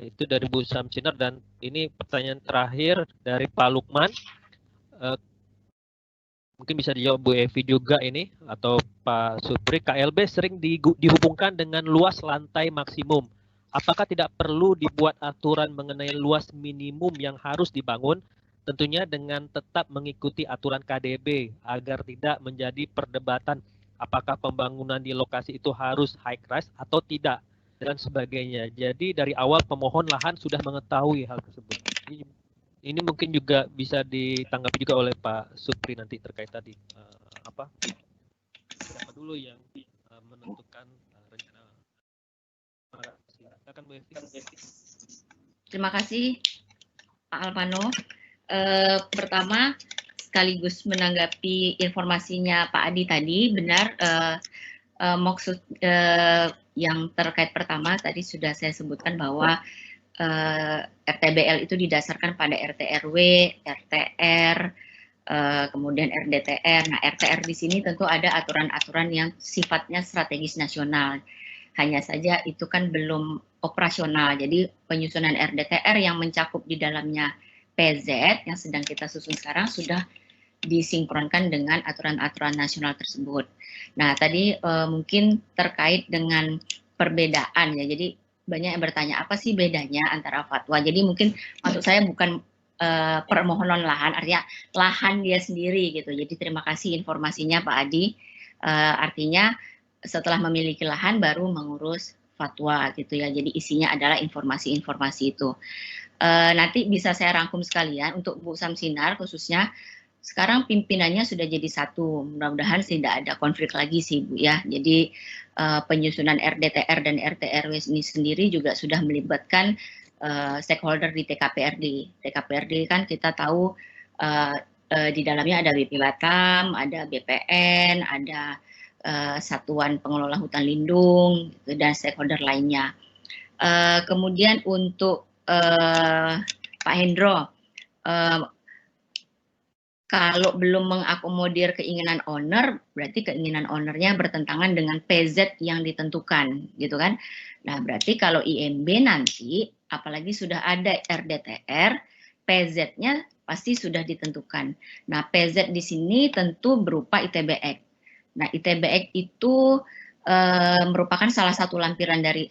Itu dari Bu Sam Sinar. Dan ini pertanyaan terakhir dari Pak Lukman. Mungkin bisa dijawab Bu Evi juga ini atau Pak Supri. KLB sering dihubungkan dengan luas lantai maksimum. Apakah tidak perlu dibuat aturan mengenai luas minimum yang harus dibangun, tentunya dengan tetap mengikuti aturan KDB agar tidak menjadi perdebatan apakah pembangunan di lokasi itu harus high rise atau tidak, dan sebagainya. Jadi dari awal pemohon lahan sudah mengetahui hal tersebut. Ini mungkin juga bisa ditanggapi juga oleh Pak Supri nanti terkait tadi siapa dulu yang menentukan rencana. Silakan Bu Evi. Terima kasih Pak Alvano. Pertama, sekaligus menanggapi informasinya Pak Adi tadi, benar maksud yang terkait pertama tadi sudah saya sebutkan bahwa RTBL itu didasarkan pada RT/RW, RTR, kemudian RDTR. Nah, RTR di sini tentu ada aturan-aturan yang sifatnya strategis nasional. Hanya saja itu kan belum operasional. Jadi penyusunan RDTR yang mencakup di dalamnya PZ yang sedang kita susun sekarang sudah disinkronkan dengan aturan-aturan nasional tersebut. Nah, tadi mungkin terkait dengan perbedaan ya. Jadi banyak yang bertanya apa sih bedanya antara fatwa. Jadi mungkin maksud saya bukan permohonan lahan, artinya lahan dia sendiri gitu. Jadi terima kasih informasinya Pak Adi. Artinya setelah memiliki lahan baru mengurus fatwa gitu ya. Jadi isinya adalah informasi-informasi itu. Nanti bisa saya rangkum sekalian untuk Bu Samsinar khususnya. Sekarang pimpinannya sudah jadi satu. Mudah-mudahan tidak ada konflik lagi sih Bu ya. Jadi penyusunan RDTR dan RT/RW ini sendiri juga sudah melibatkan stakeholder di TKPRD. TKPRD kan kita tahu di dalamnya ada BP Batam, ada BPN, ada Satuan Pengelola Hutan Lindung dan stakeholder lainnya. Kemudian untuk Pak Hendro, kalau belum mengakomodir keinginan owner, berarti keinginan ownernya bertentangan dengan PZ yang ditentukan, gitu kan? Nah, berarti kalau IMB nanti, apalagi sudah ada RDTR, PZ-nya pasti sudah ditentukan. Nah, PZ di sini tentu berupa ITBX. Nah, ITBX itu merupakan salah satu lampiran dari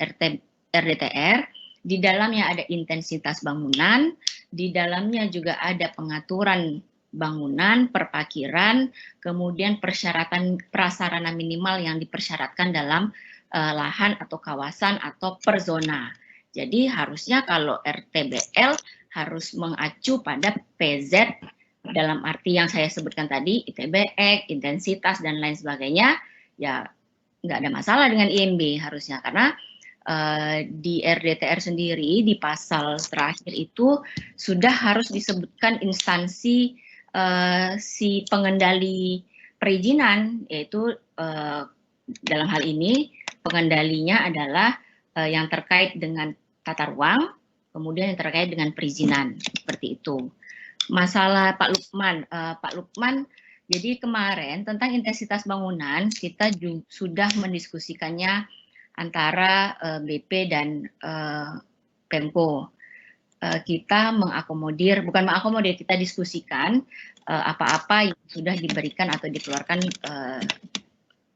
RDTR. Di dalamnya ada intensitas bangunan, di dalamnya juga ada pengaturan bangunan, perparkiran, kemudian persyaratan prasarana minimal yang dipersyaratkan dalam lahan atau kawasan atau per zona. Jadi harusnya kalau RTBL harus mengacu pada PZ dalam arti yang saya sebutkan tadi, ITBX, intensitas dan lain sebagainya, ya nggak ada masalah dengan IMB harusnya karena di RDTR sendiri di pasal terakhir itu sudah harus disebutkan instansi si pengendali perizinan, yaitu dalam hal ini pengendalinya adalah yang terkait dengan tata ruang, kemudian yang terkait dengan perizinan, seperti itu. Masalah Pak Lukman, jadi kemarin tentang intensitas bangunan kita sudah mendiskusikannya antara BP dan Pemko. Kita mengakomodir, bukan mengakomodir, kita diskusikan apa-apa yang sudah diberikan atau dikeluarkan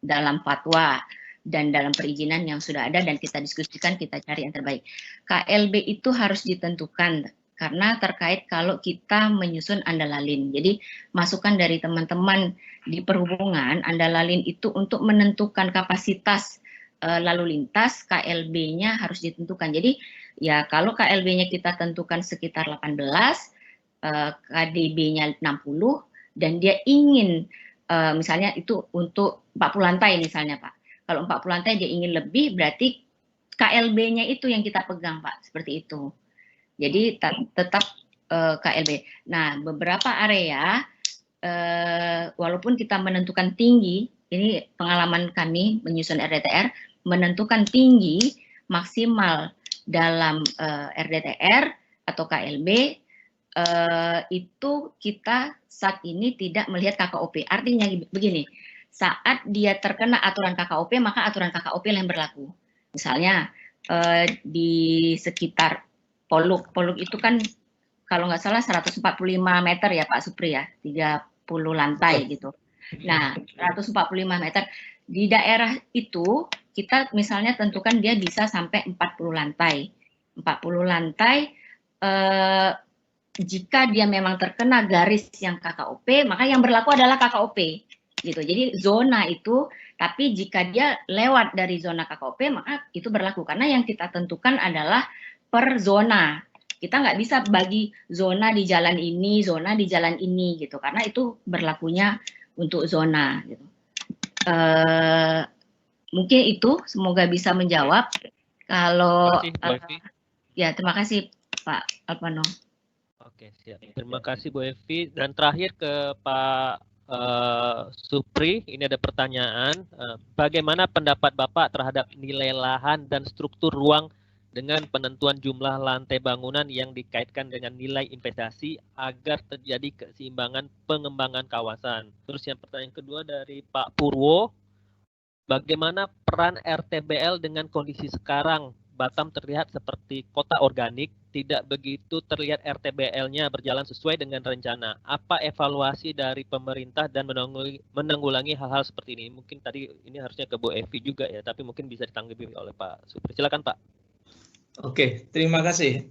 dalam fatwa dan dalam perizinan yang sudah ada dan kita diskusikan, kita cari yang terbaik. KLB itu harus ditentukan karena terkait kalau kita menyusun andalalin. Jadi masukan dari teman-teman di perhubungan, andalalin itu untuk menentukan kapasitas lalu lintas, KLB-nya harus ditentukan. Jadi ya kalau KLB-nya kita tentukan sekitar 18, KDB-nya 60, dan dia ingin misalnya itu untuk 40 lantai misalnya Pak. Kalau 40 lantai dia ingin lebih, berarti KLB-nya itu yang kita pegang Pak, seperti itu. Jadi tetap KLB. Nah, beberapa area, walaupun kita menentukan tinggi, ini pengalaman kami menyusun RDTR, menentukan tinggi maksimal dalam RDTR atau KLB, itu kita saat ini tidak melihat KKOP. Artinya begini, saat dia terkena aturan KKOP, maka aturan KKOP yang berlaku. Misalnya di sekitar Poluk itu kan kalau nggak salah 145 meter ya Pak Supri ya, 30 lantai gitu. Nah, 145 meter. Di daerah itu kita misalnya tentukan dia bisa sampai 40 lantai. 40 lantai, jika dia memang terkena garis yang KKOP, maka yang berlaku adalah KKOP. Gitu. Jadi zona itu Tapi jika dia lewat dari zona KKOP, maka itu berlaku. Karena yang kita tentukan adalah per zona. Kita nggak bisa bagi zona di jalan ini, zona di jalan ini, gitu. Karena itu berlakunya untuk zona. Gitu. Mungkin itu, semoga bisa menjawab. Kalau ya, terima kasih Pak Alpano. Oke, siap. Terima kasih Bu Evi. Dan terakhir ke Pak Supri, ini ada pertanyaan. Bagaimana pendapat Bapak terhadap nilai lahan dan struktur ruang dengan penentuan jumlah lantai bangunan yang dikaitkan dengan nilai investasi agar terjadi keseimbangan pengembangan kawasan? Terus yang pertanyaan kedua dari Pak Purwo, bagaimana peran RTBL dengan kondisi sekarang? Batam terlihat seperti kota organik, tidak begitu terlihat RTBL-nya berjalan sesuai dengan rencana. Apa evaluasi dari pemerintah dan menanggulangi hal-hal seperti ini? Mungkin tadi ini harusnya ke Bu Evi juga ya, tapi mungkin bisa ditanggapi oleh Pak Supri. Silakan Pak. Oke, terima kasih.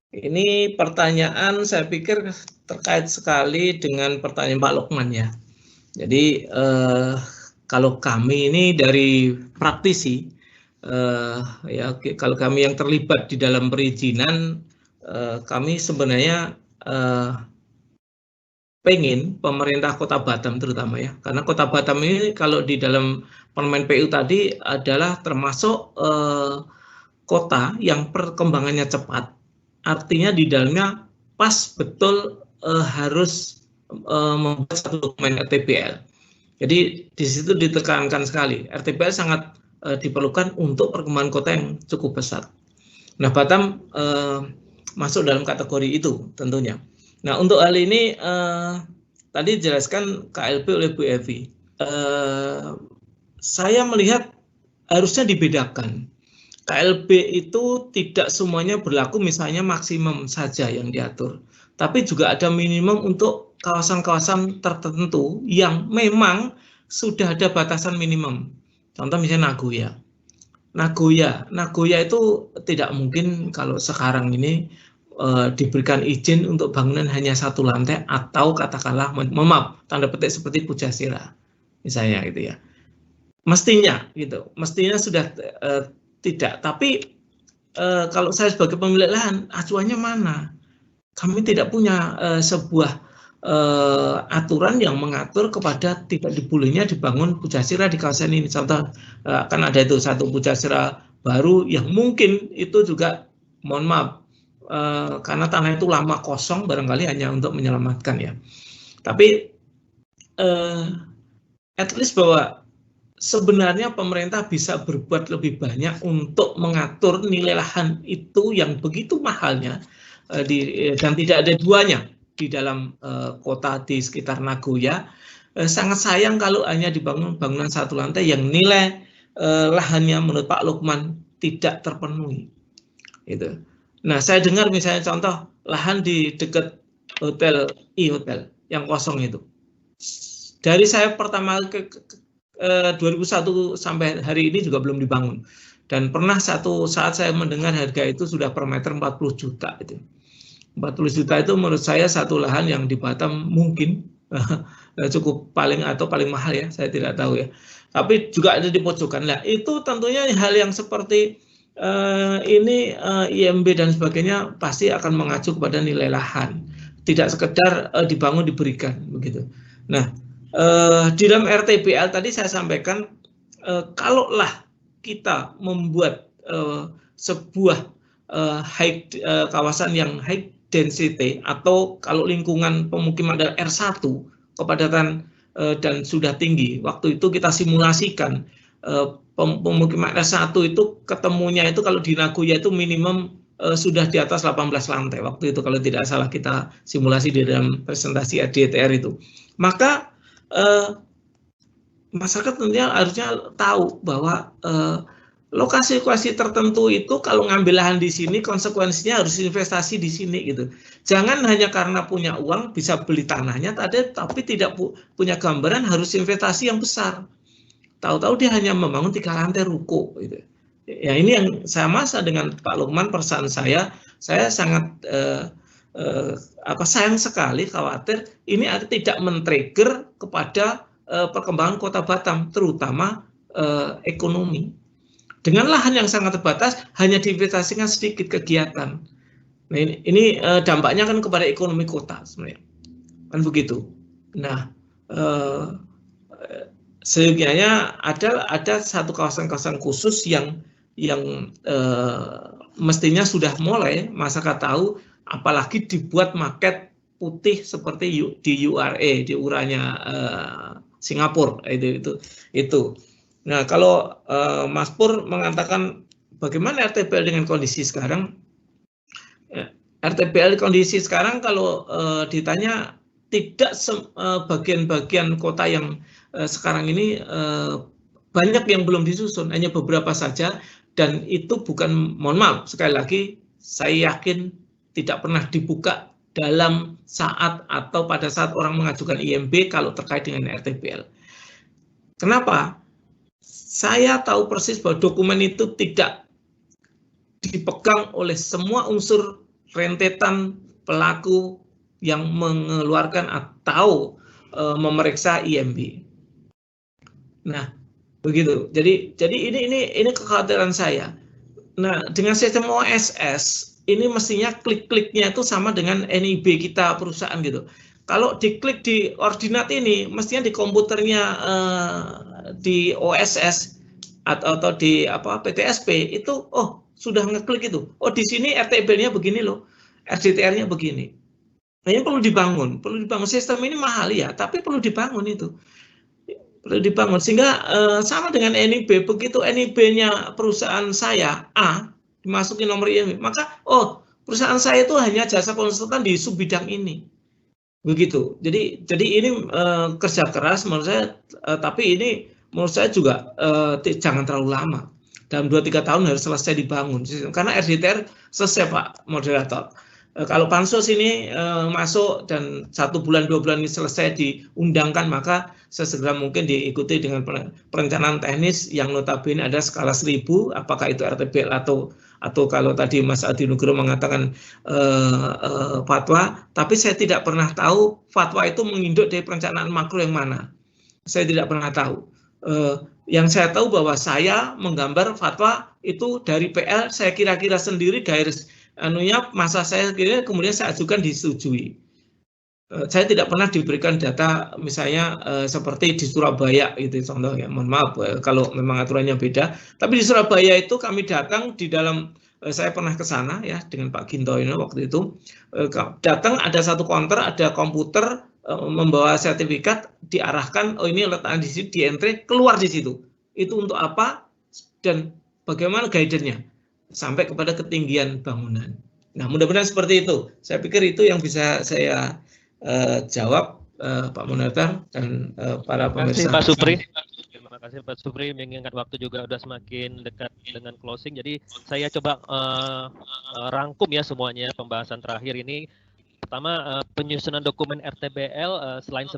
Ini pertanyaan saya pikir terkait sekali dengan pertanyaan Pak Lukman ya. Jadi kalau kami ini dari praktisi, ya kalau kami yang terlibat di dalam perizinan, kami sebenarnya pengen pemerintah Kota Batam terutama ya, karena Kota Batam ini kalau di dalam Permen PU tadi adalah termasuk kota yang perkembangannya cepat, artinya di dalamnya pas betul harus membuat satu dokumen RTBL. Jadi di situ ditekankan sekali RTBL sangat diperlukan untuk perkembangan kota yang cukup besar. Nah, Batam masuk dalam kategori itu tentunya. Nah, untuk hal ini tadi dijelaskan KLB oleh Bu Evi. Saya melihat harusnya dibedakan. KLB itu tidak semuanya berlaku misalnya maksimum saja yang diatur, tapi juga ada minimum untuk kawasan-kawasan tertentu yang memang sudah ada batasan minimum. Contoh misalnya Nagoya itu tidak mungkin kalau sekarang ini diberikan izin untuk bangunan hanya satu lantai atau katakanlah maaf tanda petik seperti Pujasera misalnya gitu ya. Mestinya sudah tidak. Tapi kalau saya sebagai pemilik lahan, acuannya mana? Kami tidak punya sebuah aturan yang mengatur kepada tidak dibolehnya dibangun Pujasera di kawasan ini. Contoh kan ada itu satu Pujasera baru yang mungkin itu juga mohon maaf karena tanah itu lama kosong barangkali hanya untuk menyelamatkan ya. Tapi at least bahwa sebenarnya pemerintah bisa berbuat lebih banyak untuk mengatur nilai lahan itu yang begitu mahalnya dan tidak ada duanya di dalam kota di sekitar Nagoya. Sangat sayang kalau hanya dibangun bangunan satu lantai yang nilai lahannya menurut Pak Lukman tidak terpenuhi. Itu. Nah, saya dengar misalnya contoh lahan di dekat hotel yang kosong itu. Dari saya pertama ke 2001 sampai hari ini juga belum dibangun. Dan pernah satu saat saya mendengar harga itu sudah per meter 40 juta itu. 40 juta itu menurut saya satu lahan yang di Batam mungkin cukup paling mahal ya, saya tidak tahu ya. Tapi juga ada di pojokan. Nah, itu tentunya hal yang seperti ini IMB dan sebagainya pasti akan mengacu kepada nilai lahan. Tidak sekedar dibangun diberikan begitu. Nah, di dalam RTBL tadi saya sampaikan kalaulah kita membuat sebuah kawasan yang high density atau kalau lingkungan pemukiman adalah R1 kepadatan dan sudah tinggi, waktu itu kita simulasikan pemukiman R1 itu ketemunya itu kalau di Nagoya itu minimum sudah di atas 18 lantai waktu itu kalau tidak salah kita simulasi di dalam presentasi RDTR itu. Maka masyarakat tentunya harusnya tahu bahwa lokasi-lokasi tertentu itu kalau ngambil lahan di sini konsekuensinya harus investasi di sini gitu. Jangan hanya karena punya uang bisa beli tanahnya tapi tidak punya gambaran harus investasi yang besar. Tahu-tahu dia hanya membangun 3 lantai ruko gitu. Ya ini yang saya masa dengan Pak Lukman perasaan saya sangat sayang sekali khawatir ini tidak men-trigger kepada perkembangan Kota Batam, terutama ekonomi. Dengan lahan yang sangat terbatas, hanya diinvestasikan sedikit kegiatan. Nah, ini dampaknya kan kepada ekonomi kota sebenarnya, kan begitu. Nah, sehingga ada satu kawasan-kawasan khusus yang mestinya sudah mulai masyarakat tahu, apalagi dibuat market putih seperti di URA, di uranya Singapura itu. Nah, kalau Mas Pur mengatakan bagaimana RTBL dengan kondisi sekarang, RTBL kondisi sekarang kalau ditanya tidak bagian-bagian kota yang sekarang ini banyak yang belum disusun, hanya beberapa saja, dan itu bukan, mohon maaf sekali lagi, saya yakin tidak pernah dibuka dalam saat atau pada saat orang mengajukan IMB kalau terkait dengan RTBL. Kenapa? Saya tahu persis bahwa dokumen itu tidak dipegang oleh semua unsur rentetan pelaku yang mengeluarkan atau memeriksa IMB. Nah, begitu. Jadi ini kekhawatiran saya. Nah, dengan sistem OSS ini mestinya klik-kliknya itu sama dengan NIB kita perusahaan gitu. Kalau diklik di ordinat ini, mestinya di komputernya di OSS atau di PTSP itu, oh sudah ngeklik itu. Oh di sini RTBL-nya begini loh, RDTR-nya begini. Nah ini perlu dibangun sistem ini mahal ya, tapi perlu dibangun itu. Perlu dibangun sehingga sama dengan NIB, begitu NIB-nya perusahaan saya A dimasukin nomor IMB, maka oh perusahaan saya itu hanya jasa konsultan di sub bidang ini. Begitu. Jadi ini kerja keras menurut saya, tapi ini menurut saya juga jangan terlalu lama. Dalam 2-3 tahun harus selesai dibangun. Karena RDTR selesai Pak Moderator. Kalau pansus ini masuk dan 1 bulan 2 bulan ini selesai diundangkan, maka sesegera mungkin diikuti dengan perencanaan teknis yang notabene ada skala 1000, apakah itu RTBL atau kalau tadi Mas Adi Nugroho mengatakan fatwa, tapi saya tidak pernah tahu fatwa itu menginduk dari perencanaan makro yang mana. Saya tidak pernah tahu. Yang saya tahu bahwa saya menggambar fatwa itu dari PL, saya kira-kira sendiri garis masa saya kira kemudian saya ajukan disetujui. Saya tidak pernah diberikan data misalnya seperti di Surabaya itu contohnya, mohon maaf kalau memang aturannya beda, tapi di Surabaya itu kami datang di dalam, saya pernah ke sana ya dengan Pak Gintoino waktu itu, datang ada satu counter, ada komputer membawa sertifikat, diarahkan, oh ini letakkan di sini, di entry, keluar di situ. Itu untuk apa dan bagaimana guidance-nya sampai kepada ketinggian bangunan. Nah, mudah-mudahan seperti itu. Saya pikir itu yang bisa saya jawab Pak Munadar dan para pemirsa. Terima kasih Pak Supri. Terima kasih Pak Supri, mengingat waktu juga sudah semakin dekat dengan closing. Jadi saya coba rangkum ya semuanya pembahasan terakhir ini. Pertama, penyusunan dokumen RTBL selain